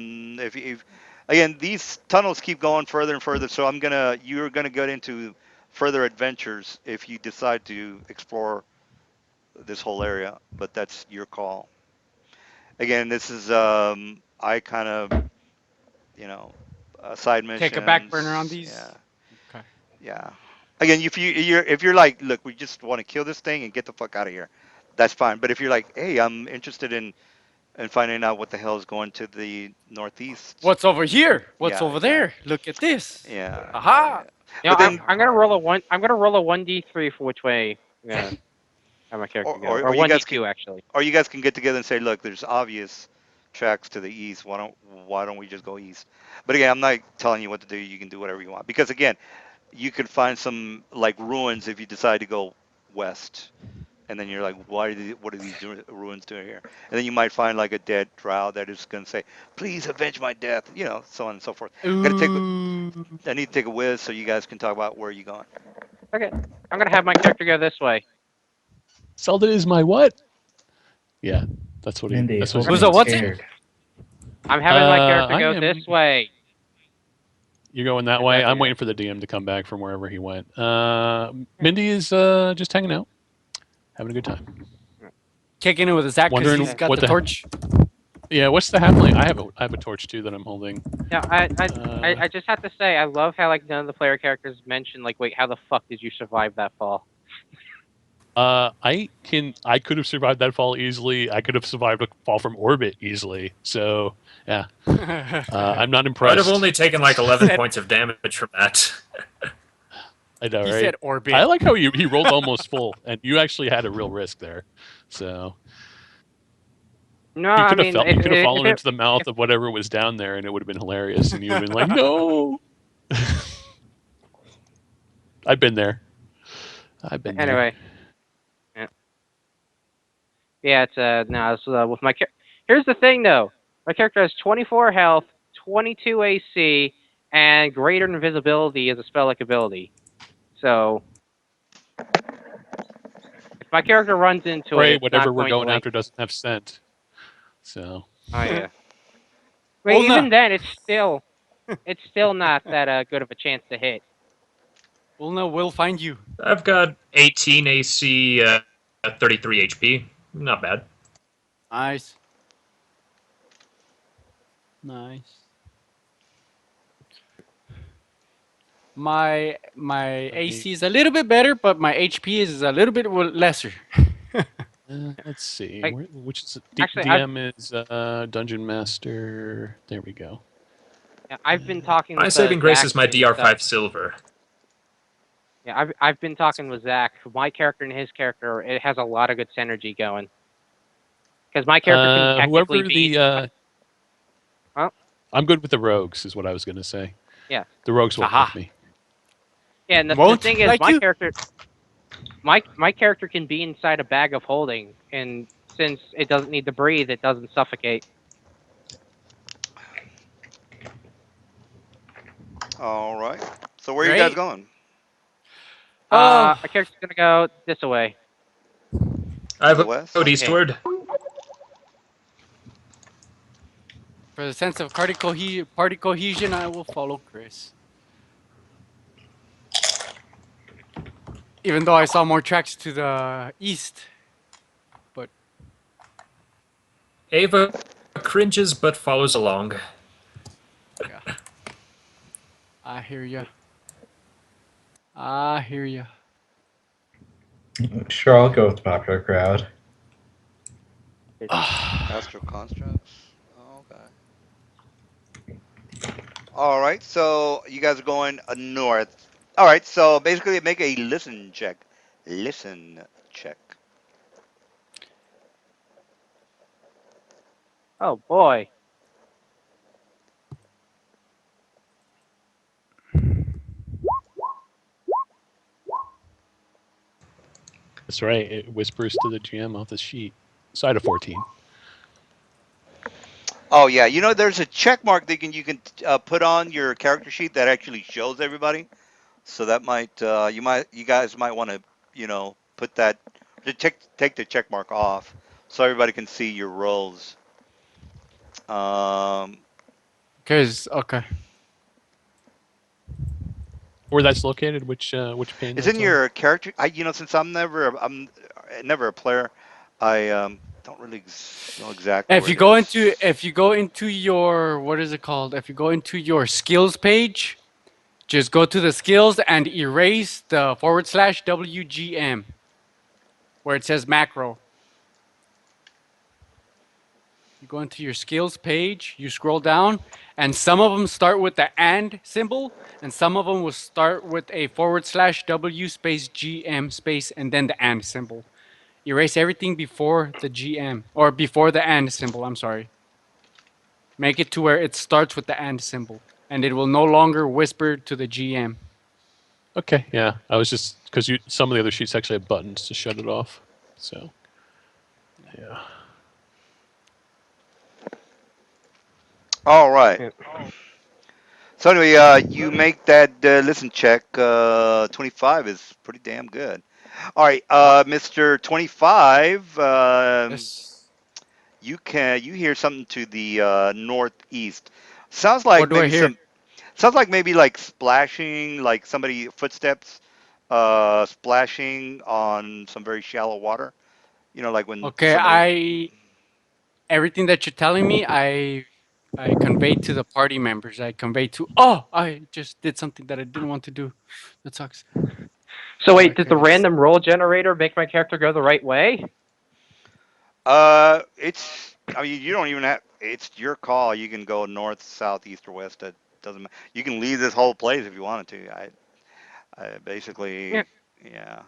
if again these tunnels keep going further and further. So you're gonna get into further adventures if you decide to explore this whole area. But that's your call. Again, this is I kind of you know side Take a back burner on missions. these. Yeah, Okay. yeah. Again, if you're like, look, we just want to kill this thing and get the fuck out of here, that's fine. But if you're like, hey, I'm interested in and finding out what the hell is going to the northeast. What's over here? What's Yeah, over there? exactly. Look at this. Yeah, Aha! yeah. You know, But then, I'm gonna roll a one. I'm gonna roll a 1d3 for which way have my character go, or or you guys can, 1d2 actually. or you guys can get together and say, look, there's obvious tracks to the east. Why don't we just go east? But again, I'm not telling you what to do. You can do whatever you want because again, you could find some like ruins if you decide to go west. And then you're like, what are these ruins doing here? And then you might find like a dead drow that is going to say, please avenge my death, so on and so forth. Ooh. I need to take a whiz so you guys can talk about where you going. Okay, I'm gonna have my character go this way. Zelda is my what? Yeah, that's what he. Mindy, That's what he's hold Was gonna it me what's say. it? scared. I'm having my character I go am. this way. You're going that Is way. that I'm bigger? waiting for the DM to come back from wherever he went. Mindy is just hanging out, having a good time. Kicking it with Zach because Wondering he's got what the the torch. yeah. What's the halfling? I have a torch too that I'm holding. Yeah, I just have to say I love how like none of the player characters mention like, wait, how the fuck did you survive that fall? I could have survived that fall easily. I could have survived a fall from orbit easily. So yeah, I'm not I'd have impressed. only taken like He 11 said, points of damage from that. I know, he right? said orbit. I like how he rolled almost full, and you actually had a real risk there. So No, he I could have mean felt he could have if fallen it into the mouth if of whatever was down there, and it would have been hilarious, and you would have been like, "No." I've been there. I've been there. anyway. Yeah, it's no, it's, with my here's the thing though. My character has 24 health, 22 AC, and greater invisibility as a spell-like ability. So if my character runs into it, Pray it's whatever not we're going to going like. after doesn't have scent. So Oh yeah. I mean, Ulna. even then, it's still not that good of a chance to hit. Ulna will find you. I've got 18 AC, 33 HP. Not bad. Nice. Nice. My AC is a little bit better, but my HP is a little bit lesser. let's see. Like, Which is actually, DM is Dungeon Master. There we go. I've been talking My with saving grace Zach is my and stuff. DR5 silver. Yeah, I've been talking with Zach. My character and his character, it has a lot of good synergy going. Because my character can technically Whoever be. the Well, I'm good with the rogues, is what I was going to say. Yeah. The rogues won't Aha. hit me. Yeah, and the Won't thing is, like my you? character, my character can be inside a bag of holding, and since it doesn't need to breathe, it doesn't suffocate. All right. So where are you guys Great. going? Oh, My character's gonna go this way. I To the vote west? eastward. for the sense of party cohesion, I will follow Chris. Even though I saw more tracks to the east, but Ava cringes but follows along. yeah, I hear ya. I hear ya. Sure, I'll go with the popular crowd. Astral constructs. Okay. All right. So you guys are going north. All right. So basically, make a listen check. Listen check. Oh boy. That's right. It whispers to the GM off the sheet. Side of 14. Oh yeah. You know, there's a check mark that you can put on your character sheet that actually shows everybody. So that might you guys might want to put that take the check mark off so everybody can see your rolls. Um, Cause okay, Where that's located, which pane it's in that's on? your character. Since I'm never a player, I don't really know exactly where it is. if you go into your what is it called? If you go into your skills page, just go to the skills and erase the /WGM where it says macro. You go into your skills page, you scroll down, and some of them start with the and symbol, and some of them will start with a /W space GM space and then the and symbol. Erase everything before the GM or before the and symbol. I'm sorry. Make it to where it starts with the and symbol, and it will no longer whisper to the GM. Okay, yeah. I was just because some of the other sheets actually have buttons to shut it off. So yeah. All right. Yeah. So anyway, you make that listen check. 25 is pretty damn good. All right, Mr. 25. Yes. You hear something to the northeast. Sounds What like do I maybe hear? like splashing, like somebody footsteps splashing on some very shallow water. Like when Okay, somebody. I everything that you're telling me, I convey to the party members. I convey to I just did something that I didn't want to do. That sucks. So wait, does the Okay, it's random roll generator make my character go the right way? It's. I mean, you don't even have. It's your call. You can go north, south, east, or west. That doesn't matter. You can leave this whole place if you wanted to. I Yeah. basically, yeah.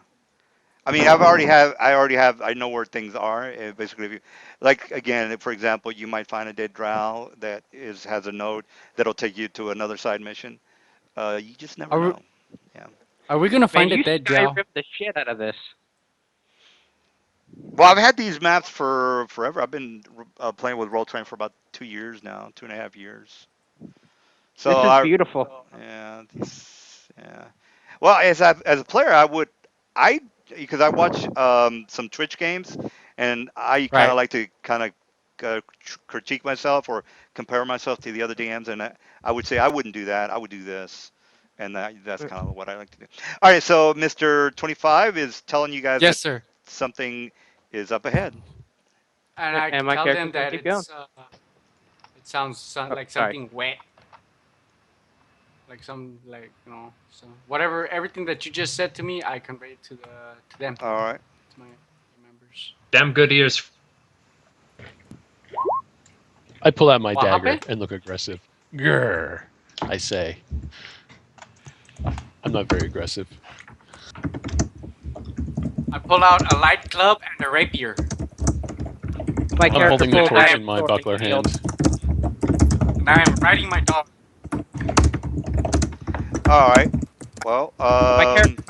I mean, I already have. I know where things are. Basically, if you, like again, for example, you might find a dead drow that has a node that'll take you to another side mission. You just never are we, know. Yeah. are we gonna Man, find a you dead drow? Skyrim the shit out of this. Well, I've had these maps for forever. I've been playing with Roll Train for about 2 years now, 2.5 years. So This is beautiful. yeah, yeah. Well, as a player, I because I watch some Twitch games, and I kind Right. of like to kind of critique myself or compare myself to the other DMs, and I would say I wouldn't do that. I would do this, and that's kind of what I like to do. All right, so Mr. 25 is telling you guys that Yes, sir. something is up ahead. And I And my tell them character's gonna that keep going. it sounds Oh, like sorry. something wet, like some like some whatever everything that you just said to me, I convey it to them, All right. to my members. Damn good ears. I pull out my What dagger happened? and look aggressive. Grr, I say. I'm not very aggressive. I pull out a light club and a rapier. My I'm character holding the pulls torch out in my sword and buckler shield. hand. And I am riding my dog. All right. Well, My character,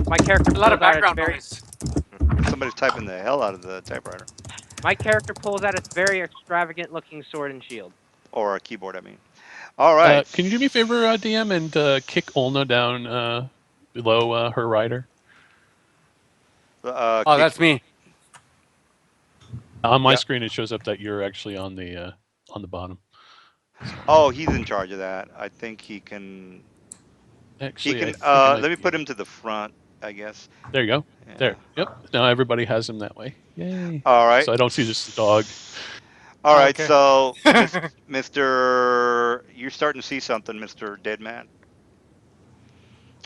my character A lot pulls of out its background very, noise. somebody's typing the hell out of the typewriter my character pulls out its very extravagant looking sword and shield. or a keyboard. I mean. All right. Can you do me a favor, DM, and kick Olna down below her rider? Oh, Kick. that's me. On my Yeah. screen, it shows up that you're actually on the bottom. Oh, he's in charge of that. I think he can. He Actually, I can. think it Let might me be. put him to the front. I guess. There you go. Yeah. There. Yep. Now everybody has him that way. Yay. All right. So I don't see just the dog. All right. Okay. So, Mister, you're starting to see something, Mister Deadman.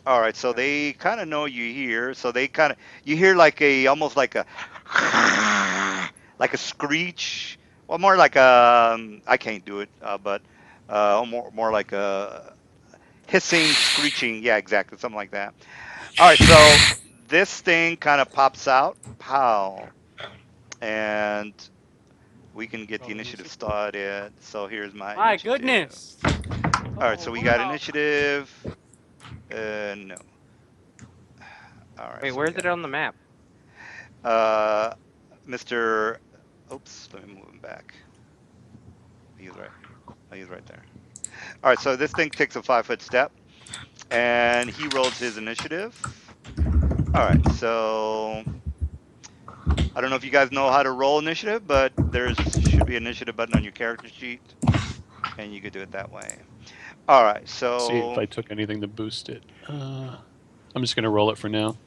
All right. So they kind of know you here. So they kind of you hear like a almost like a like a screech. Well, more like I can't do it, but more like a hissing, screeching. Yeah, exactly, something like that. All right. So this thing kind of pops out, pow, and we can get the Roll initiative initiative. started. So here's my My initiative. goodness. All right. So Oh, we got wow. initiative. No. All right. Wait, So we where is it got on the map? uh, Mr. Oops. Let me move him back. He's right. Oh, he's right there. All right. So this thing takes a 5 foot step, and he rolls his initiative. All right. So I don't know if you guys know how to roll initiative, but there's should be an initiative button on your character sheet, and you could do it that way. All right. See if So I took anything to boost it. I'm just gonna roll it for now.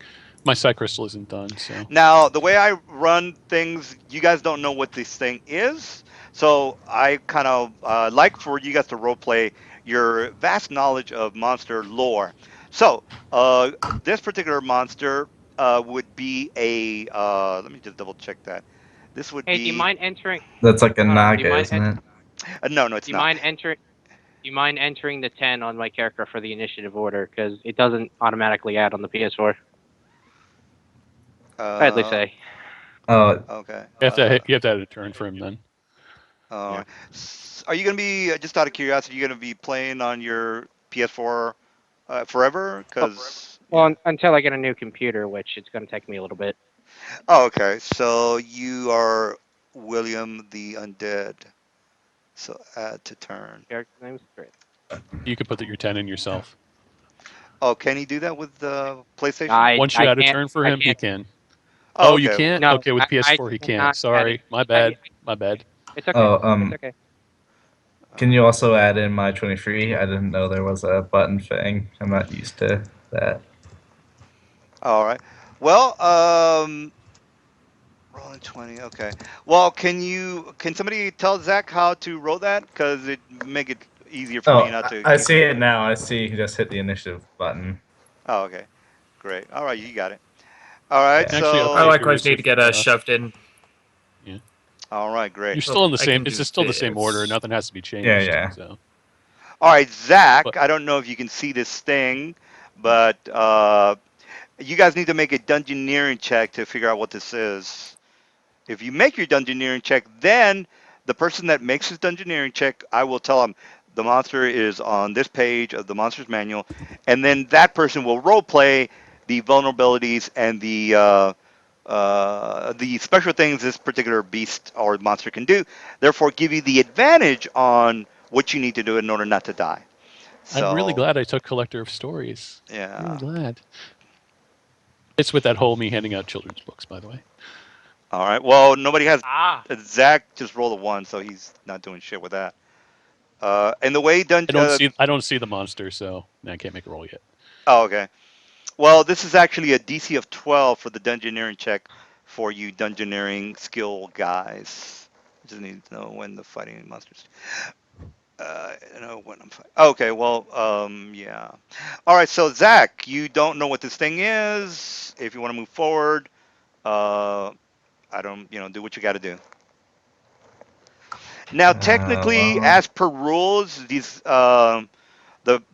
My side crystal isn't done, so now the way I run things, you guys don't know what this thing is, so I kind of like for you guys to role play your vast knowledge of monster lore. So this particular monster would be a. Let me just double check that. This would Hey, do you be mind entering? That's like a Hold on. Do you naga, mind? isn't it? no, no, Do it's you not. mind entering? Do you mind entering the 10 on my character for the initiative order? Because it doesn't automatically add on the PS4. I'd Uh, say. Oh, okay. you have to add a turn for him then. All Yeah. right. Are you gonna be just out of curiosity? You gonna be playing on your PS4 forever? Well, Cause well, yeah. until I get a new computer, which it's going to take me a little bit. Oh, okay. So you are William the Undead. So add to turn. Character name's Chris. You could put that you're 10 in yourself. Oh, can he do that with the PlayStation? Once you I add a can't. turn for I him, he can't. can. Oh, Oh, you okay. can't? No, Okay, with I PS4 he can't. cannot add it. Sorry. My I, bad. My bad. it's okay. oh, It's okay. can you also add in my 23? I didn't know there was a button thing. I'm not used to that. All right. Well, rolling 20. Okay. Well, can somebody tell Zach how to roll that? Cause it make it easier for me Oh, not to I keep. see it now. I see. You just hit the initiative button. Oh, okay. Great. All right, you got it. All right. Yeah. Can actually I So, update likewise yours need to if get shoved in. yeah. all right, great. You're Oh, still in the I same can it's do still the same order. this. Nothing has to be Yeah, changed. yeah. So All right, Zach. but I don't know if you can see this thing, but you guys need to make a dungeoneering check to figure out what this is. If you make your dungeoneering check, then the person that makes his dungeoneering check, I will tell him the monster is on this page of the monster's manual, and then that person will role play the vulnerabilities and the special things this particular beast or monster can do. Therefore, give you the advantage on what you need to do in order not to die. I'm really So, glad I took Collector of Stories. Really yeah. glad. It's with that whole me handing out children's books, by the way. All right. Well, nobody has. Ah. Zach just rolled a one, so he's not doing shit with that. And the way I don't see the monster, so I can't make a roll yet. oh, okay. Well, this is actually a DC of 12 for the dungeoneering check for you dungeoneering skill guys. Just need to know when the fighting monsters. Know when I'm fighting. Okay. Well, yeah. All right. So Zach, you don't know what this thing is. If you want to move forward, uh, I don't. Do what you got to do. Now, technically, Well, as per rules, these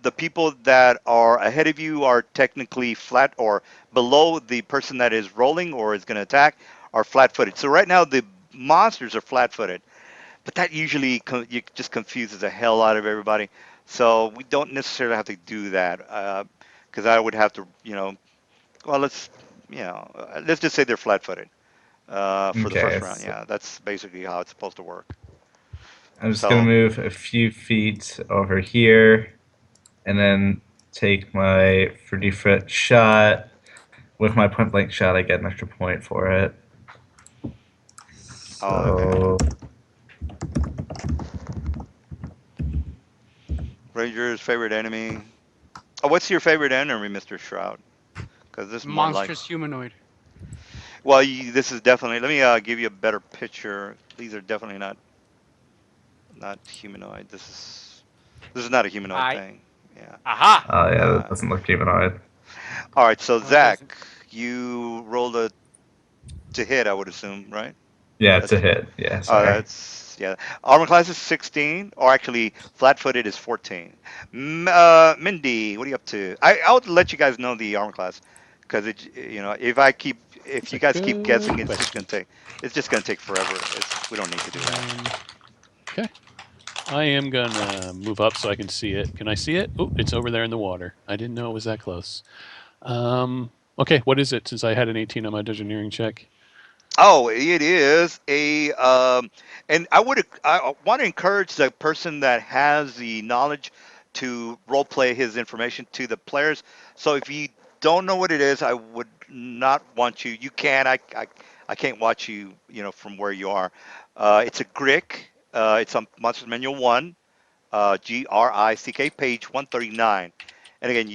the people that are ahead of you are technically flat or below the person that is rolling or is going to attack are flat-footed. So right now the monsters are flat-footed, but that usually just confuses the hell out of everybody. So we don't necessarily have to do that because I would have to, well, let's just say they're flat-footed for the Okay, first round. so Yeah, that's basically how it's supposed to work. I'm just gonna So, move a few feet over here, and then take my 30-foot shot. With my point blank shot, I get an extra point for it. oh, okay. So Ranger's favorite enemy. Oh, what's your favorite enemy, Mr. Shroud? Because this is more like, Monstrous humanoid. well, this is definitely. Let me give you a better picture. These are definitely not humanoid. This is not a humanoid I thing. Yeah. Aha! oh yeah, that Uh, doesn't look humanoid. all right. So No, it doesn't. Zach, you rolled a to hit. I would assume, right? Yeah, it's That's a hit. Yeah, Oh, sorry. that's yeah. Armor class is 16, or actually, flat-footed is 14. Mindy, what are you up to? I would let you guys know the armor class, because if That's you a guys keep guessing, good question. it's just gonna take forever. We don't need to do that. Okay. I am gonna move up so I can see it. Can I see it? Oh, it's over there in the water. I didn't know it was that close. Okay, what is it? Since I had an 18 on my engineering check. Oh, it is and I want to encourage the person that has the knowledge to role play his information to the players. So if you don't know what it is, I would not want you. You can. I can't watch you. From where you are. It's a GRIC. It's on Monsters Manual One. GRICK, page 139. And again,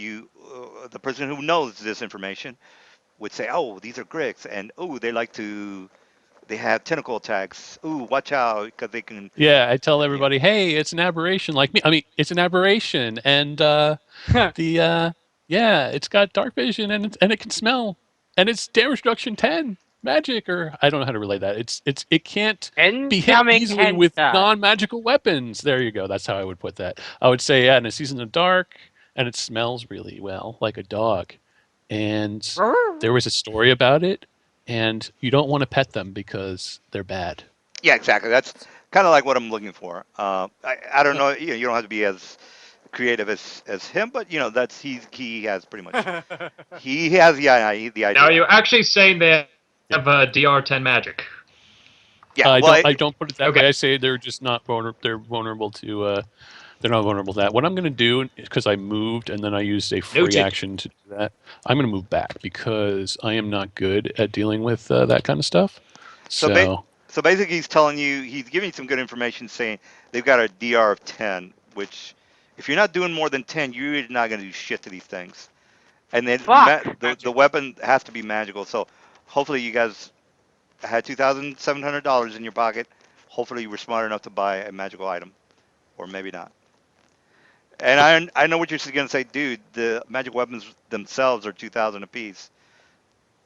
the person who knows this information would say, "Oh, these are GRICs, and oh, they have tentacle attacks. Ooh, watch out because they can." Yeah, I tell Yeah, everybody, hey, it's an aberration like me. I mean, it's an aberration, and the yeah, it's got dark vision and it can smell, and it's damage reduction 10 magic, or I don't know how to relay that. It can't be hit incoming easily with hentai. non-magical weapons. There you go. That's how I would put that. I would say, yeah, and it sees in the dark, and it smells really well like a dog, and there was a story about it, and you don't want to pet them because they're bad. yeah, exactly. That's kind of like what I'm looking for. I don't know. You don't have to be as creative as him, but that's he has pretty much he has the Now, are idea. you actually saying they have DR10 magic? Yeah. Well, I don't put it that Okay. way. I say they're just not vulnerable. They're vulnerable to. They're not vulnerable to that. What I'm going to do, because I moved and then I used a free Noted. action to do that, I'm going to move back because I am not good at dealing with that kind of stuff. so ba- So, so basically, he's giving you some good information, saying they've got a DR of 10, which if you're not doing more than 10, you're not going to do shit to these things. And then Fuck. the weapon has to be magical. So hopefully you guys had $2,700 in your pocket. Hopefully you were smart enough to buy a magical item, or maybe not. And I know what you're going to say, dude. The magic weapons themselves are 2,000 apiece.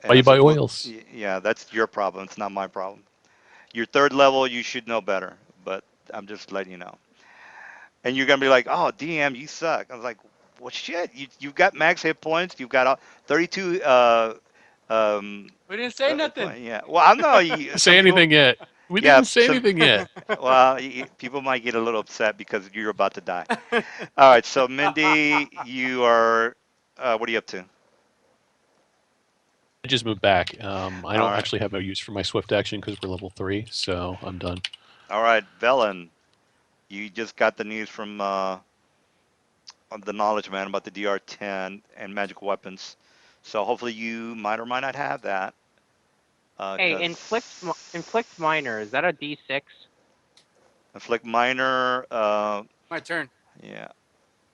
why And I you buy said, well, oils? yeah, that's your problem. It's not my problem. Your third level, you should know better. But I'm just letting you know. And you're gonna be like, "Oh, DM, you suck." I was like, "Well, shit. You've got max hit points. You've got 32 um, We didn't say nothing. point. Yeah. Well, I know some Say people. anything yet? We Yeah. didn't say anything yet. Well, people might get a little upset because you're about to die. All right. So, Mindy, you are. What are you up to? I just moved back. I All don't right. actually have no use for my swift action because we're level 3, so I'm done. All right, Velen, you just got the news from on the knowledge man about the DR10 and magical weapons. So hopefully you might or might not have that. Hey, Because inflict minor. Is that a D6? inflict minor. My turn. Yeah.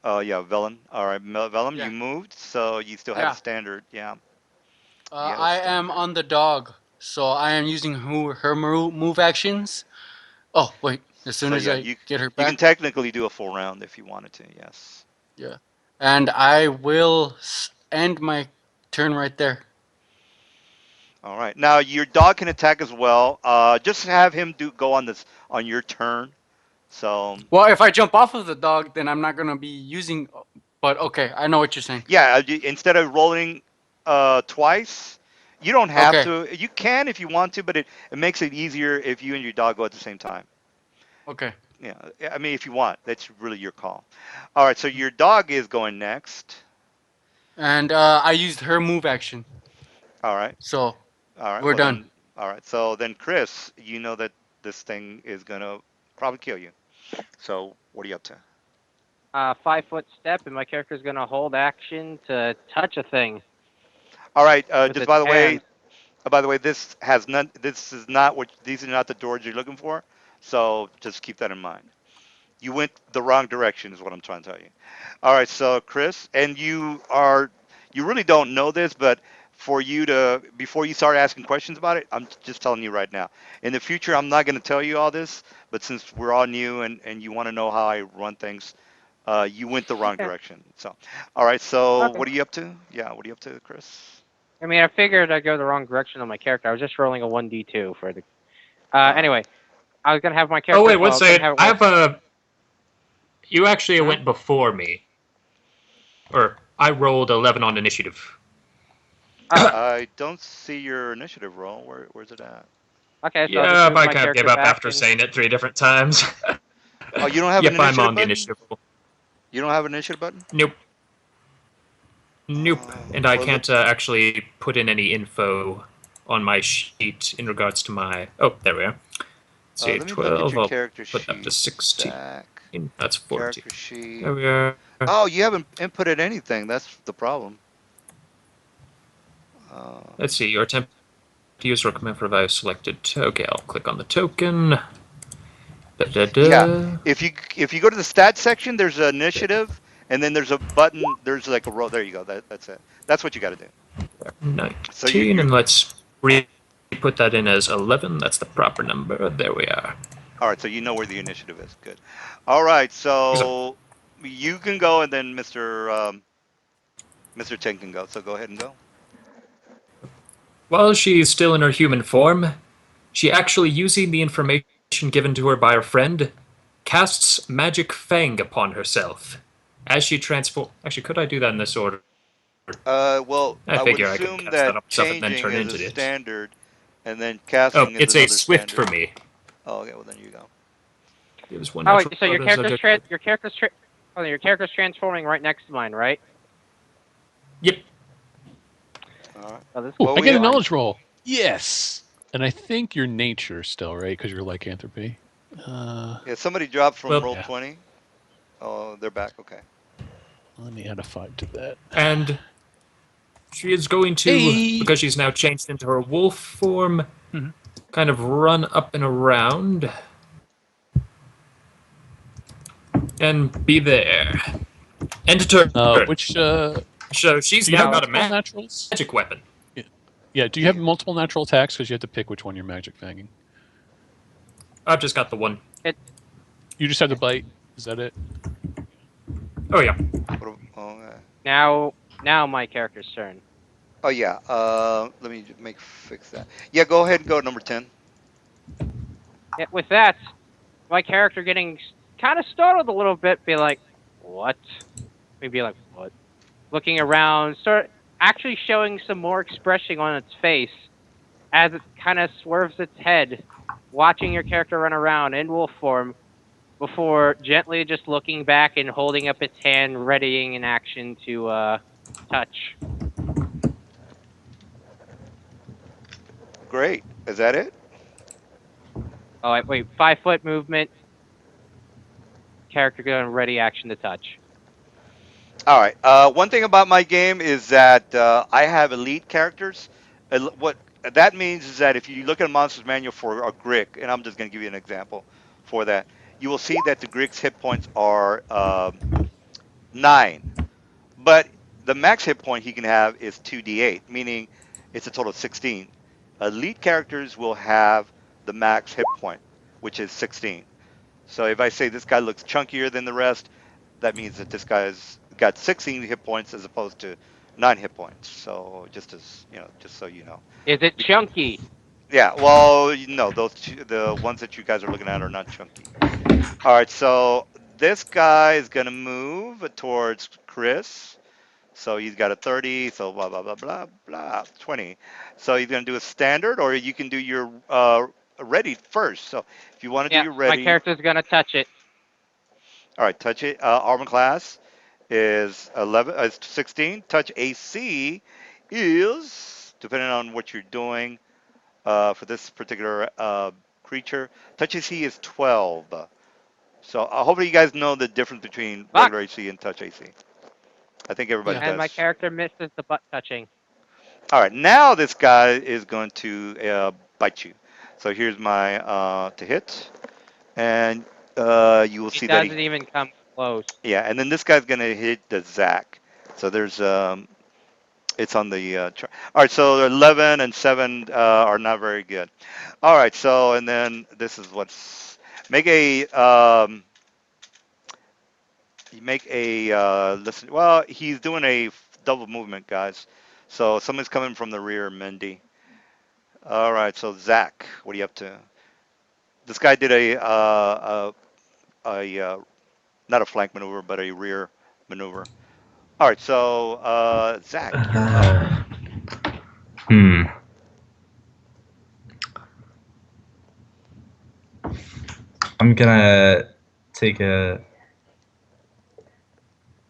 Oh yeah, Velen. All right, Velen, you Yeah. moved, so you still have a Yeah. standard. Yeah, you have a I am standard. on the dog, so I am using her move actions. Oh wait, as soon So as yeah, I you get her you can back. technically do a full round if you wanted to. Yes. Yeah. And I will end my turn right there. All right. Now your dog can attack as well. Just have him go on this on your turn. So Well, if I jump off of the dog, then I'm not gonna be using. But okay, I know what you're saying. yeah, instead of rolling twice, you don't have Okay. to. You can if you want to, but it makes it easier if you and your dog go at the same time. Okay. Yeah, I mean, if you want, that's really your call. All right, so your dog is going next. And I used her move action. All right, So all right. we're Well done. then, all right. So then, Chris, you know that this thing is gonna probably kill you. So what are you up to? 5 foot step, and my character's gonna hold action to touch a thing All right. with Just its hand. by the way, this has none. This is not what. These are not the doors you're looking for. So just keep that in mind. You went the wrong direction, is what I'm trying to tell you. All right, so Chris, and you really don't know this, but for you to, before you start asking questions about it, I'm just telling you right now. In the future, I'm not going to tell you all this, but since we're all new and you want to know how I run things, you went the wrong Yeah. direction. So, all right, so Okay. what are you up to? Yeah, what are you up to, Chris? I mean, I figured I'd go the wrong direction on my character. I was just rolling a 1d2 for the. All right. Anyway, I was gonna have my Oh character. wait, Well, one I was gonna second. have it I work. have a. You actually Hmm? went before me, or I rolled 11 on initiative. Oh, I don't see your initiative roll. Where's it at? okay. So I'll just Yeah, move I my kind of gave character up back after and. saying it 3 different times. Oh, you don't have an Yep, I'm initiative on the button? initiative roll. You don't have an initiative button? Nope, nope, and I Well, look. can't actually put in any info on my sheet in regards to my. Oh, there we are. Let's see, Let me look at 12. your I'll character put that to sheet. 16. Stack, That's 14. character sheet. There we are. Oh, you haven't inputted anything. That's the problem. Uh, Let's see, your attempt to use or command for a value selected. Okay, I'll click on the token. Da, da, yeah, da. if you go to the stats section, there's an initiative, and then there's a button. There's like a row. There you go. That's it. That's what you got to do. So you 19, you and let's put that in as 11. That's the proper number. There we are. all right. So you know where the initiative is. Good. All right. So you can go, and then Mr. Ten can go. So go ahead and go. While she's still in her human form, she actually using the information given to her by her friend, casts Magic Fang upon herself. As she transform. Actually, could I do that in this order? Well, I I would figure I could assume cast that that on myself and then changing turn is a into it. standard, and then Oh, casting is it's a another Swift for standard. me. Oh, okay. Well, then you go. Gives one Oh wait, natural so your to the character's subject. your character's transforming right next to mine, right? Yep. All right. Oh, this Ooh, Well, I could we get a ha- fun. knowledge roll. Yes. And I think your nature still, right? Because you're lycanthropy. yeah. Somebody dropped from Well, roll Yeah. 20. Oh, they're back. Okay. Let me add a 5 to that. and she is going to, Hey! because she's now changed into her wolf form, Mhm. kind of run up and around and be there. End of turn. Which, So she's do you now have Now, got a multiple naturals? magic weapon. Yeah. Yeah, do you have multiple natural attacks? Because you have to pick which one you're magic fanging. I've just got the one. it You just have to bite. Is that it? Oh, yeah. now my character's turn. Oh yeah. Let me fix that. Yeah. Go ahead and go number 10. Yeah, with that, my character getting kind of startled a little bit, be like, "What?" Maybe like, "What?" Looking around, start actually showing some more expression on its face as it kind of swerves its head, watching your character run around in wolf form before gently just looking back and holding up its hand, readying an action to touch. Great. Is that it? Oh, wait, 5 foot movement. Character going ready action to touch. All right. One thing about my game is that I have elite characters. What that means is that if you look at a monster's manual for a Grick, and I'm just going to give you an example for that, you will see that the Grick's hit points are 9, but the max hit point he can have is 2d8, meaning it's a total of 16. Elite characters will have the max hit point, which is 16. So if I say this guy looks chunkier than the rest, that means that this guy's got 16 hit points as opposed to 9 hit points. So just as you know, just so you know. Is it chunky? Yeah. Well, no, the ones that you guys are looking at are not chunky. All right. So this guy is gonna move towards Chris. So he's got a 30. So blah blah blah blah blah 20. So he's gonna do a standard, or you can do your ready first. So if you want to do Yeah, your my ready, character's gonna touch it. all right, touch it. Armor class is 11, 16. Touch AC is, depending on what you're doing for this particular creature, touch AC is 12. So hopefully you guys know the difference between Fuck! regular AC and touch AC. I think everybody Yeah. And my does. character misses the butt touching. All right, now this guy is going to bite you. So here's my to hit, and you will He see that he, doesn't even come close. yeah, and then this guy's going to hit the Zac. So there's it's on the chart. All right, so 11 and 7 are not very good. All right, so and then this is what's make a you make a listen. Well, he's doing a double movement, guys. So someone's coming from the rear, Mindy. All right, so Zac, what are you up to? This guy did a not a flank maneuver, but a rear maneuver. All right, so Zac, you're up. Uh, hmm. I'm gonna take a.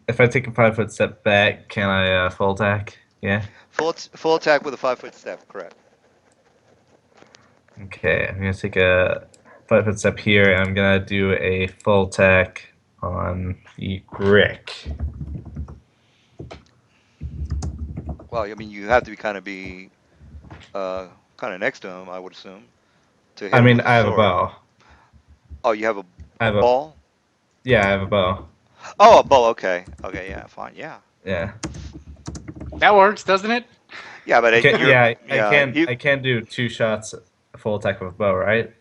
If I take a 5 foot step back, can I full attack? Yeah. Full attack with a 5 foot step, correct? Okay, I'm gonna take a 5 foot step here, and I'm gonna do a full attack on the Rick. Well, I mean, you have to be kind of next to him, I would assume, to hit I him mean, with a I have a sword. bow. Oh, you have I a have a ball? yeah, I have a bow. Oh, a bow. Okay, okay, yeah, fine, yeah, Yeah. That works, doesn't it? yeah, but Okay. you're Yeah, I yeah can. you I can do 2 shots, full attack with a bow, right?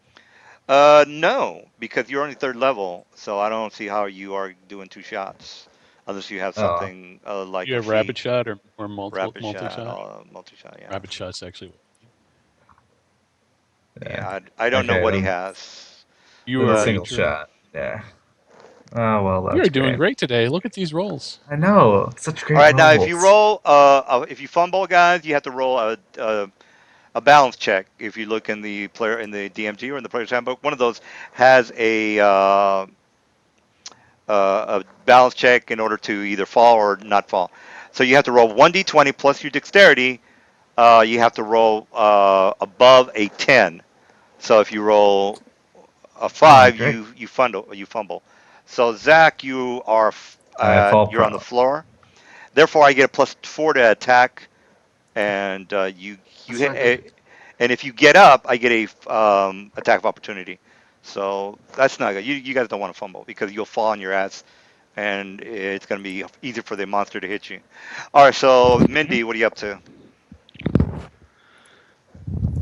no, because you're only third level, so I don't see how you are doing two shots unless you have Oh, something like You a have feat, rapid shot or multiple rapid multi shot, shot. multi shot. Yeah, Rapid shot's actually. yeah. yeah. I don't know Okay, what he then has, You then are but single ranger. shot. Yeah. Oh well, We that's are doing great. great today. Look at these rolls. I know, such all great right. Now, if you rolls. roll, if you fumble, guys, you have to roll a balance check. If you look in the player in the DMG or in the player's handbook, one of those has a balance check in order to either fall or not fall. So you have to roll 1d20 plus your dexterity. You have to roll above a 10. So if you roll a Oh, 5, great. you fumble. So Zach, I fall you're on the prone. floor. Therefore, I get a +4 to attack, and you That's not good. hit. And if you get up, I get a attack of opportunity. So that's not good. You guys don't want to fumble because you'll fall on your ass, and it's going to be easier for the monster to hit you. All right, so Mindy, what are you up to?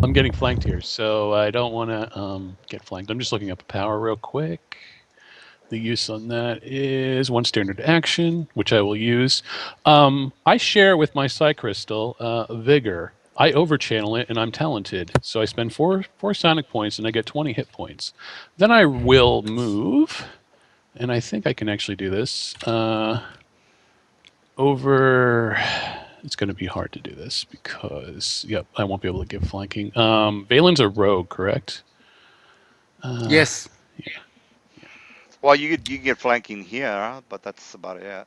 I'm getting flanked here, so I don't want to get flanked. I'm just looking up a power real quick. The use on that is one standard action, which I will use. I share with my Psy Crystal Vigor. I overchannel it, and I'm talented. So I spend four Sonic points, and I get 20 hit points. Then I will move, and I think I can actually do this. Over. It's going to be hard to do this because, yep, I won't be able to give flanking. Valen's a rogue, correct? Yes. Well, you get flanking here, but that's about it.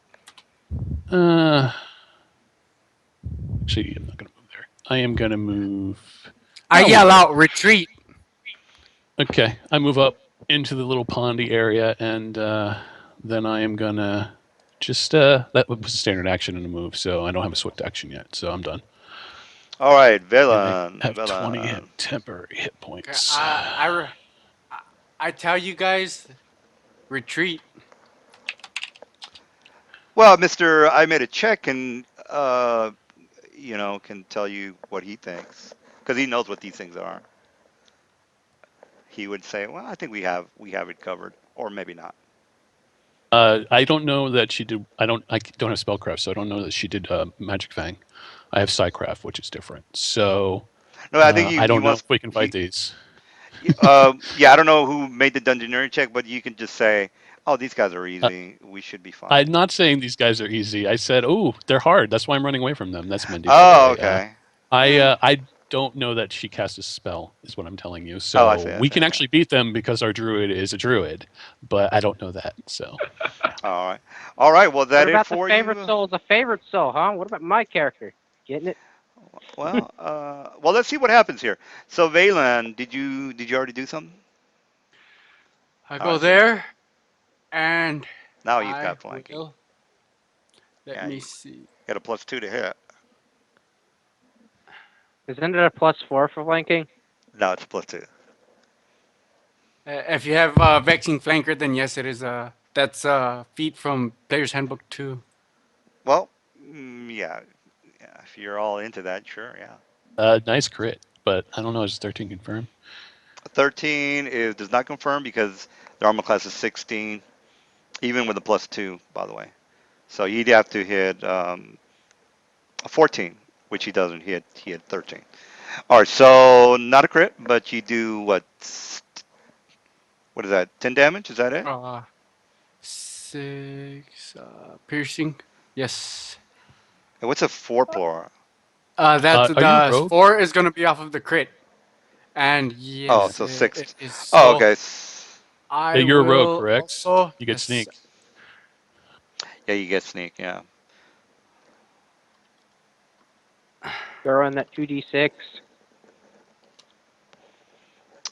Uh, Actually, I'm not going to move there. I am going to move. I I'll move yell there. out, retreat. Okay, I move up into the little pondy area, and then I am going to just. That was a standard action and a move, so I don't have a swift action yet, so I'm done. All right, And I Velen, have 20 Velen. temporary hit Okay, points. I tell you guys, retreat. Well, Mister, I made a check and can tell you what he thinks because he knows what these things are. He would say, "Well, I think we have it covered, or maybe not." I don't know that she did. I don't have spellcraft, so I don't know that she did Magic Fang. I have Psycraft, which is different. So No, I think I he don't know wants if we can fight he. these. Yeah, I don't know who made the dungeoneering check, but you can just say, "Oh, these guys are Uh, easy. We should be fine." I'm not saying these guys are easy. I said, "Oh, they're hard." That's why I'm running away from them. That's Mindy, by the Oh, way. okay. I Eh. uh, I don't know that she cast a spell, is what I'm telling you. Oh, So I see. we can actually beat them because our druid is a druid, but I don't know that. So All right. All right. Well, What that it about the for favorite you? soul? Is a favorite soul, huh? What about my character? Getting it? Well, let's see what happens here. So, Valen, did you already do something? I All go right. So there, and now you've I got flanking. will. Let Yeah, me you see. got a +2 to hit. Isn't it a +4 for flanking? No, it's a +2. If you have Vexing Flanker, then yes, it is. That's feat from Player's Handbook 2. Well, yeah, yeah. If you're all into that, sure, yeah. nice crit, but I don't know. Is 13 confirmed? 13 is does not confirm because the armor class is 16, even with a +2, by the way. So you'd have to hit a 14, which he doesn't. He had 13. All right, so not a crit, but you do what is that? 10 damage? Is that it? 6 piercing. Yes. And what's a 4 plural? That's Are you the rogue? 4 is gonna be off of the crit, and Oh, yes, so it 6. is. Oh, So okay. I You're a rogue, will correct? also You get yes. sneak. Yeah, you get sneak. Yeah. Throw in that 2d6.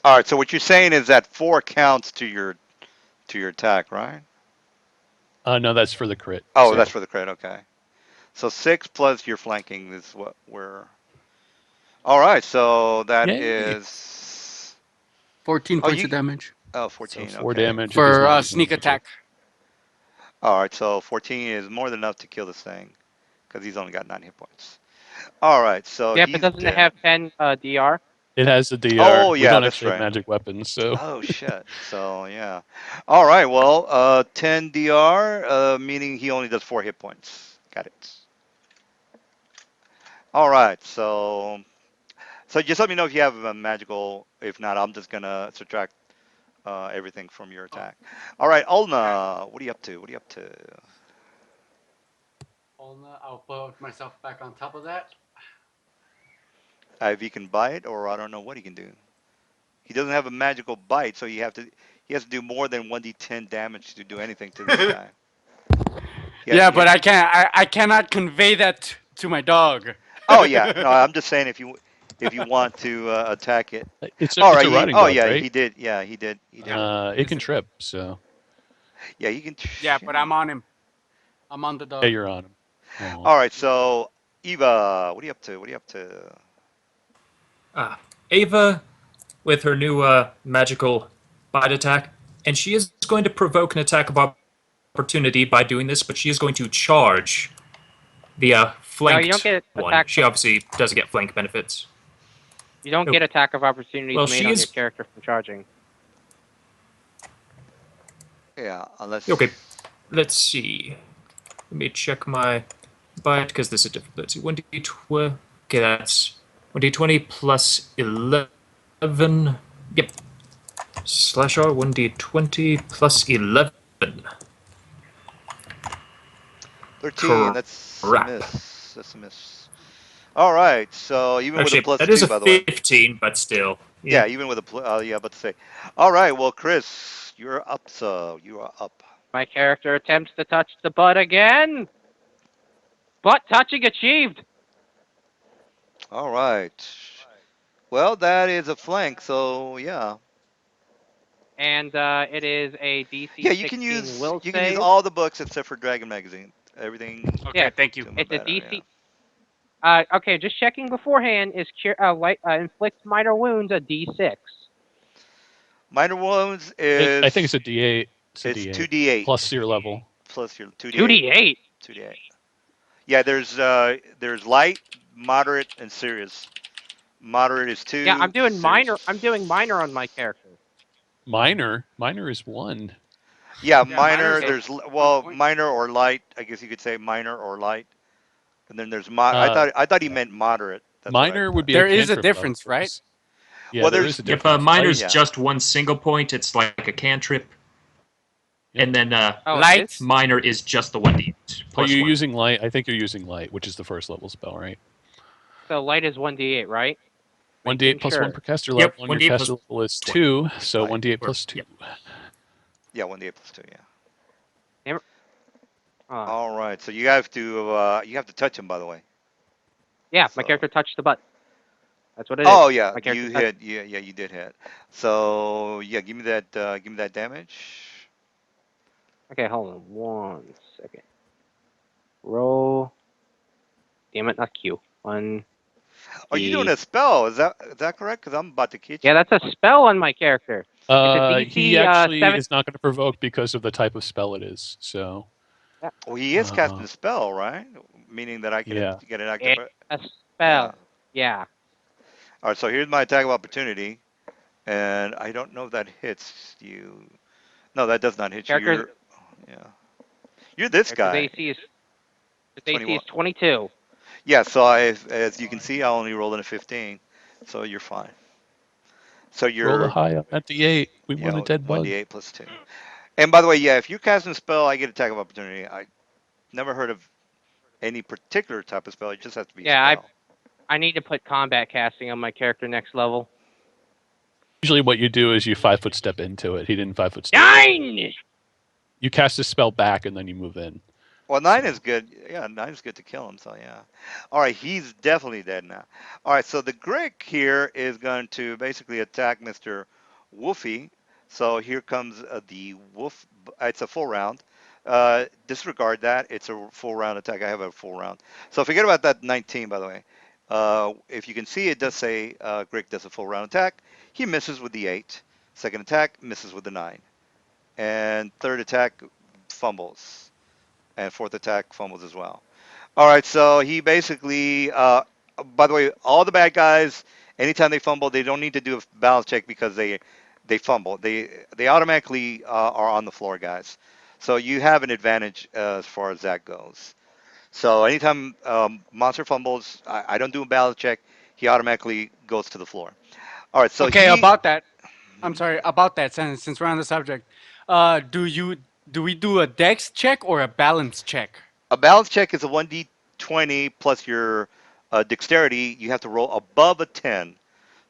All right. So what you're saying is that 4 counts to your attack, right? No, that's for the crit. Oh, So that's for the crit. Okay. So 6 plus your flanking is what we're. All right. So that yay! is. 14 Oh, points of you. damage Oh, So 14. 4 Okay. damage if he's for not using sneak magic. attack. All right. So 14 is more than enough to kill this thing because he's only got 9 hit points. All right. So Yeah, but he's doesn't it dead. have 10 DR? It has the DR. Oh We yeah, don't that's actually have right. magic weapons, so Oh shit. So yeah. All right. Well, 10 DR, meaning he only does 4 hit points. Got it. All right. So just let me know if you have a magical. If not, I'm just gonna subtract everything from your Oh, attack. All right, Ulna, what are you up to? What are you up to? I'll put myself back on top of that. If he can bite, or I don't know what he can do. He doesn't have a magical bite, so he has to do more than 1d10 damage to do anything to this guy. Yeah, Yeah, yeah. but I can't. I cannot convey that to my dog. Oh yeah. No, I'm just saying if you want to attack it. All it's right. a riding Oh dog, yeah, right? he did. Yeah, he did. He did. It can trip. So Yeah, he can. Yeah, Yeah. but I'm on him. I'm on the yeah, dog. you're on him. Aw. All right. So Eva, what are you up to? What are you up to? Ava with her new magical bite attack, and she is going to provoke an attack of opportunity by doing this, but she is going to charge the No, you don't flanked get one. attack. She obviously doesn't get flank benefits. You don't Nope. get attack of opportunities Well, made she on your is character from charging. Yeah, okay. unless. Let's see. Let me check my bite because this is different. Let's see. 1d12. Okay, that's 1d20 plus 11. Yep. Slash R 1d20 plus 11. 13. That's a Crap. miss. That's a miss. All right. So even with a Actually, plus that is two, a by the way. 15, but still. Yeah. Yeah, even with a yeah, about to say. All right. Well, Chris, you're up. So you are up. My character attempts to touch the butt again. Butt touching achieved. All right. Well, that is a flank. So yeah. And it is a DC Yeah, 16 will you can use save. all the books except for Dragon Magazine. Everything Okay, Yeah, thank you. to my it's a better. Yeah. DC. Okay, just checking beforehand. Is inflict minor wounds a D6? Minor wounds I think it's is a D8. It's a it's D8 2d8 plus your level. plus your 2d8 2d8. 2d8. Yeah, there's light, moderate, and serious. Moderate is Yeah, I'm 2, doing minor. I'm doing serious. minor on my character. Minor is 1. Yeah, Yeah, minor minor. is Okay. one Well, point. minor or light. I guess you could say minor or light. And then there's Uh, I thought he meant moderate. That's what I Minor would thought. be a There is a cantrip though, difference, right? Chris. Yeah, Well, there there's is a Yep, difference. miner's yeah. just one single point. It's like a cantrip. Yep. And then Oh, it is. Light. minor is just the 1d8 Are plus you 1. using light? I think you're using light, which is the first level spell, right? So light is 1d8, right? 1d8 Making plus sure. 1 per caster Yep, level, and your 1d8 caster plus level is 20. 2, so Right. 1d8 Or- plus 2. yep. Yeah, 1d8 plus 2. Yeah. Uh, All right. So you have to touch him, by the way. yeah, my So. character touched the butt. That's what it is. Oh yeah, My character you touched. hit. Yeah, you did hit. So yeah, give me that. Give me that damage. Okay, hold on 1 second. Roll. Damn it, not Q. One Are you doing D. a spell? Is that correct? Because I'm about to hit Yeah, you. that's a spell on my character. It's a He DC actually 7. is not going to provoke because of the type of spell it is. So, Well, he is uh, casting a spell, right? Meaning that I can yeah. get an active. It's a Yeah. spell. Yeah. All right. So here's my attack of opportunity, and I don't know if that hits you. No, that does not hit you. Character's Yeah. You're this character's guy. AC is his AC 21. is 22. Yeah. So as you can see, I only rolled in a 15, so you're fine. So Roll a you're high on that d8. We you want a know dead bug. 1d8 plus 2. And by the way, yeah, if you're casting a spell, I get attack of opportunity. I never heard of any particular type of spell. It just has to be a Yeah, spell. I need to put combat casting on my character next level. Usually, what you do is you 5-foot step into it. He didn't 5-foot step. 9. You cast a spell back and then you move in. Well, 9 So- is good. Yeah, 9 is good to kill him. So yeah. All right, he's definitely dead now. All right, so the Grick here is going to basically attack Mr. Wolfie. So here comes the wolf. It's a full round. Disregard that. It's a full round attack. I have a full round. So forget about that 19, by the way. If you can see, it does say Grick does a full round attack. He misses with the 8. Second attack misses with the 9. And third attack fumbles. And fourth attack fumbles as well. All right, so he basically, by the way, all the bad guys, anytime they fumble, they don't need to do a balance check because they fumble. They automatically are on the floor, guys. So you have an advantage as far as that goes. So anytime monster fumbles, I don't do a balance check. He automatically goes to the floor. All right, so Okay, he about that. I'm sorry about that. Since we're on the subject, do we do a dex check or a balance check? a balance check is a 1d20 plus your dexterity. You have to roll above a 10.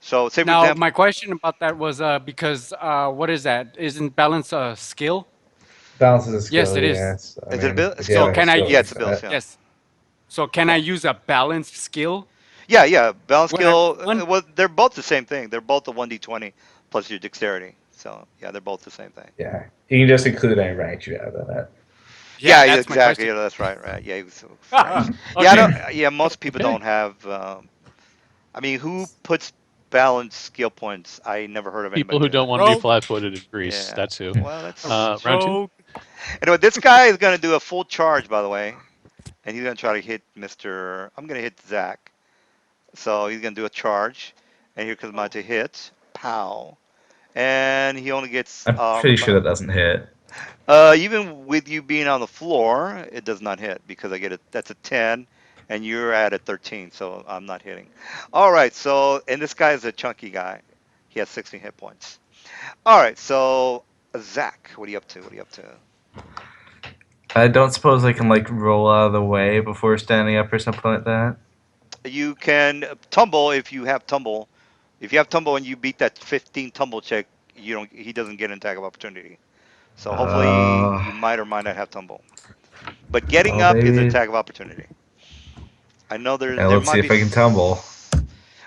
So say for Now, example, my question about that was because what is that? Isn't balance a skill? Balance is a Yes, skill, it is. yes. I is it a mean, bill? if you So have a can I skill Yeah, like it's a use? bill. that. Yeah. Yes. So can I use a balance skill Yeah. Balance when I roll skill. one? Well, they're both the same thing. They're both a 1d20 plus your dexterity. So yeah, they're both the same thing. Yeah. You can just include any rank you have in it. Yeah, Yeah, that's my exactly. question. Yeah, that's right. Right. Yeah, right. Yeah, I Okay. don't, yeah. Most people Okay. don't have. I mean, who puts balance skill points? I never heard of People anybody who doing don't that. want to be Rogue. flat-footed in Greece. Yeah. That's who. Well, that's. Round 2. Rogue. Anyway, this guy is going to do a full charge, by the way, and he's going to try to hit Mr. I'm going to hit Zach. So he's going to do a charge, and here comes mine to hit. Pow. And he only gets I'm pretty sure that doesn't hit. even with you being on the floor, it does not hit because I get it. That's a 10, and you're at a 13, so I'm not hitting. All right, so and this guy is a chunky guy. He has 16 hit points. All right, so Zach, what are you up to? What are you up to? I don't suppose I can like roll out of the way before standing up or something like that. You can tumble if you have tumble. If you have tumble and you beat that 15 tumble check, you don't. He doesn't get an attack of opportunity. So hopefully Uh, you might or might not have tumble. But getting well, up is an maybe. attack of opportunity. I know Yeah, there let's see might be. if I can tumble.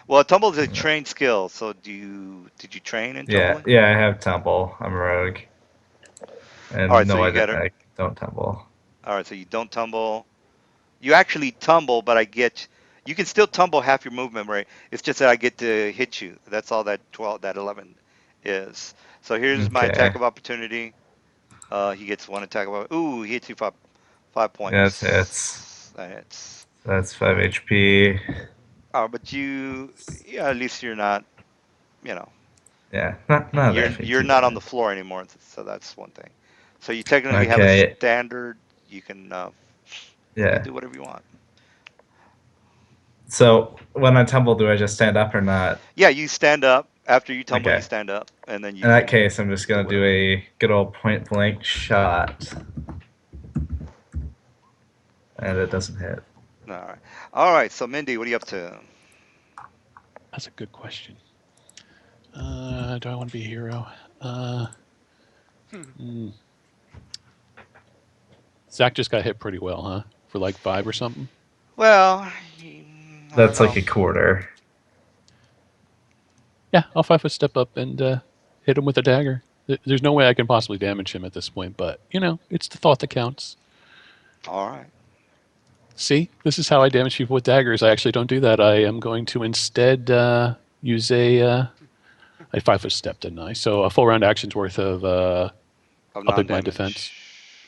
Well, tumble is a trained skill. So did you train in Yeah, tumbling? yeah, I have tumble. I'm a rogue. All And right, so no, you get it. I don't tumble. All right, so you don't tumble. You actually tumble, but I get. You can still tumble half your movement, right? It's just that I get to hit you. That's all that 11 is. So here's my Okay. attack of opportunity. He gets one attack of. Ooh, he hits you 5 Yeah, that's hits. points. That hits. That's 5 HP. But yeah, at least you're not, you know, Yeah, not actually you're too not on the bad. floor anymore. So that's one thing. So you technically have a Okay, standard. You can yeah. do whatever you want. So when I tumble, do I just stand up or not? Yeah, you stand up after you tumble. You Okay. stand up, and then you In that can case, I'm just do gonna do whatever. a good old point blank shot, and it doesn't hit. All right. All right. So Mindy, what are you up to? That's a good question. Do I want to be a hero? Hmm. Zach just got hit pretty well, huh? For like 5 or something. Well, I don't That's like know. a quarter. Yeah, I'll 5 foot step up and hit him with a dagger. There's no way I can possibly damage him at this point, but it's the thought that counts. All right. See, this is how I damage people with daggers. I actually don't do that. I am going to instead use a 5 foot step, didn't I? So a full round action's worth of Of upping my defense. non-damage.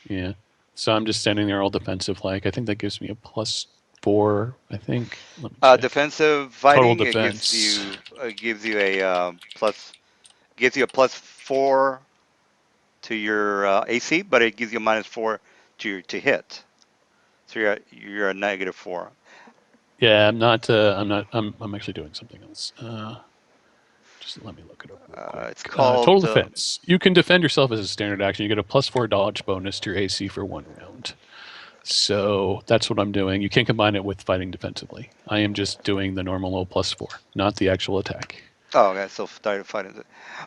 Yeah. So I'm just standing there all defensive. Like I think that gives me a +4. I think. Let me check. Defensive Total fighting, defense. it gives you a gives you a +4 to your AC, but it gives you a -4 to hit. So you're a -4. Yeah, I'm not. I'm not. I'm actually doing something else. Just let me look it up real quick. It's Total called defense. You can defend yourself as a standard action. You get a +4 dodge bonus to your AC for 1 round. So that's what I'm doing. You can't combine it with fighting defensively. I am just doing the normal low +4, not the actual attack. oh, okay, so started fighting.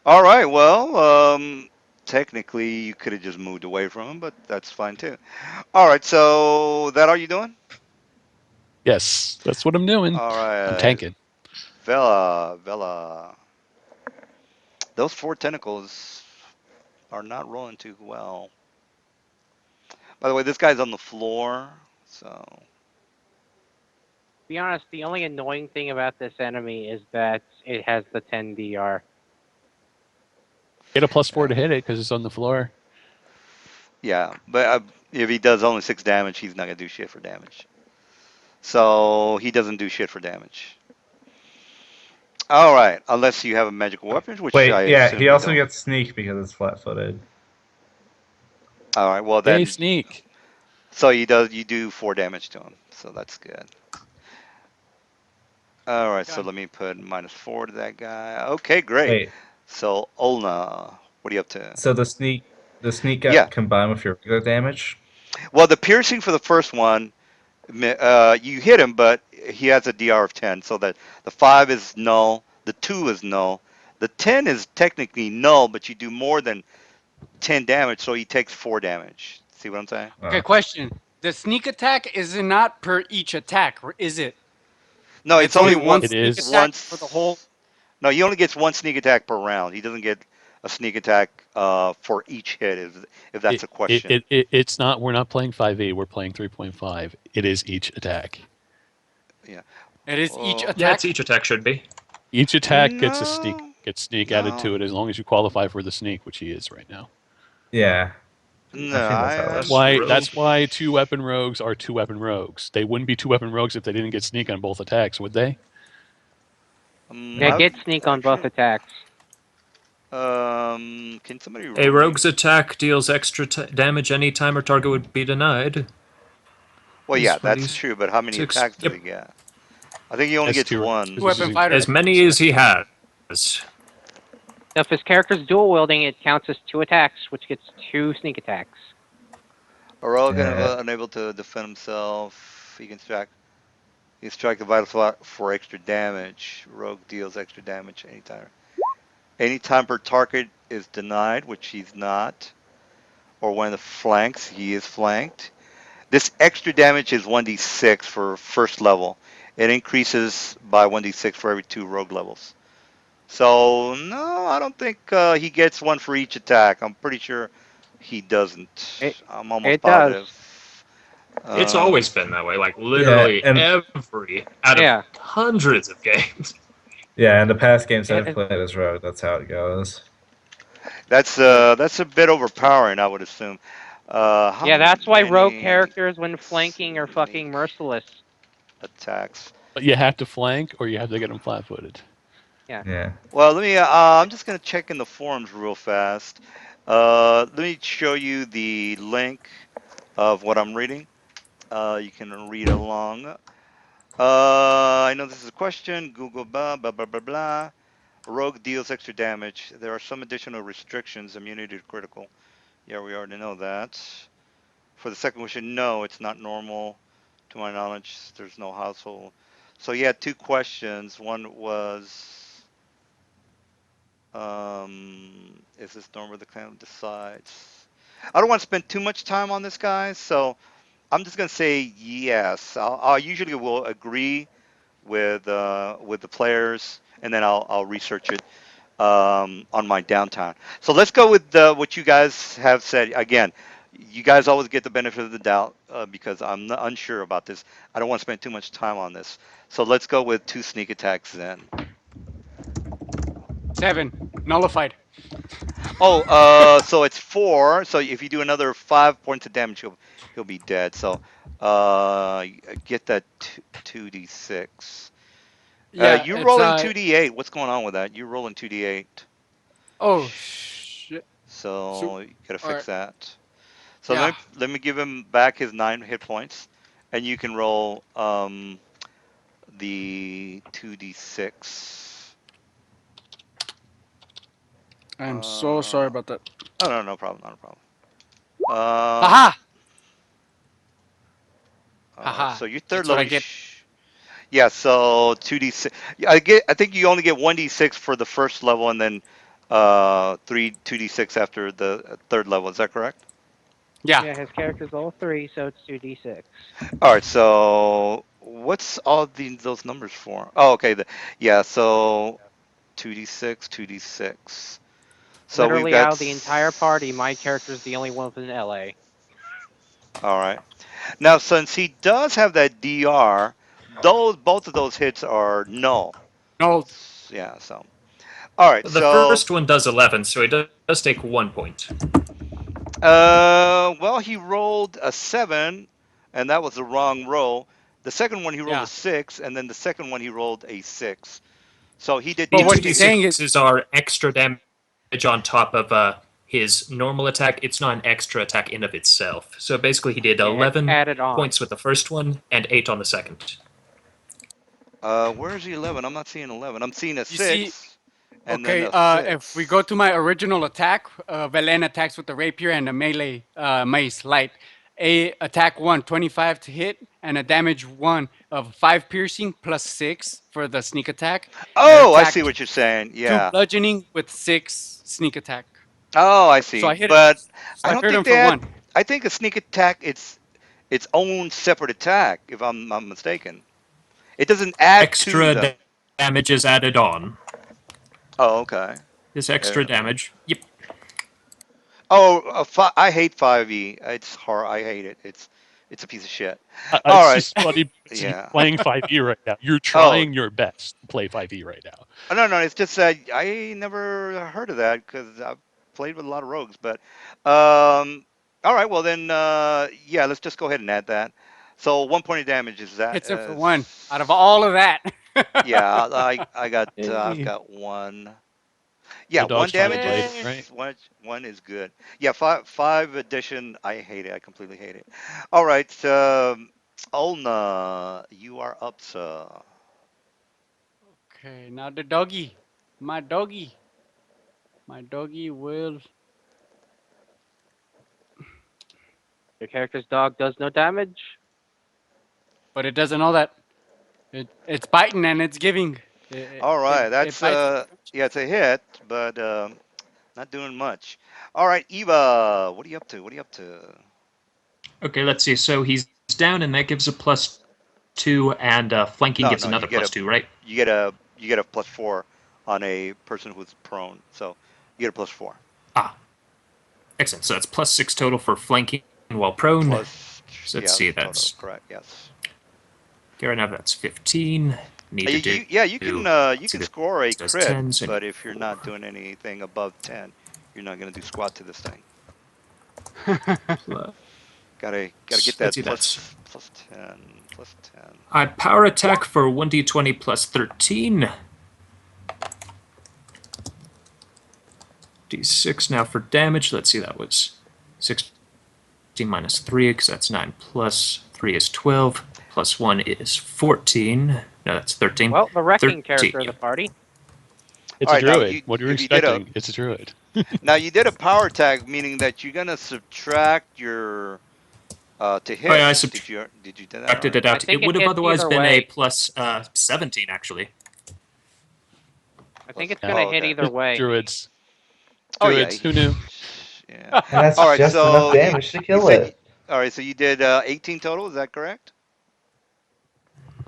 All right, well, technically you could have just moved away from him, but that's fine too. All right, so that all you doing? Yes, that's what I'm doing. All I'm right, tanking. Vela. Those 4 tentacles are not rolling too well. By the way, this guy's on the floor, so To be honest, the only annoying thing about this enemy is that it has the 10 DR. Get a +4 uh, to hit it because it's on the floor. yeah. But if he does only 6 damage, he's not gonna do shit for damage. So he doesn't do shit for damage. All right, unless you have a magical weapon, which I Wait, yeah, assume he you also don't. gets sneak because it's flat-footed. All right, well Yay, then, sneak. so you do 4 damage to him, so that's good. All right, so Done. let me put -4 to that guy. Okay, great. Wait, So Olna, what are you up to? so the sneak Yeah, got combined with your regular damage? well the piercing for the first one, you hit him, but he has a DR of 10, so that the 5 is null, the 2 is null, the 10 is technically null, but you do more than 10 damage, so he takes 4 damage. See what I'm saying? Okay, question. The sneak attack is it not per each attack, or is it? No, it's It's only only one one It sneak attack is. for the whole. once. No, he only gets one sneak attack per round. He doesn't get a sneak attack for each hit, if that's a question. It's not. We're not playing 5e. We're playing 3.5. It is each attack. Yeah. It is each Oh, Yeah, it's attack. each attack should be. Each attack gets a sneak. no, Gets sneak added no, to it as long as you qualify for the sneak, which he is right now. Yeah, no. I think that's how That's that That's why. works. rogue. That's why 2 weapon rogues are 2 weapon rogues. They wouldn't be 2 weapon rogues if they didn't get sneak on both attacks, would they? Yeah, I get would sneak on both actually. attacks. Can somebody A roll me? rogue's attack deals extra damage anytime a target would be denied. Well, Is yeah, what that's he's true. But how many attacks does Yep, he get? I think he only That's gets two Two one. because he's weapon using fighter. as many as he has. So if his character's dual wielding, it counts as 2 attacks, which gets 2 sneak attacks. A rogue Yeah, unable to defend himself. He can strike the vital slot for extra damage. Rogue deals extra damage anytime. Anytime per target is denied, which he's not, or one of the flanks, he is flanked. This extra damage is 1d6 for first level. It increases by 1d6 for every 2 rogue levels. So, no, I don't think he gets one for each attack. I'm pretty sure he doesn't. It I'm almost it does. positive. It's Um, always been that way. Like yeah, literally and every out of Yeah. hundreds of games. yeah, in the past games I've It, played as rogue, that's how it goes. that's a bit overpowering, I would assume. How yeah, that's why rogue many? characters when flanking are fucking Sneak merciless. attacks. But you have to flank or you have to get them flat-footed. Yeah. Yeah. Well, let me. I'm just gonna check in the forums real fast. Let me show you the link of what I'm reading. You can read along. I know this is a question. Google blah blah blah blah blah. Rogue deals extra damage. There are some additional restrictions. Immunity to critical. Yeah, we already know that. For the second question, no, it's not normal. To my knowledge, there's no household. So he had two questions. One was, is this normal? The clan decides. I don't want to spend too much time on this, guys. So I'm just gonna say yes. I usually will agree with the players, and then I'll research it on my downtime. So let's go with what you guys have said. Again, you guys always get the benefit of the doubt because I'm not unsure about this. I don't want to spend too much time on this. So let's go with 2 sneak attacks then. 7. Nullified. Oh, so it's 4. So if you do another 5 points of damage, he'll be dead. So get that 2d6. Yeah, You it's rolling 2d8. What's going on with that? You're rolling 2d8. oh shit. So, So you gotta all right. fix that. So Yeah, let me give him back his 9 hit points, and you can roll the 2d6. I'm so sorry Uh, about that. oh no, no problem, not a problem. Um, Haha. all right, Haha. so your third That's what level. I get. Yeah, so 2d6. Yeah, I think you only get 1d6 for the first level, and then 2d6 after the third level. Is that correct? Yeah. Yeah, his character's level 3, so it's 2d6. All right, so what's all those numbers for? Oh, okay. Yeah, so 2d6, 2d6. So we've Literally got. out of the entire party, my character's the only one with an LA. All right. Now, since he does have that DR, both of those hits are null. No. Yeah. So. All right. The So. first one does 11, so he does take 1 point. Well, he rolled a 7, and that was the wrong roll. The second one he rolled a Yeah. 6, and then the second one he rolled a 6. So he did But The what two he's sneak. saying is, 2d6s are extra damage on top of his normal attack. It's not an extra attack in of itself. So basically, he did Yeah, it's 11 added on. points with the first one and 8 on the second. Where's the 11? I'm not seeing 11. I'm seeing a you see, 6, and then okay, a if we go 6. to my original attack, Velen attacks with the rapier and the melee mace light. A attack 1, 25 to hit, and a damage 1 of 5 piercing plus 6 for the sneak attack. Oh, I Attack see what you're saying. 2 Yeah. bludgeoning with 6 sneak attack. Oh, I So see. I hit it. But So I I don't hit think him they for had. 1. I think a sneak attack its own separate attack. If I'm not mistaken, it doesn't add to Extra them. damage is added on. Oh, okay. This extra damage. Yep. Oh, I hate 5e. It's hard. I hate it. It's a piece of shit. All It's right. just funny because you're Yeah. playing 5e right now. You're Oh, trying your best to play 5e right now. no, no. It's just that I never heard of that because I've played with a lot of rogues. But all right. Well then, yeah. Let's just go ahead and add that. So 1 point of damage is that. Hits him for 1 out of all of that. Yeah. I got. I've Yay. got 1. Yeah, The 1 dog's trying to damage bite, Yay. right? is one is good. Yeah, five addition. I hate it. I completely hate it. All right, Olna, you are up, sir. Okay, now the doggy. My doggy. My doggy will. Your character's dog does no damage. But it doesn't know that. It's biting and it's giving. All right, It that's bites. yeah, it's a hit, but not doing much. All right, Eva, what are you up to? What are you up to? Okay, let's see. So he's down, and that gives a +2, and flanking No, gives no, another +2, right? you get a +4 on a person who's prone, so you get a +4. Ah, excellent. So that's +6 total for flanking while prone. Plus, So let's yeah, see. total, That's correct, yes. okay. Right now that's 15. Need to do. Yeah, you Let's see, can this score a does crit, 10. So I need but if you're not doing anything above 10, you're not gonna do squat to this thing. plus. Gotta get Let's that see. That's plus 10, plus 10. I power attack for 1d20 plus 13. D6 now for damage. Let's see. That was 16 minus 3 because that's 9 plus 3 is 12 plus 1 is 14. No, that's 13. Well, the wrecking 13. character of the party. It's All a right, now druid. What are you if you did a expecting? It's a druid. now you did a power tag, meaning that you're gonna subtract your To Oh yeah, I hit. Did you do that subtracted already? it I out. think It would it have hits otherwise either been a way. plus 17 actually. I think it's Yeah. gonna Oh, hit okay. either way. Druids. Oh yeah. Druids. Who knew? Yeah. And that's All right. just enough So damage to you kill said it. all right. So you did 18 total. Is that correct?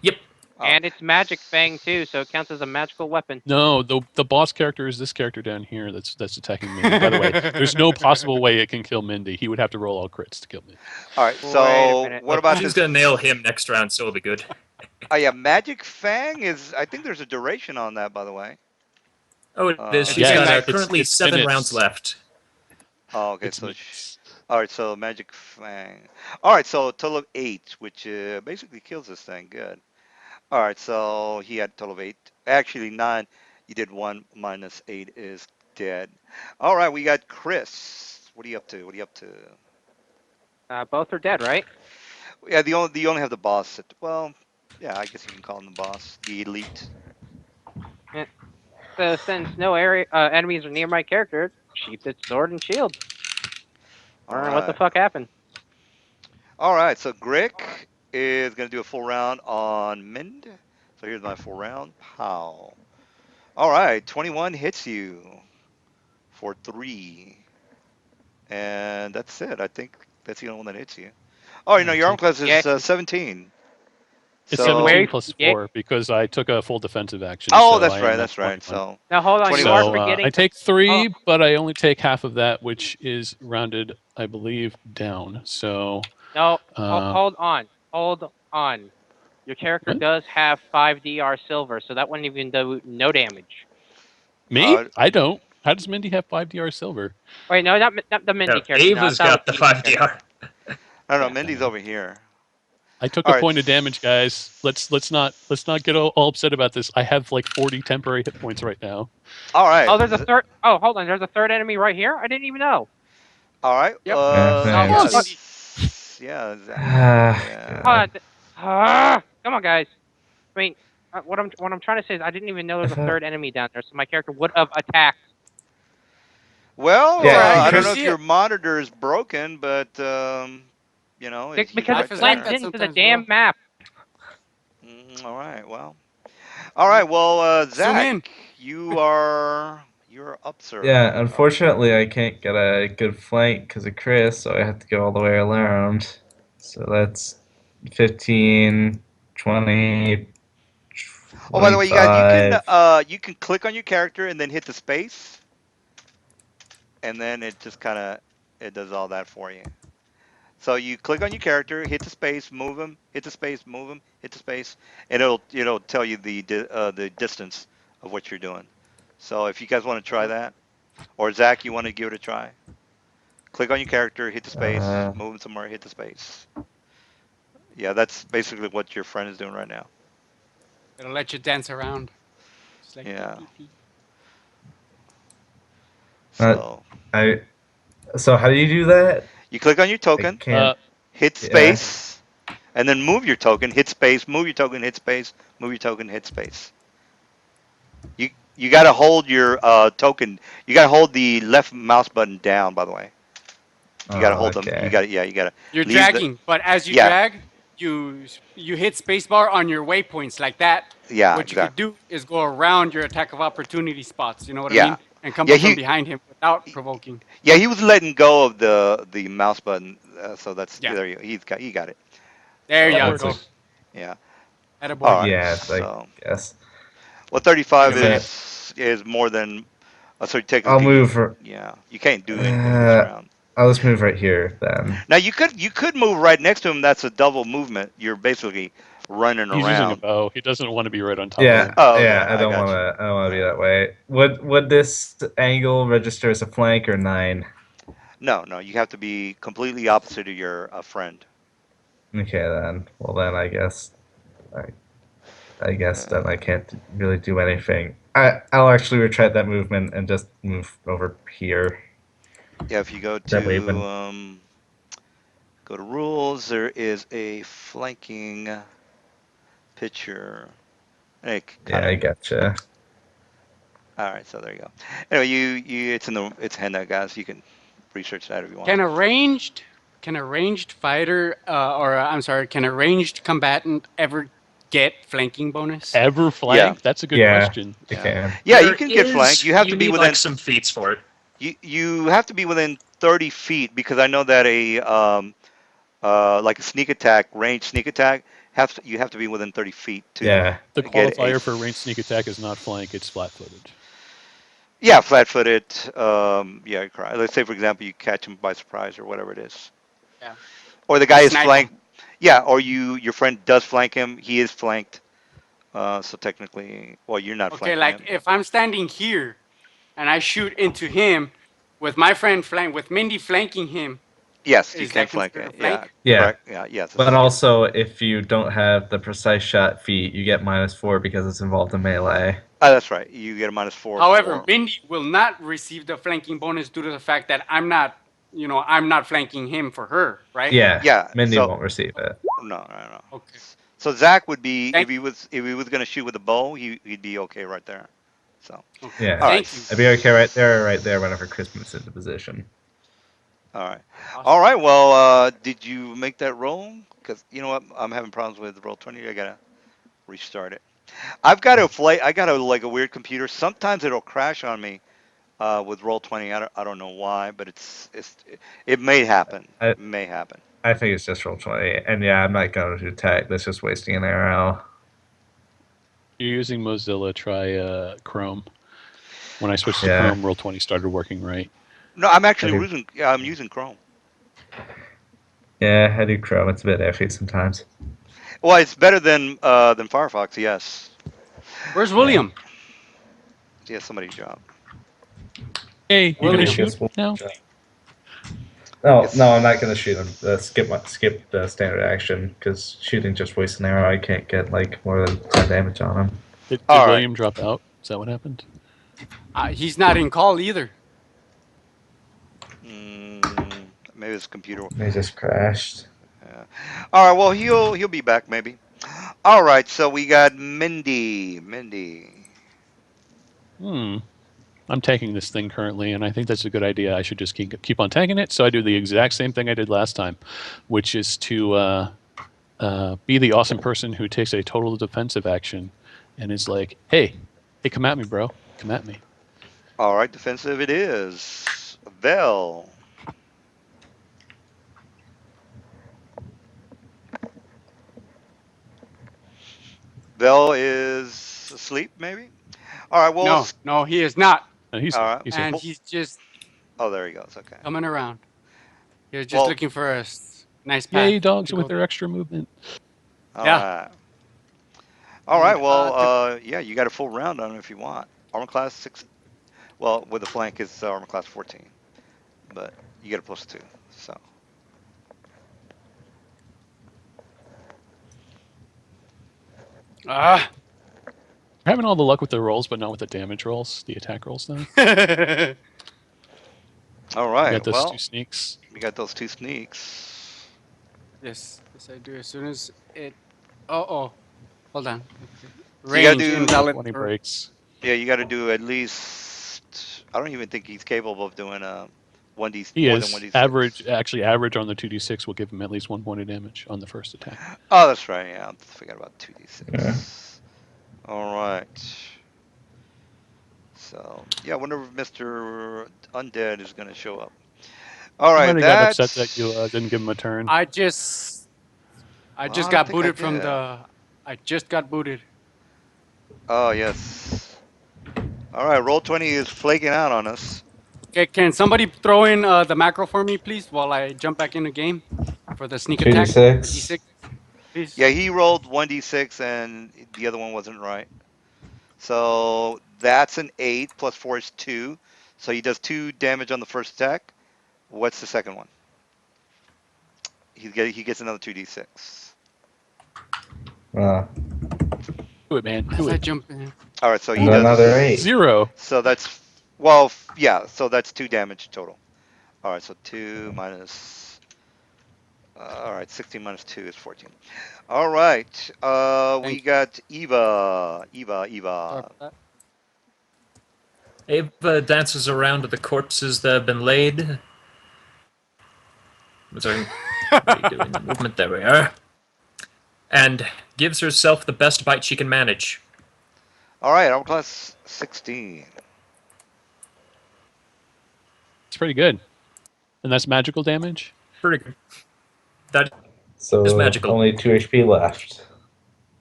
Yep. And Okay. it's magic fang too, so it counts as a magical weapon. No, the boss character is this character down here that's attacking Mindy. By the way, there's no possible way it can kill Mindy. He would have to roll all crits to kill Mindy. All right. Wait a So minute. what about She's this? gonna nail him next round, so it'll be good. Oh yeah, Magic Fang is. I think there's a duration on that, by the way. Oh, it is. It's She's Yeah, got Magic. currently it's 7 rounds minutes. left. Oh, okay. It's So, minutes. all right. So Magic Fang. All right. So a total of 8, which basically kills this thing. Good. All right. So he had a total of 8. Actually 9. You did 1 minus 8 is dead. All right. We got Chris. What are you up to? What are you up to? Both are dead, right? Yeah. You only have the boss. Well, yeah. I guess you can call him the boss. The elite. So since no enemies are near my character, it sheathed its sword and shield. All Wondering what the right. fuck happened. All right, so Grick is going to do a full round on Mind. So here's my full round. Pow. All right, 21 hits you for 3. And that's it. I think that's the only one that hits you. Oh, you know, your arm class Yeah, is 17. It's So, 17 wait, plus yeah. 4 because I took a full defensive action, oh, so that's I right, am at that's right. 21. So, Now hold on, you 21. are So forgetting. I take Oh, 3, but I only take half of that, which is rounded, I believe, down. So no, uh, hold on. Your character what? does have 5 DR silver, so that wouldn't even do no damage. Me? Uh, I don't. How does Mindy have 5 DR silver? Wait, no, not the Mindy No, character. No, I Ava's thought got it the was Mindy's 5 character. DR. I don't know, Yeah. Mindy's over here. I took All a right. point of damage, guys. Let's not get all upset about this. I have like 40 temporary hit points right now. All right. Oh, there's a third. Oh, hold on. There's a third enemy right here. I didn't even know. All right. Yep. Yeah, Thanks. yeah, Hold yeah. on. Come on, guys. I mean, what I'm trying to say is I didn't even know there's If a I- third enemy down there, so my character would have attacked. Well, Yeah, I don't know Chris- if your monitor is broken, but you know, he's Because right it blends there. into the damn map. All right. Well. All right. Well, Zoom Zach, in. you're up, sir. Yeah, You're up. unfortunately, I can't get a good flank because of Chris, so I have to go all the way around. So that's 15, 20, Oh, by the way, you guys, 25. you can click on your character and then hit the space, and then it just kind of it does all that for you. So you click on your character, hit the space, move him, hit the space, move him, hit the space, and it'll tell you the distance of what you're doing. So if you guys want to try that, or Zach, you want to give it a try, click on your character, hit the space, Uh, move him somewhere, hit the space. Yeah, that's basically what your friend is doing right now. It'll let you dance around. Just like Yeah. doo, doo, doo. Uh, So I. So how do you do that? you click on your I token, can't. hit Yeah. space, and then move your token, hit space, move your token, hit space, move your token, hit space. You got to hold your token. You got to hold the left mouse button down. By the way, you got to Oh, hold them. You okay. got to, yeah. You got to You're leave the. dragging, but as you Yeah, drag, you hit spacebar on your waypoints like that. yeah, What you could exactly. do is go around your attack of opportunity spots. You know what I Yeah, mean? And come yeah. up from behind him without provoking. Yeah, he was letting go of the mouse button. So that's Yeah. there. He got it. There So you That what? works. go. Yeah. All Attaboy. right. Yes, I So guess. well, 35 If I, is more than. So I'll technically, move. yeah, you can't do anything this round. I'll just move right here then. Now you could move right next to him. That's a double movement. You're basically running He's using a around. bow. He doesn't want to be right on top of Yeah, him. Oh, okay, yeah. I I don't got want you. to. I don't want to be that way. Would this angle register as a flank or 9? No, no, you have to be completely opposite of your friend. Okay then. Well then, I, I guess then I Uh, can't really do anything. I'll actually retract that movement and just move over here. yeah, if you That way, when go to rules, there is a flanking picture. Kind yeah, I of. gotcha. All right, so there you go. Anyway, it's in the it's handout, guys. You can research that if you want. Can arranged can a ranged fighter, I'm sorry, can a ranged combatant ever get flanking bonus? Ever Yeah. flank? That's a good Yeah, question. it Yeah. can. Yeah, you There can get flanked. is. You have You to be need like within. some feats for it. You have to be within 30 feet because I know that like a sneak attack, range sneak attack, you have to be within 30 feet to Yeah. The get a. qualifier for ranged sneak attack is not flank; it's flat-footed. Yeah, flat-footed. Yeah, correct. Let's say for example you catch him by surprise or whatever it is, Yeah. or the You guy is snipe him. flanked. Yeah, or your friend does flank him. He is flanked. So technically, well, you're not Okay, flanking like him. if I'm standing here and I shoot into him with my friend with Mindy flanking him, Yes, you is can that flank considered it. a Yeah, flank? Yeah. correct. Yeah, yes. But also, if you don't have the precise shot feat, you get -4 because it's involved in melee. That's right. You get a -4 However, for. Mindy will not receive the flanking bonus due to the fact that I'm not flanking him for her, right? Yeah, Yeah. Mindy So won't receive it. no. Okay. So Zach would be Thank if he was gonna shoot with a bow, he'd be okay right there. So okay. Yeah. all right, Thank you. I'd be okay right there whenever Chris moves into position. all right, all Awesome. right. Well, did you make that roll? Because you know what, I'm having problems with roll 20. I gotta restart it. I've got a flight. I got a like a weird computer. Sometimes it'll crash on me with roll 20. I don't know why, but it may happen. I It may happen. I think it's just roll 20, and yeah, I'm not going to attack. That's just wasting an arrow. You're using Mozilla. Try Chrome. When I switched to Yeah. Chrome, Roll20 started working right. No, I'm I actually do. using. Yeah, I'm using Chrome. Yeah, I do Chrome. It's a bit iffy sometimes. Well, it's better than Firefox. Yes. Where's Yeah. William? Yeah, somebody's job. Hey, you're gonna William. shoot now? No, It's no, I'm not gonna shoot him. Skip the standard action because shooting just wastes an arrow. I can't get like more than 10 damage on him. Did all right. William drop out? Is that what happened? He's not in call either. Maybe his computer. He just crashed. Yeah. All right. Well, he'll be back maybe. All right. So we got Mindy. Mindy. Hmm. I'm taking this thing currently, and I think that's a good idea. I should just keep on taking it. So I do the exact same thing I did last time, which is to be the awesome person who takes a total defensive action and is like, hey, come at me, bro. Come at me. All right. Defensive it is. Vel. Vel is asleep maybe. All right. Well. No, he is not. And he's All here. right. He's here. And Well, he's just oh, there he goes. Okay. coming around. He was just Well. looking for a nice path Yay, dogs to with go. their extra movement. All Yeah. right. All And right. Well. Yeah. You got a full round on him if you want. Armor class 6. Well, with the flank is armor class 14, but you get a +2. So. Ah. We're having all the luck with the rolls, but not with the damage rolls, the attack rolls, though. All You right. got those Well, two sneaks. we got those 2 sneaks. Yes, I do. As soon as it. Oh, hold on. Okay. So you gotta Range do. invalid. 20 breaks. Yeah, you got to do at least. I don't even think he's capable of doing 1d He more than is 1d6. average on the 2d6 will give him at least 1 point of damage on the first attack. Oh, that's right. Yeah, I forgot about Yeah. 2d6. All right. So yeah, I wonder if Mr. Undead is gonna show up. All He right, might have gotten upset that you didn't give him a turn. I just Well, I don't got think I booted from did. the. I just got booted. Oh yes. All right, roll 20 is flaking out on us. Okay, can somebody throw in the macro for me, please, while I jump back in the game for the sneak attack? 2d6. D6, please. Yeah, he rolled 1d6 and the other one wasn't right. So that's an 8 plus 4 is 2. So he does 2 damage on the first attack. What's the second one? He gets another 2d6. Uh, Do it, man. As Do I it. jump in. All right, so he and another does 8. 0. So that's well, yeah. So that's 2 damage total. All right, so 2 minus. All right, 16 minus 2 is 14. All right, we Thank you. got Eva. Sorry Eva. for that. Ava dances around to the corpses that have been laid. Sorry, redoing the movement. There we are. And gives herself the best bite she can manage. All right, armor class 16. It's pretty good. And that's magical damage? Pretty good. That is So magical. only 2 HP left.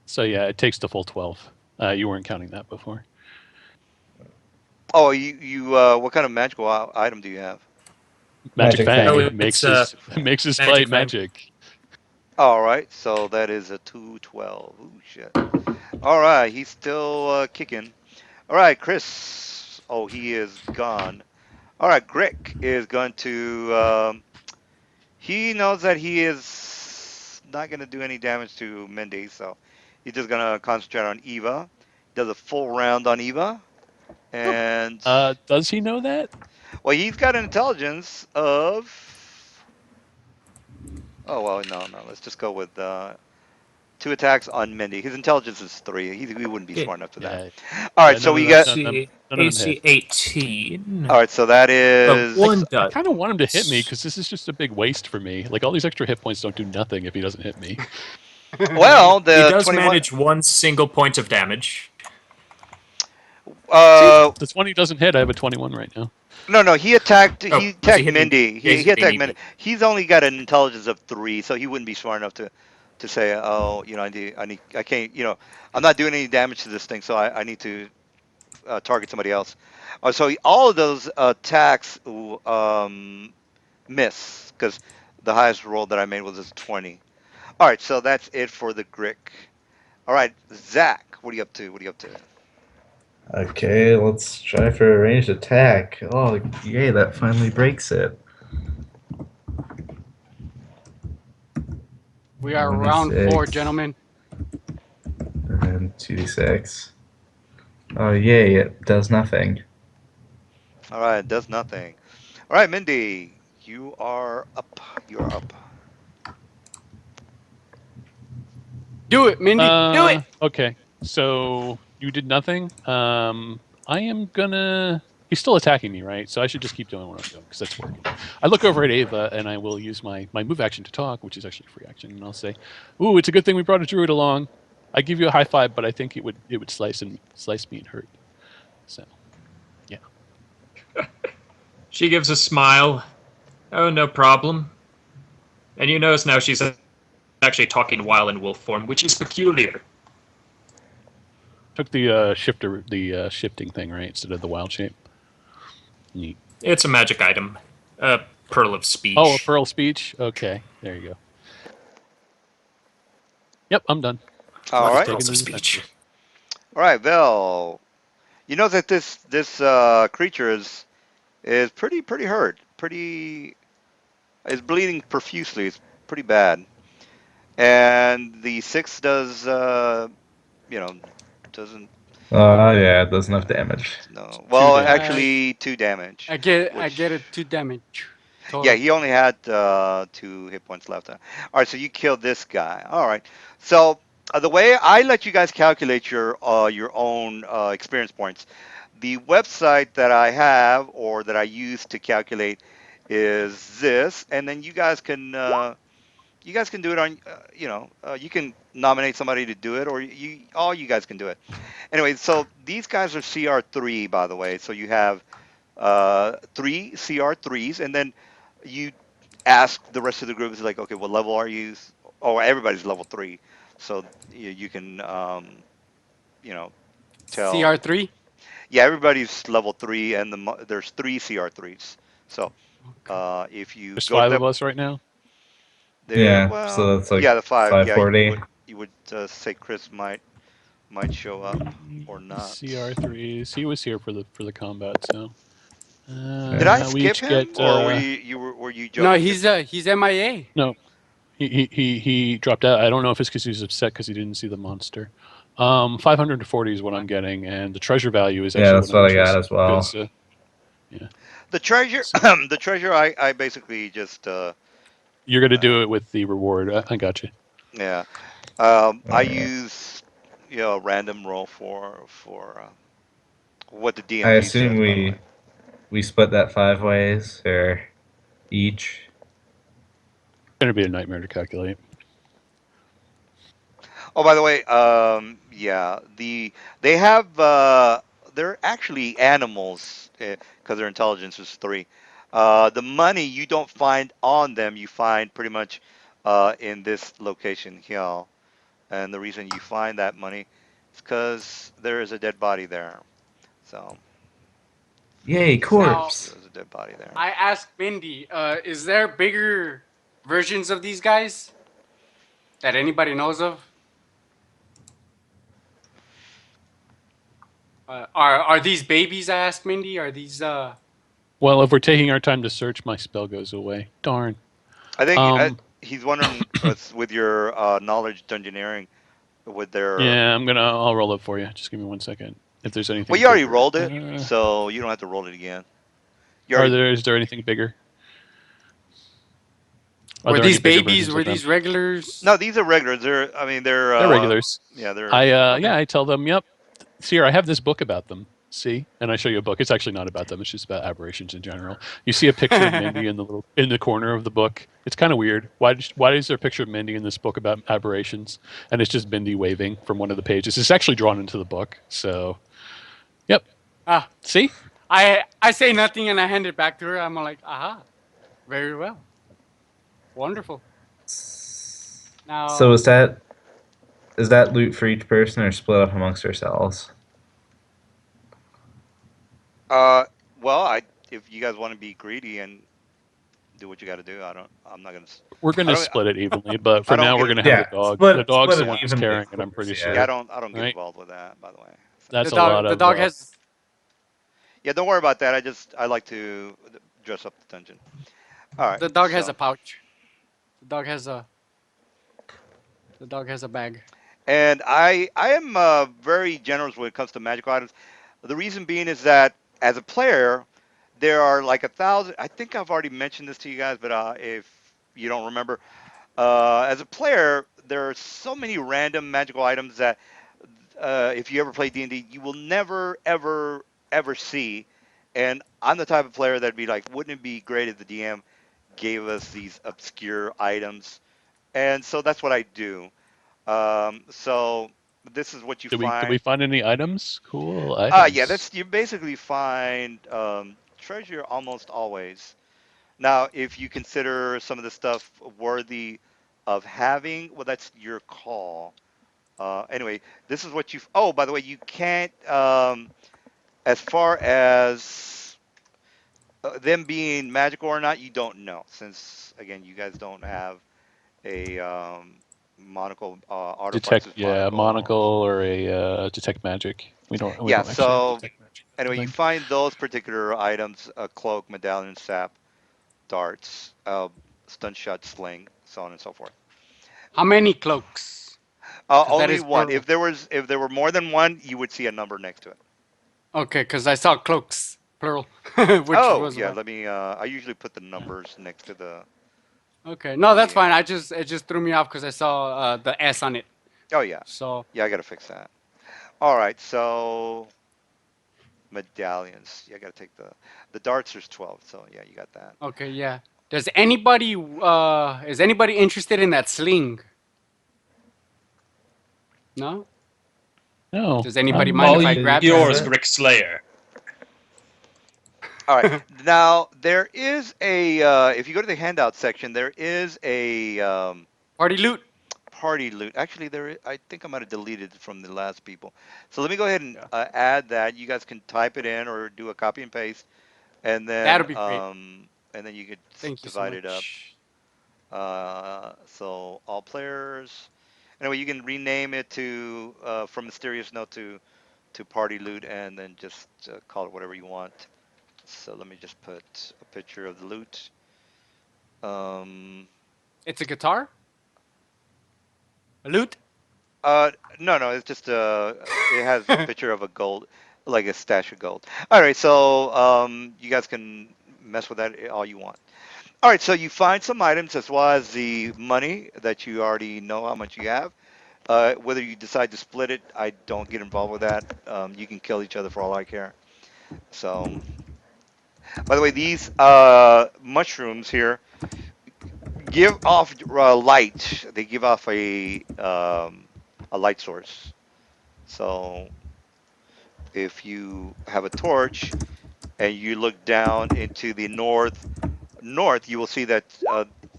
So yeah, it takes the full 12. You weren't counting that before. Oh, you what kind of magical item do you have? Magic Magic Fang Fang. Oh, makes it's makes his Magic bite Fang. magic. All right, so that is a 212. Ooh, shit. All right, he's still kicking. All right, Chris. Oh, he is gone. All right, Grick is going to. He knows that he is not going to do any damage to Mindy, so he's just going to concentrate on Eva. Does a full round on Eva, and Does he know that? well, he's got an intelligence of. Oh well, no. Let's just go with 2 attacks on Mindy. His intelligence is 3. He wouldn't be Yeah. smart enough for that. Yeah. All right, Yeah, so none of we that, got. none of them AC hit. 18. All right, so that is. One I does. kind of want him to hit me because this is just a big waste for me. Like all these extra hit points don't do nothing if he doesn't hit me. Well, He the does 21. manage one single point of damage. Uh, The 20 doesn't hit. I have a 21 right now. no. He attacked. Oh, He was he attacked hitting? Mindy. Yeah, he's He hitting attacked me. Mindy. He's only got an intelligence of 3, so he wouldn't be smart enough to say, oh, I can't, I'm not doing any damage to this thing, so I need to target somebody else. So all of those attacks miss because the highest roll that I made was a 20. All right, so that's it for the Grick. All right, Zach, what are you up to? What are you up to? Okay, let's try for a ranged attack. Oh, yay, that finally breaks it. We are round 4, 26. gentlemen. And then 2d6. Oh, yay, it does nothing. All right, it does nothing. All right, Mindy, you are up. You are up. Do it, Mindy. Do it. Okay, so you did nothing. I am gonna. He's still attacking me, right? So I should just keep doing what I'm doing because that's working. I look over at Ava and I will use my move action to talk, which is actually a free action, and I'll say, "Ooh, it's a good thing we brought a druid along. I give you a high five, but I think it would slice me and hurt." So, yeah. She gives a smile. Oh, no problem. And you notice now she's actually talking while in wolf form, which is peculiar. Took the shifting thing right instead of the wild shape. Neat. It's a magic item. A pearl of speech. Oh, a pearl speech. Okay, there you go. Yep, I'm done. All Love right. pearls of Taking the speech. defensive. All right, Vel. You know that this creature is pretty hurt. Pretty is bleeding profusely. It's pretty bad. And the 6 does you know doesn't Oh, yeah, it does enough damage. no. Well, damage. actually 2 damage. I get Which it 2 damage. yeah, Total. he only had 2 hit points left. All right, so you killed this guy. All right. So the way I let you guys calculate your own experience points, the website that I have or that I use to calculate is this, and then you guys can do it on you can nominate somebody to do it, or all you guys can do it. Anyway, so these guys are CR3, by the way. So you have 3 CR3s, and then you ask the rest of the group is like, okay, what level are you? Oh, everybody's level 3, so you can you know tell. CR3. Yeah, everybody's level 3, and there's 3 CR3s. So if you There's go to 5 the of us right now. there, Yeah, well, so that's like yeah, the 5. Yeah, 540. you would say Chris might show up or not. CR3s. He was here for the combat, so Did I we skip each him, get or were you No, joking? he's MIA. no. He dropped out. I don't know if it's because he's upset because he didn't see the monster. 540 is what I'm getting, and the treasure value is Yeah, actually that's what I'm what I got interested as well. because yeah. The treasure, So the treasure. I basically just you're gonna do it with the reward. I got you. yeah. I Alright. use a random roll for what the I DMG assume says. By the way. we split that 5 ways, or each. Going to be a nightmare to calculate. Oh, by the way, yeah, they have they're actually animals because their intelligence is 3. The money you don't find on them, you find pretty much in this location here. And the reason you find that money is because there is a dead body there. So Yay, Now, there corpse. was a dead body there. I asked Mindy, is there bigger versions of these guys that anybody knows of? Are these babies? I asked Mindy. Are these Well, if we're taking our time to search, my spell goes away. Darn. I think Um, he's wondering with your knowledge dungeoneering, with their. yeah, I'll roll it for you. Just give me 1 second. If there's Well, anything you already bigger, rolled it, so you don't have to roll it again. You are already. there? Is there anything bigger? Are were there any these bigger babies? versions Were of them? these regulars? No, these are regulars. They're. I mean, they're. They're regulars. Yeah, they're. Yeah, Okay. I tell them, yep. See here, I have this book about them. See, and I show you a book. It's actually not about them. It's just about aberrations in general. You see a picture of Mindy in the corner of the book. It's kind of weird. Why is there a picture of Mindy in this book about aberrations? And it's just Mindy waving from one of the pages. It's actually drawn into the book. So, yep. Ah, See, I say nothing and I hand it back to her. I'm like, aha, very well, wonderful. So Now, is that loot for each person or split up amongst ourselves? Uh, well, I if you guys want to be greedy and do what you got to do, I don't. I'm not gonna. we're going I to don't. split it evenly, but I for don't now, we're get. going to have the Yeah, dog. The dog's split the it one who's evenly, carrying of it. I'm course. pretty Yeah, sure. Yeah. I don't get Right? involved with that. By the way. So. That's a lot the of. dog has Yeah, don't worry about that. I like to dress up the dungeon. All right. the dog has a So. pouch. The dog has a bag. And I am very generous when it comes to magical items. The reason being is that as a player, there are like 1,000. I think I've already mentioned this to you guys, but if you don't remember, as a player, there are so many random magical items that if you ever play D&D, you will never ever see. And I'm the type of player that'd be like, wouldn't it be great if the DM gave us these obscure items? And so that's what I do. So this is what you Did we find. find any items? Cool Yeah, items. that's you basically find treasure almost always. Now, if you consider some of the stuff worthy of having, well, that's your call. Anyway, this is what you. Oh, by the way, you can't. As far as them being magical or not, you don't know, since again, you guys don't have a monocle Detect, artificer's yeah, monocle. monocle or a detect magic. We Yeah, don't actually have so detect magic. That's the anyway, you thing. find those particular items: a cloak, medallion, sap, darts, stun shot, sling, so on and so forth. How many cloaks? Because that Only is one. plural. If there were more than one, you would see a number next to it. Okay, because I saw cloaks plural, which Oh was yeah, why. let me. I usually put the numbers next to Okay, no, that's the. fine. It just threw me off because I saw the S on it. Oh yeah, So yeah. I gotta fix that. All right, so medallions. Yeah, I gotta take the darts. There's 12, so yeah, you got that. okay, yeah. Does anybody is anybody interested in that sling? No. No, Does anybody I'm mind All if I Did you grab grab yours, this? it? Brick Slayer. All right. Now there is a if you go to the handout section, there is a Party loot. party loot. Actually, I think I might have deleted it from the last people. So let me go ahead and Yeah, add that. You guys can type it in or do a copy and paste, that'll be great. and then you could Thank you so divide it up. much. So all players. Anyway, you can rename it to from mysterious note to party loot, and then just call it whatever you want. So let me just put a picture of the loot. Um, It's a guitar. A loot. uh, no, no, it's just it has a picture of a gold, like a stash of gold. All right, so you guys can mess with that all you want. All right, so you find some items as well as the money that you already know how much you have. Whether you decide to split it, I don't get involved with that. You can kill each other for all I care. So, by the way, these mushrooms here, give off light. They give off a light source. So if you have a torch and you look down into the north, you will see that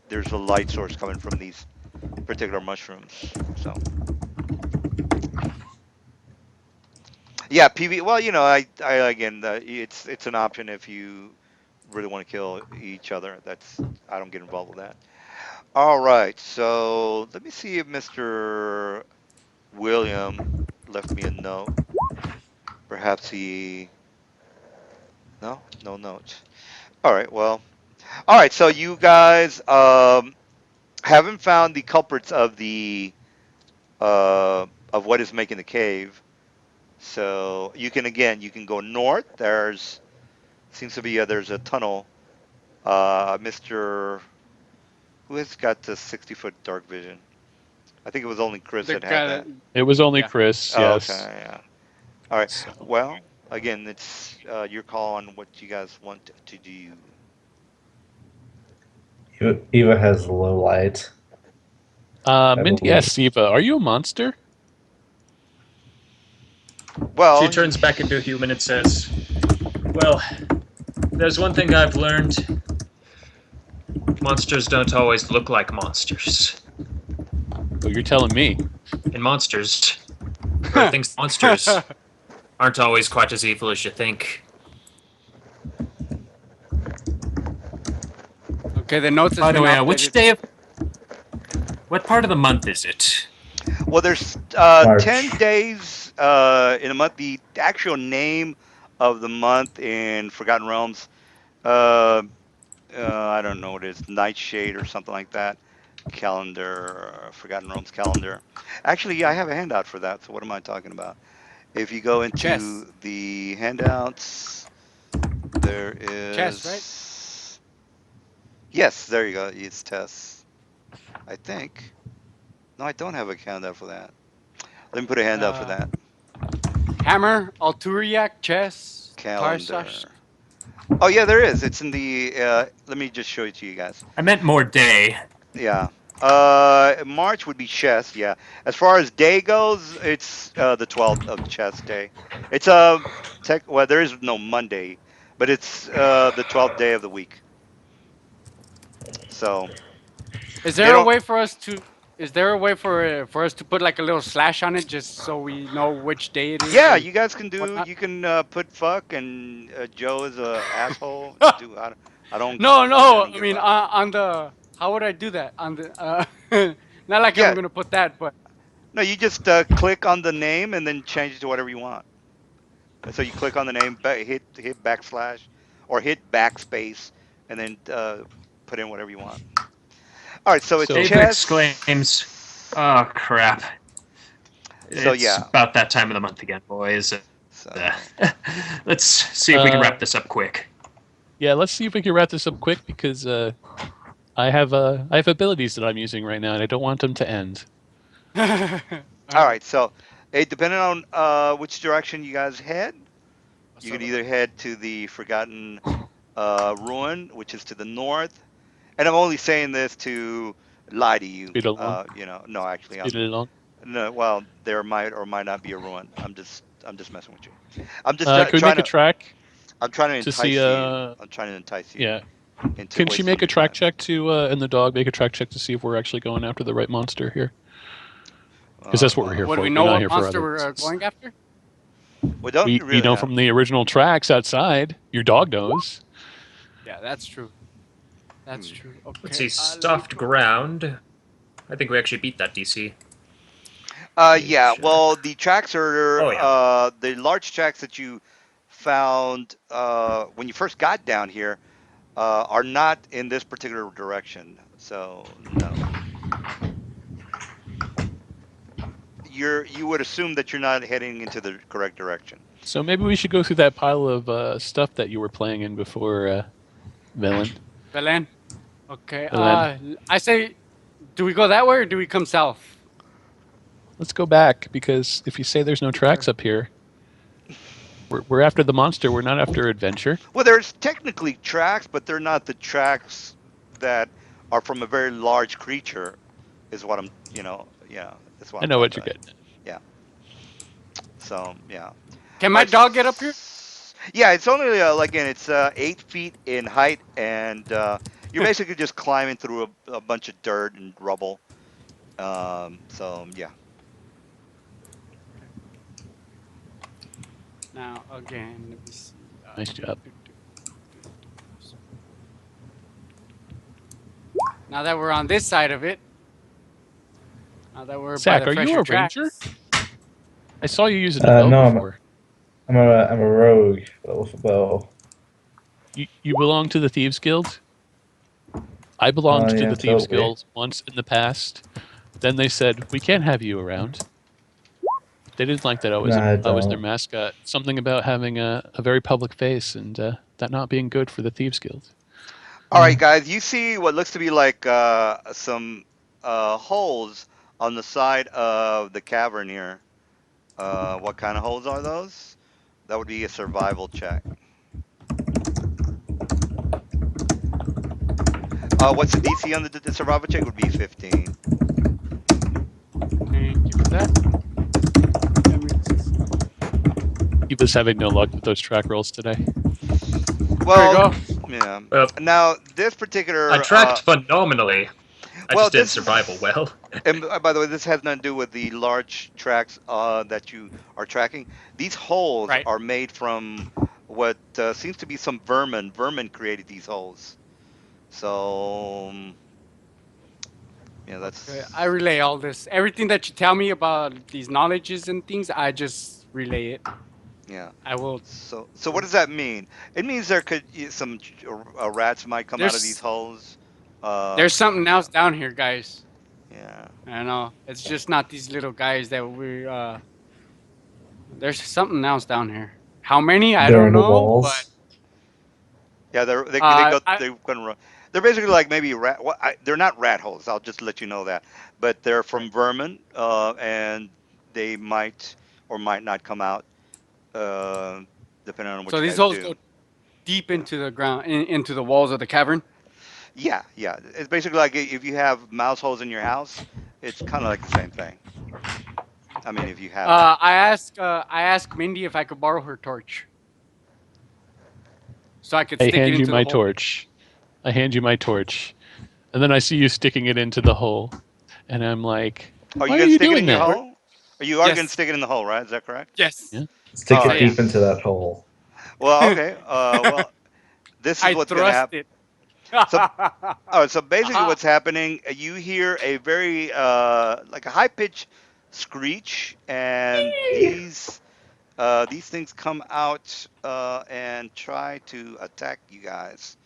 there's a light source coming from these particular mushrooms. So yeah, PV. Well, I again, it's an option if you really want to kill each other. I don't get involved with that. All right, so let me see if Mr. William left me a note. Perhaps he no notes. All right, well, all right. So you guys haven't found the culprits of what is making the cave. So you can go north. There's seems to be there's a tunnel. Mr. Who has got the 60-foot dark vision? I think it was only Chris The that had guy that. It was only yeah. Chris, Oh, yes. okay, yeah. All right. So, Well, again, it's your call on what you guys want to do. Eva has low light, I Minty believe. asks Eva, "Are you a monster?" She Well, turns back into a human and says, "Well, there's one thing I've learned. Monsters don't always look like monsters. Oh, you're telling me. And monsters aren't always quite as evil as you think. Okay, the notes has By the been way, updated. what part of the month is it? well, there's March. 10 days in a month. The actual name of the month in Forgotten Realms, uh, I don't know what it is, Nightshade or something like that. Calendar, Forgotten Realms calendar. Actually, yeah, I have a handout for that. So what am I talking about? If you go Chess. into the handouts, there Chess, right? is. Yes, there you go. It's tests. I think. No, I don't have a handout for that. Let me put a handout for Uh, that. Hammer, Alturiak, chess, Tarsash. Calendar. Oh yeah, there is. It's in the. Let me just show it to you guys. I meant more day. Yeah. March would be chess. Yeah. As far as day goes, it's the 12th of chess day. It's tech. Well, there is no Monday, but it's the 12th day of the week. So Is they there a don't. way for us to? Is there a way for us to put like a little slash on it just so we know which day it is Yeah, and you guys can do. whatnot? You can put fuck and Joe is a asshole. Do No, I no. don't I give mean, a. on the how would I do that on the? Not like I'm Yeah. gonna put that, but No, you just click on the name and then change it to whatever you want. So you click on the name, hit backslash, or hit backspace, and then put in whatever you want. All right, so it's So, Ava exclaims, chess. "Oh crap! So It's yeah, about that time of the month again, boys. so Let's see if we can uh, wrap this up quick." yeah, let's see if we can wrap this up quick because I have abilities that I'm using right now, and I don't want them to end. all all right. right. So it depending on which direction you guys head, you could either head to the Forgotten Ruin, which is to the north. And I'm only saying this to lie to you. Speed along. No, actually, Speed it along. no. Well, there might or might not be a ruin. I'm just messing with you. I'm just Can we trying make a to. track I'm trying to to see? entice you. I'm trying to entice you Yeah. into Can she wasting make a your track time. check to and the dog make a track check to see if we're actually going after the right monster here? Because that's what we're here Uh, Would we for. We're know not what here for monster other we're reasons. going after? we don't We really. know from the original tracks outside. Your dog knows. Yeah, that's true. That's Hmm. true. Let's Okay. see, Let me soft put. ground. I think we actually beat that DC. Yeah. Sure. Well, the tracks are Oh yeah. the large tracks that you found when you first got down here are not in this particular direction. So no. You would assume that you're not heading into the correct direction. So maybe we should go through that pile of stuff that you were playing in before, Velen. Belen. Okay. Velen. I say, do we go that way or do we come south? Let's go back because if you say there's no Okay. tracks up here, we're after the monster. We're not after adventure. Well, there's technically tracks, but they're not the tracks that are from a very large creature, is what I'm, yeah, that's what I I'm know trying what you're to, getting at. yeah. So yeah. Can All my right. dog get up here? Yeah, it's only like again, it's 8 feet in height, and you're basically just climbing through a bunch of dirt and rubble. So yeah. Now again, let me see. Nice job. Now that we're on this side of it, now that we're by Zach, the are you fresher a ranger? tracks, I saw you using a bow No, before. I'm a rogue with a bow. You belong to the Thieves Guild? I Oh belonged to yeah, the Thieves totally. Guild once in the past. Then they said, "We can't have you around." They didn't like that No, I I was their don't. mascot. Something about having a very public face and that not being good for the Thieves Guild. All right, Yeah. guys, you see what looks to be like some holes on the side of the cavern here. What kind of holes are those? That would be a survival check. What's the DC on the survival check? Would be 15. thank you for that. Let me just- He was having no luck with those track rolls today. There we Well, go. yeah. Well, Now this I particular, tracked phenomenally. I well, just didn't this survival is, well. and by the way, this has nothing to do with the large tracks that you are tracking. These holes Right. are made from what seems to be some vermin. Vermin created these holes. So, yeah, Okay. I that's relay all this. Everything that you tell me about these knowledges and things, I just relay it. yeah. I will. So what does that mean? It means there could some rats might come out of these There's holes. there's something Yeah, else down here, guys. yeah. I know. It's just not these little guys that we there's something else down here. How many? I They're don't in the know, but walls. Yeah, they go I they can run. They're basically like maybe rat. They're not rat holes. I'll just let you know that, but they're right. from vermin, and they might or might not come out, uh, depending on what So you these guys holes do. go deep Yeah, into the ground, into the walls of the cavern. yeah, yeah. It's basically like if you have mouse holes in your house, it's kind of like the same thing. I mean, if you have them. I asked Mindy if I could borrow her torch so I could I stick it hand you into the my hole. torch. I hand you my torch. And then I see you sticking it into the hole. And I'm like, Are you why are gonna you stick it doing in your that? hole? Or you are gonna Yes, stick it in the hole, right? Is that correct? yes. Yeah. Stick All So it right. yeah, deep into that hole. Well, okay. Well, this is I what's gonna thrust happen. it. So, all right. So basically, Aha! what's happening? You hear a very like a high pitched screech, and these things come out and try to attack you guys.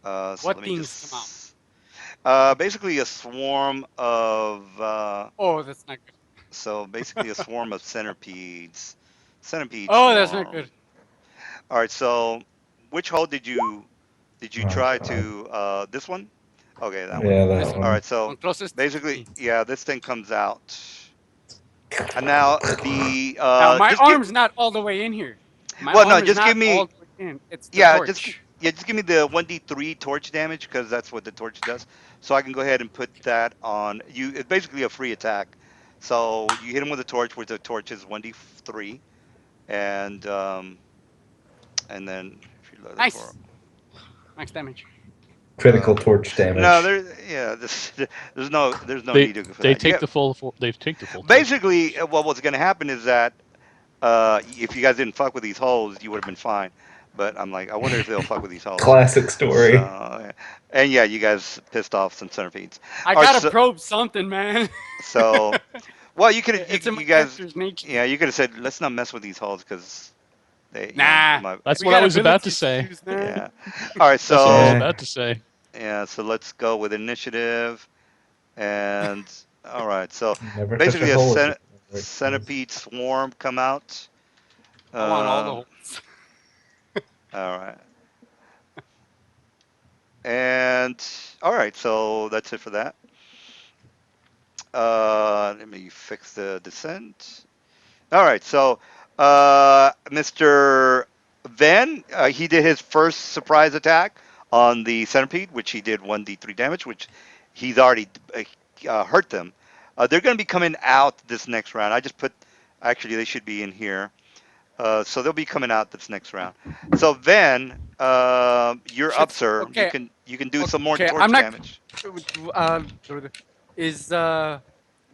So What let me things come out? just basically a swarm of Oh, that's not good. so basically a swarm of centipedes. Centipede Oh, that's not good. swarm. All right. So which hole did you Oh try god. to this one? Okay, that one. Yeah, This that one, All one. right. So one closest to basically, me. yeah, this thing comes out, and now the Now my just give arm's not all the way in here. My well no arm is just give not me all the way in. It's the yeah torch. just give me the 1d3 torch damage because that's what the torch does. So I can go ahead and put that on you. It's basically a free attack. So you hit him with a torch, which the torch is 1d3, and and then if you look for Nice, max damage. Critical torch no damage. there yeah this, there's no They need to go for they that. You take get the full they take the full torch basically damage. what was going to happen is that if you guys didn't fuck with these holes, you would have been fine. But I'm like, I wonder if they'll fuck with these holes. Classic So, story. and yeah, you guys pissed off some centipedes. I All right, gotta probe something, man. so well, you could It's in my you guys, character's nature. yeah, you could have said, let's not mess with these holes because they, Nah, my, That's we what I got was about to abilities to say. use, man. yeah. All right, That's what I was so Yeah. about to say. yeah, so let's go with initiative and all right, so Never touch a basically a hole if you can avoid flies. centipede swarm come out. I want all the Um, holes. all right. And all right, so that's it for that. Let me fix the descent. All right, so Mr. Van, he did his first surprise attack on the centipede, which he did 1d3 damage, which he's already hurt them. They're going to be coming out this next round. I just put, actually, they should be in here. So they'll be coming out this next round. So then you're up, Shit. sir. Okay. You can do some more Okay. I'm torch not. damage. Uh, is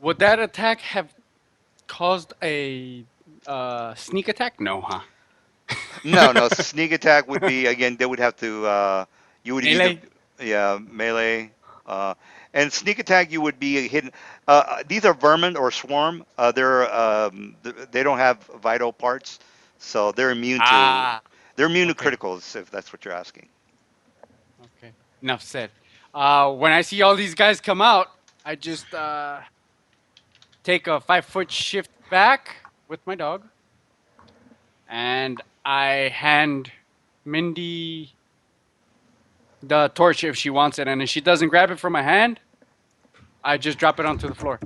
would that attack have caused a sneak attack? No, huh? No, no. Sneak attack would be again. They would have to. You would either, Melee. yeah, melee. Uh, and sneak attack, you would be hidden. These are vermin or swarm. They don't have vital parts, so Ah. they're immune to Okay. criticals. If that's what you're asking. Okay. Enough said. When I see all these guys come out, I just take a 5 foot shift back with my dog, and I hand Mindy the torch if she wants it, and if she doesn't grab it from my hand, I just drop it onto the floor.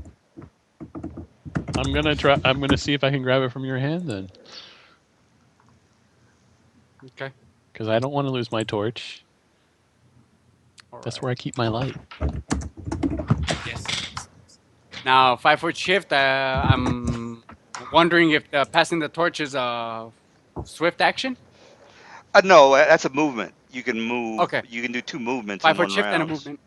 I'm gonna try. I'm gonna see if I can grab it from your hand then, Okay. because I don't want to lose my torch. All That's right. where I keep my light. Yes. Now 5 foot shift. I'm wondering if passing the torch is a swift action. No, that's a movement. You can move. Okay. You can do two movements in 5 foot one shift and a round. movement.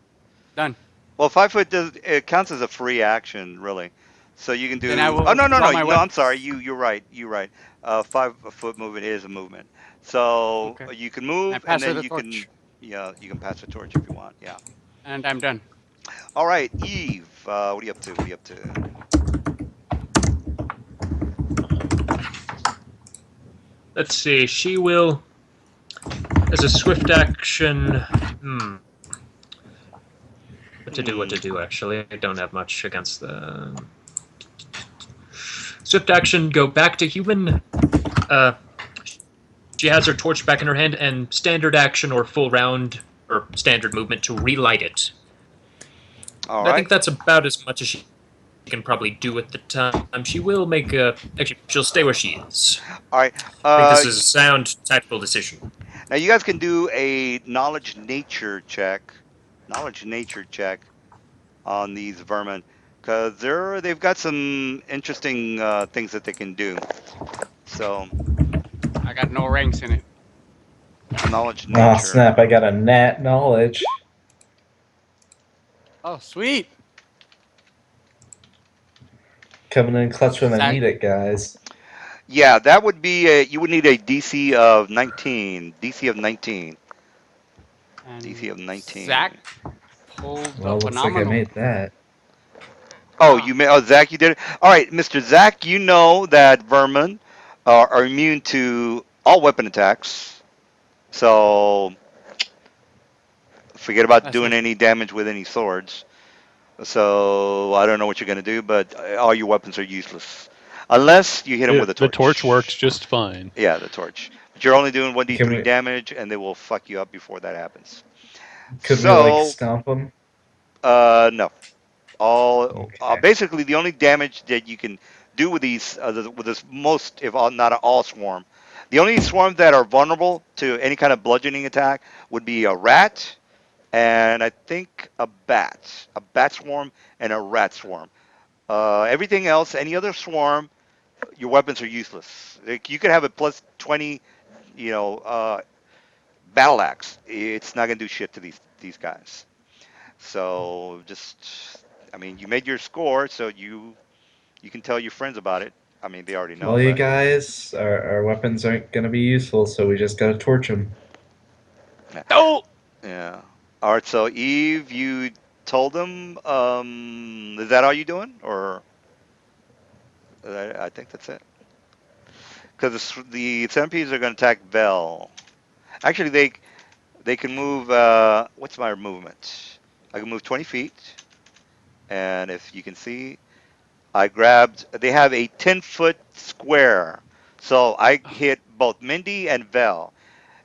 Done. Well, 5 foot does it counts as a free action, really. So you can Then I do. Oh will no, no, draw no, my no. I'm sorry. weapons. You're right. You're right. 5 foot movement is a movement. So Okay. you can I move, and pass her then the you can, torch, yeah, you can pass the torch if you want. Yeah. and I'm done. All right, Eve. What are you up to? What are you up to? Let's see. She will, as a swift action. What to do? What to do? Actually, I don't have much against the swift action. Go back to human. Uh, she has her torch back in her hand, and standard action or full round or standard movement to relight it. All I right. think that's about as much as she can probably do at the time. She will make a. Actually, she'll stay where she is. All right. I think this is a sound tactical decision. Now you guys can do a knowledge nature check. Knowledge nature check on these vermin because they've got some interesting things that they can do. So I got no ranks in it. knowledge Ah, nature. snap! I got a nat knowledge. Oh, sweet. Coming in clutch when I Zach, need it, guys. Yeah, that would be you would need a DC of 19. DC of 19. DC and of 19. Zach pulled the Well, looks like I phenomenal. made that. Oh, Ah, you may. Oh, Zach, you did it. All right, Mr. Zach, you know that vermin are immune to all weapon attacks. So forget about that's doing nice. any damage with any swords. So I don't know what you're gonna do, but all your weapons are useless unless you hit them with a The torch works torch. just fine. Yeah, the torch. But you're only doing Can 1d3 we? damage, and they will fuck you up before that happens. Could we like So, stomp them? no. All Okay. basically the only damage that you can do with with this most, if all, not all swarm, the only swarms that are vulnerable to any kind of bludgeoning attack would be a rat and I think a bat swarm and a rat swarm. Everything else, any other swarm, your weapons are useless. Like, you could have a plus 20, you know, battle axe. It's not gonna do shit to these guys. So just, I mean, you made your score, so you can tell your friends about it. I mean, they already know, Well, you but guys, our weapons aren't gonna be useful, so we just gotta torch them. Oh, yeah. All right. So Eve, you told them. Is that all you doing, or I think that's it? Because the centipedes are going to attack Vel. Actually, they can move. What's my movement? I can move 20 feet, and if you can see, I grabbed. They have a 10-foot square, so I hit both Mindy and Vel.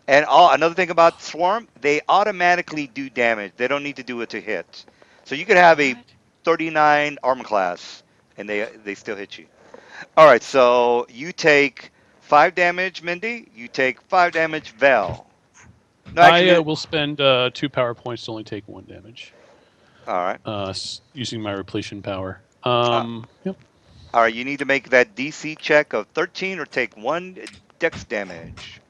And another thing about Swarm, they automatically do damage. They don't need to do it to hit. So you could have a what? 39 armor class, and they still hit you. All right, so you take 5 damage, Mindy. You take 5 damage, Vel. No, I actually, will spend 2 power points to only take 1 damage, all right. using my repletion power. Uh, Yep. all right, you need to make that DC check of 13 or take one dex damage.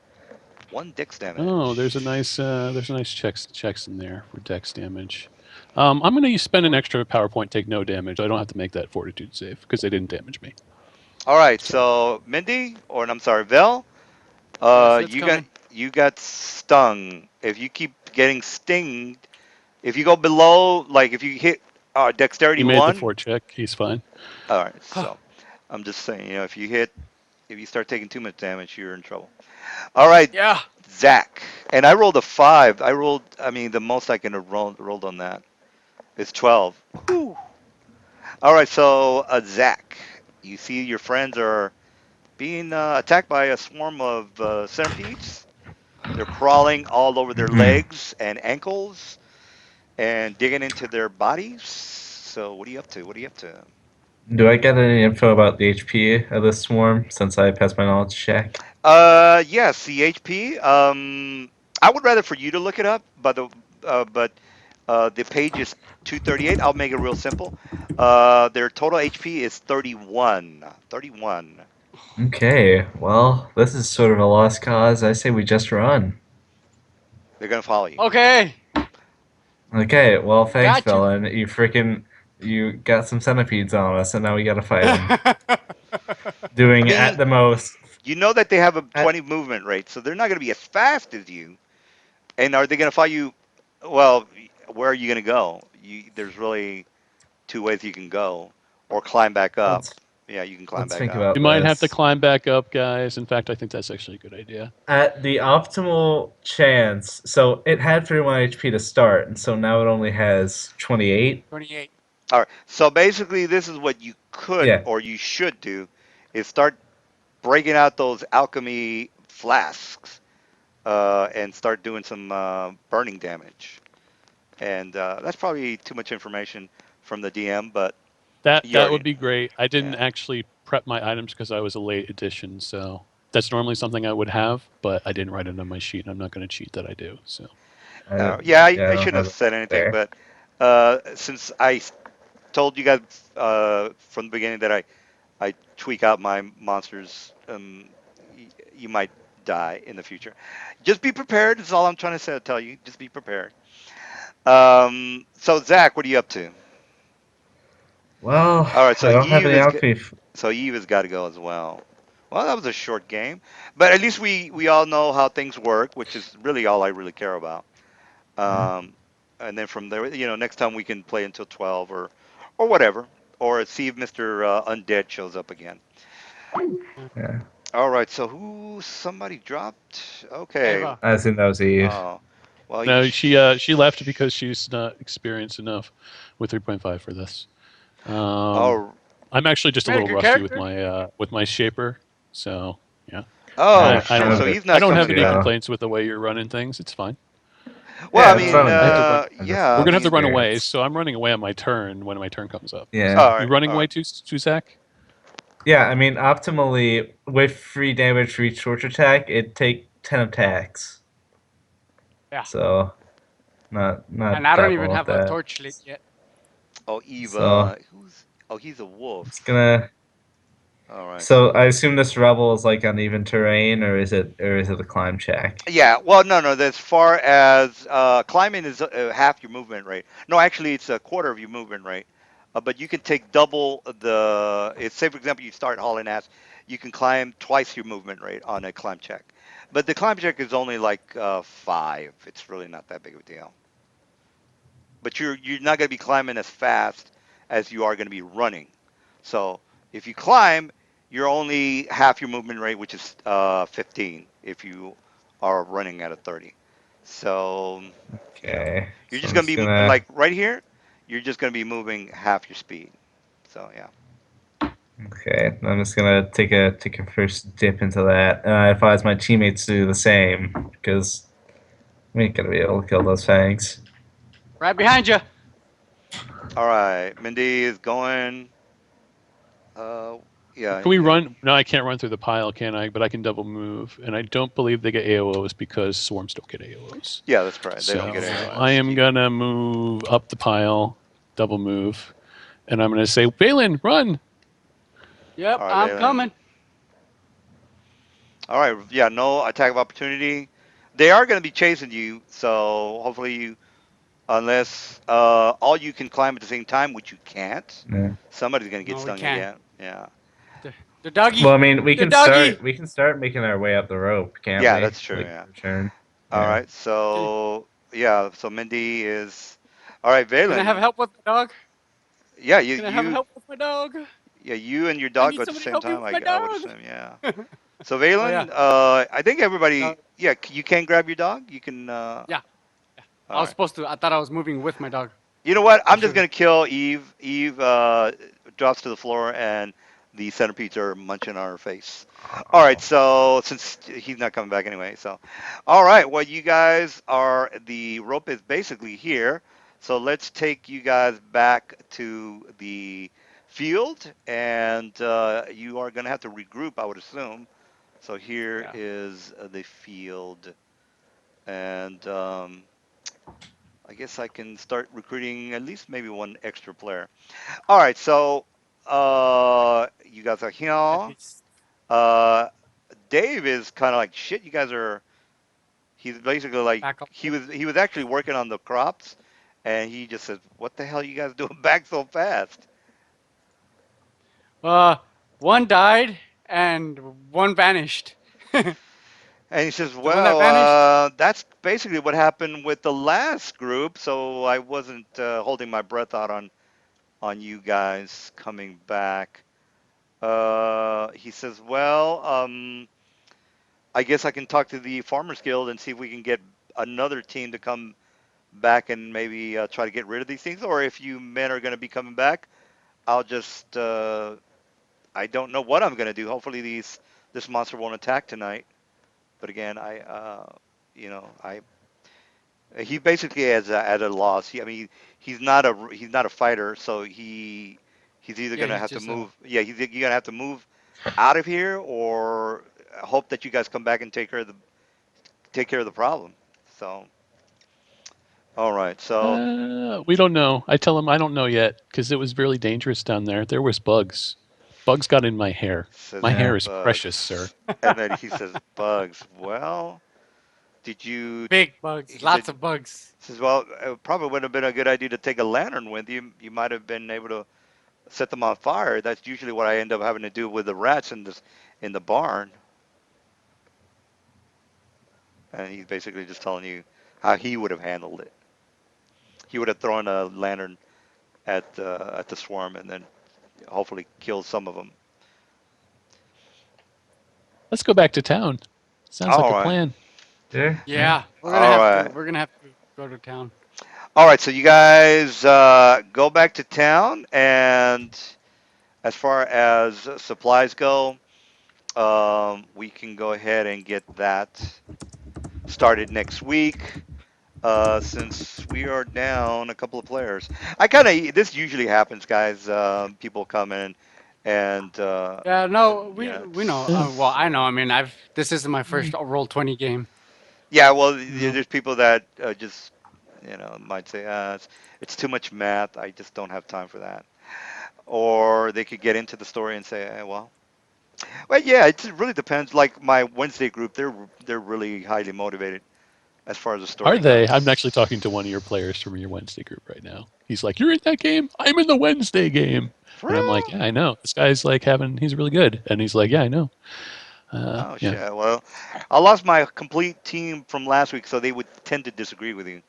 One dex Oh, damage. there's a nice checks in there for dex damage. I'm going to spend an extra power point, take no damage. I don't have to make that fortitude save because they didn't damage me. All right, So so Mindy, or I'm sorry, Vel, Yes, it's you got coming. stung. If you keep getting stinged, if you go below, like if you hit dexterity he made the one, fort check. He's fine. all right. So I'm just saying, if you start taking too much damage, you're in trouble. All right, Yeah. Zach, and I rolled a 5. I mean, the most I can have rolled on that is 12. Whew. All right, so Zach, you see your friends are being attacked by a swarm of centipedes. They're crawling all over their Hmm. legs and ankles and digging into their bodies. So what are you up to? What are you up to? Do I get any info about the HP of this swarm since I passed my knowledge check? Yes, the HP. I would rather for you to look it up, but the page is 238. I'll make it real simple. Their total HP is 31. 31. Okay, well, this is sort of a lost cause. I say we just run. They're gonna follow you. Okay. Okay, well, thanks, Got you. Velen. You got some centipedes on us, and now we gotta fight them. I Doing at mean, the most. you know that they have a At, 20 movement rate, so they're not gonna be as fast as you. And are they gonna follow you? Well, where are you gonna go? There's really two ways you can go, or climb back up. let's Yeah, you can climb let's back think up. We about might have to this. climb back up, guys. In fact, I think that's actually a good idea. At the optimal chance, so it had 31 HP to start, and so now it only has 28. 28. All right. So basically, this is what you could Yeah, or you should do: is start breaking out those alchemy flasks and start doing some burning damage. And that's probably too much information from the DM, but That you're would be great. I didn't yeah. actually prep my items because I was a late edition, so that's normally something I would have, but I didn't write it on my sheet. I'm not going to cheat that I do. So Yeah, yeah, I I don't shouldn't have have it said anything, there. but since told you guys from the beginning that I tweak out my monsters, you might die in the future. Just be prepared. Is all I'm trying to say. Tell you. Just be prepared. So Zach, what are you up to? Well, All right. I don't have any alchemy. So Eve has got to go as well. Well, that was a short game, but at least we all know how things work, which is really all I really care about. Yeah, Um, and then from there, next time we can play until 12 or whatever, or see if Mister Undead shows up again. yeah. All right. So somebody dropped? Okay. Ava. I assume that was Eve. Oh, well, no, she left because she's not experienced enough with 3.5 for this. Um, oh, I'm actually just a Made a little good rusty character. with my shaper, so yeah. oh, I shoot. don't So I'm he's I not don't have coming any back. yeah. complaints with the way you're running things. It's fine. Well, I Yeah, that's what mean, I'm I have to thinking. run. I'm yeah, We're I gonna have to mean, run away, experienced. so I'm running away on my turn when my turn comes up. Yeah. all You right, running all away right. too, Zach? Yeah, I mean, optimally, with free damage for each torch attack, it'd take 10 attacks. Yeah. So, And not I don't that even well with have a that. torch lit yet. Oh, So, Eva, who's? Oh, he's a it's wolf. gonna. All right. So, I assume this rebel is like uneven terrain, or is it a climb check? Yeah, well, no, no. As far as climbing is half your movement rate. No, actually, it's a quarter of your movement rate. But you can take double the. Say, for example, you start hauling ass, you can climb twice your movement rate on a climb check. But the climb check is only like 5. It's really not that big of a deal. But you're not going to be climbing as fast as you are going to be running. So if you climb, you're only half your movement rate, which is 15 if you are running at a 30. So, you know, Okay, you're so just I'm going just to be gonna. like right here, you're just going to be moving half your speed. So, yeah. Okay, I'm just gonna take a first dip into that, and I advise my teammates to do the same because we ain't gonna be able to kill those fangs. Right behind you. All right. Mindy is going. Uh, Yeah. Can we run? No, I can't run through the pile, can I? But I can double move, and I don't believe they get AOs because swarms don't get AOs. Yeah, that's correct. They So don't get I AOs. am gonna move up the pile, double move, and I'm gonna say, Balin, run! Yep, All right, I'm Valen. coming. All right. Yeah, no attack of opportunity. They are going to be chasing you, so hopefully you, unless all you can climb at the same time, which you can't. Yeah. Somebody's going to get No, we stung can't. again. Yeah. The doggy. Well, I mean, we The can doggy. start making our way up the rope, can't Yeah, we? that's true. Like Yeah. turn. All Yeah. right. So yeah. So Mindy is. All right, Can I have Valen. help with my dog? Yeah. Can I have help with my dog? Yeah. You and your I dog need go at the somebody to same help me time. with my I would dog. assume. Yeah. So Oh yeah. Valen, I think Uh, everybody. Yeah. You can grab your dog. You can. yeah. Yeah. I All was right. supposed to. I thought I was moving with my dog. You know what? I I'm just should have. gonna kill Eve. Eve drops to the floor, and the centipedes are munching on her face. All right. Oh. So since he's not coming back anyway, so all right. Well, you guys are the rope is basically here. So let's take you guys back to the field, and you are gonna have to regroup, I would assume. So here Yeah. is the field, and I guess I can start recruiting at least maybe one extra player. All right, so you guys are At here. least Uh, Dave is kind of like shit. You guys are. He's basically like back up. he was actually working on the crops, and he just says, "What the hell you guys doing back so fast?" Uh, one died and one vanished. The And he says, one that "Well, vanished. that's basically what happened with the last group. So I wasn't holding my breath out on you guys coming back." He says, "Well, I guess I can talk to the Farmers Guild and see if we can get another team to come back and maybe try to get rid of these things. Or if you men are going to be coming back, I'll just I don't know what I'm going to do. Hopefully this monster won't attack tonight. But again, I he basically is at a loss. I mean, he's not a fighter, so he's either Yeah, going to he's have to just move. Yeah, you're going to have to move out of here or hope that you guys come back and take care of the problem. So, all right. So We don't know. I tell him I don't know yet because it was really dangerous down there. There was bugs. Bugs got in my hair. says My Yeah. hair is precious, sir. bugs, and then he says bugs. Well, did you? big bugs. He said Lots of bugs. says well, it probably would have been a good idea to take a lantern with you. You might have been able to set them on fire. That's usually what I end up having to do with the rats in the barn. And he's basically just telling you how he would have handled it. He would have thrown a lantern at the swarm and then hopefully killed some of them. Let's go back to town. Sounds like All a right, plan. Yeah. Yeah. Yeah, we're gonna all have to. right, We're gonna have to go to town. all right. So you guys go back to town, and as far as supplies go, we can go ahead and get that started next week. Since we are down a couple of players, I kind of this usually happens, guys. People come in, and Yeah, no, yeah, we know. Yeah. Well, I know. I mean, I've this isn't my first roll 20 game. yeah. Well, You know. there's people that just might say, it's too much math. I just don't have time for that. Or they could get into the story and say, well, yeah. It really depends. Like my Wednesday group, they're really highly motivated as far as the Are story they? I'm actually goes. talking to one of your players from your Wednesday group right now. He's like, "You're in that game? I'm in the Wednesday game." For And I'm like, real? "Yeah, I know. This guy's like he's really good." And he's like, "Yeah, I know." Oh Yeah. shit. Well, I lost my complete team from last week, so they would tend to disagree with you.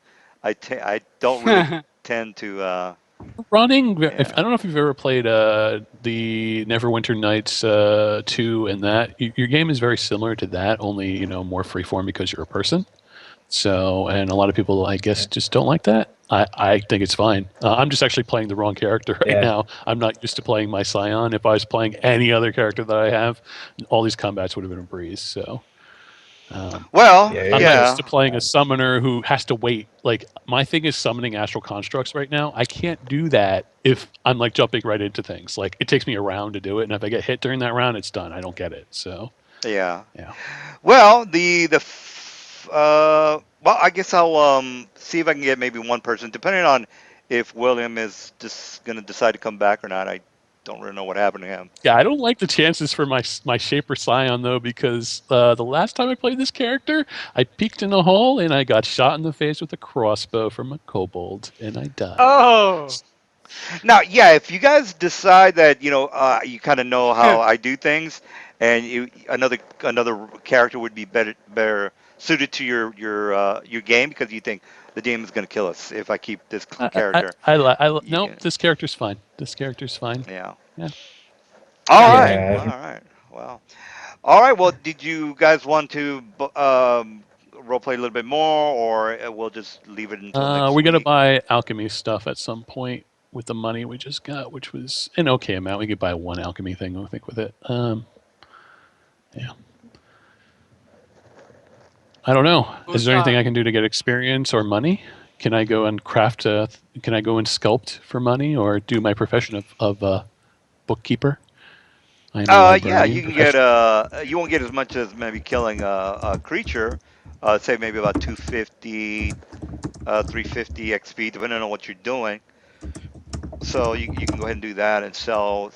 I don't really tend to. Running. If, Yeah. I don't know if you've ever played the Neverwinter Nights 2 and that. Your game is very similar to that, only more freeform because you're a person. So, and a lot of people, I guess, just don't like that. I think it's fine. I'm just actually playing the wrong character right Yeah. now. I'm not used to playing my Scion. If I was playing any other character that I have, all these combats would have been a breeze. So, Well, Yeah, I'm not used yeah, to playing a summoner who has to wait. Like my thing is summoning astral constructs right now. I can't do that if I'm like jumping right into things. Like it takes me a round to do it, and if I get hit during that round, it's done. I don't get it. So yeah. yeah. Well, well, I guess I'll see if I can get maybe one person, depending on if William is just gonna decide to come back or not. I don't really know what happened to him. Yeah, I don't like the chances for my Shaper Scion though because the last time I played this character, I peeked in a hole and I got shot in the face with a crossbow from a kobold and I died. Oh. Now, yeah, if you guys decide that you kind of know how I do things, and another character would be better suited to your game because you think the game is gonna kill us if I keep this character. You No, can, this character's fine. This character's fine. yeah. Yeah, All Yeah. right. yeah. All right. Well. All right. Well, did you guys want to role play a little bit more, or we'll just leave it until next we got to week? buy alchemy stuff at some point with the money we just got, which was an okay amount. We could buy one alchemy thing, I think, with it. Yeah. I don't know. Is Who's there anything I can do to get experience or money? Can I go and craft? Can I go and sculpt for money, or do my profession of bookkeeper? I am a Yeah, librarian you can get professionally. you won't get as much as maybe killing a creature. Say maybe about 250, 350 XP, depending on what you're doing. So you can go ahead and do that and sell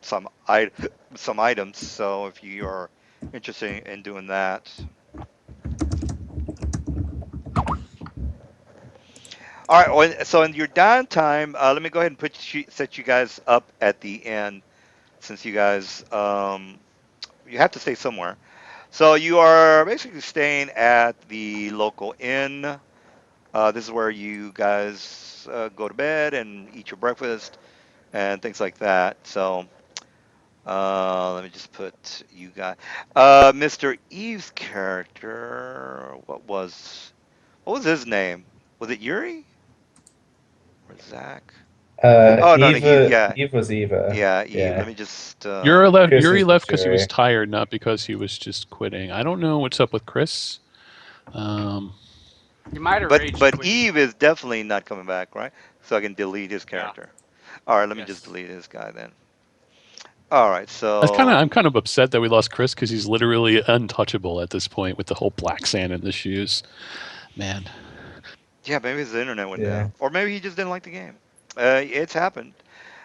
some items. So if you are interested in doing that. All right. So in your downtime, let me go ahead and set you guys up at the end, since you guys you have to stay somewhere. So you are basically staying at the local inn. This is where you guys go to bed and eat your breakfast and things like that. So let me just put you guys. Mr. Eve's character. What was his name? Was it Yuri or Zach? Oh no, no, yeah, Eve was Eva. yeah, Eve. Let Yeah. me just. Yuri Chris's was left because he was Yuri. tired, not because he was just quitting. I don't know what's up with Chris. Um, He might have But rage but quit. Eve is definitely not coming back, right? So I can delete his Yeah. character. All right, let me just Yes. delete this guy then. All right, I'm kind of upset that we lost Chris because he's literally untouchable at this point with the whole black sand in the shoes. Man, yeah, maybe his internet went Yeah. down, or maybe he just didn't like the game. It's happened.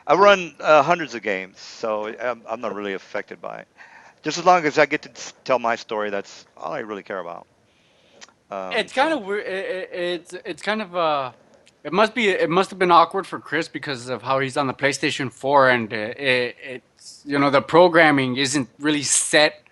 I run hundreds of games, so I'm not really affected by it. Just as long as I get to tell my story, that's all I really care about. It's kind So of weird. It's kind of it must have been awkward for Chris because of how he's on the PlayStation 4 and it's the programming isn't really set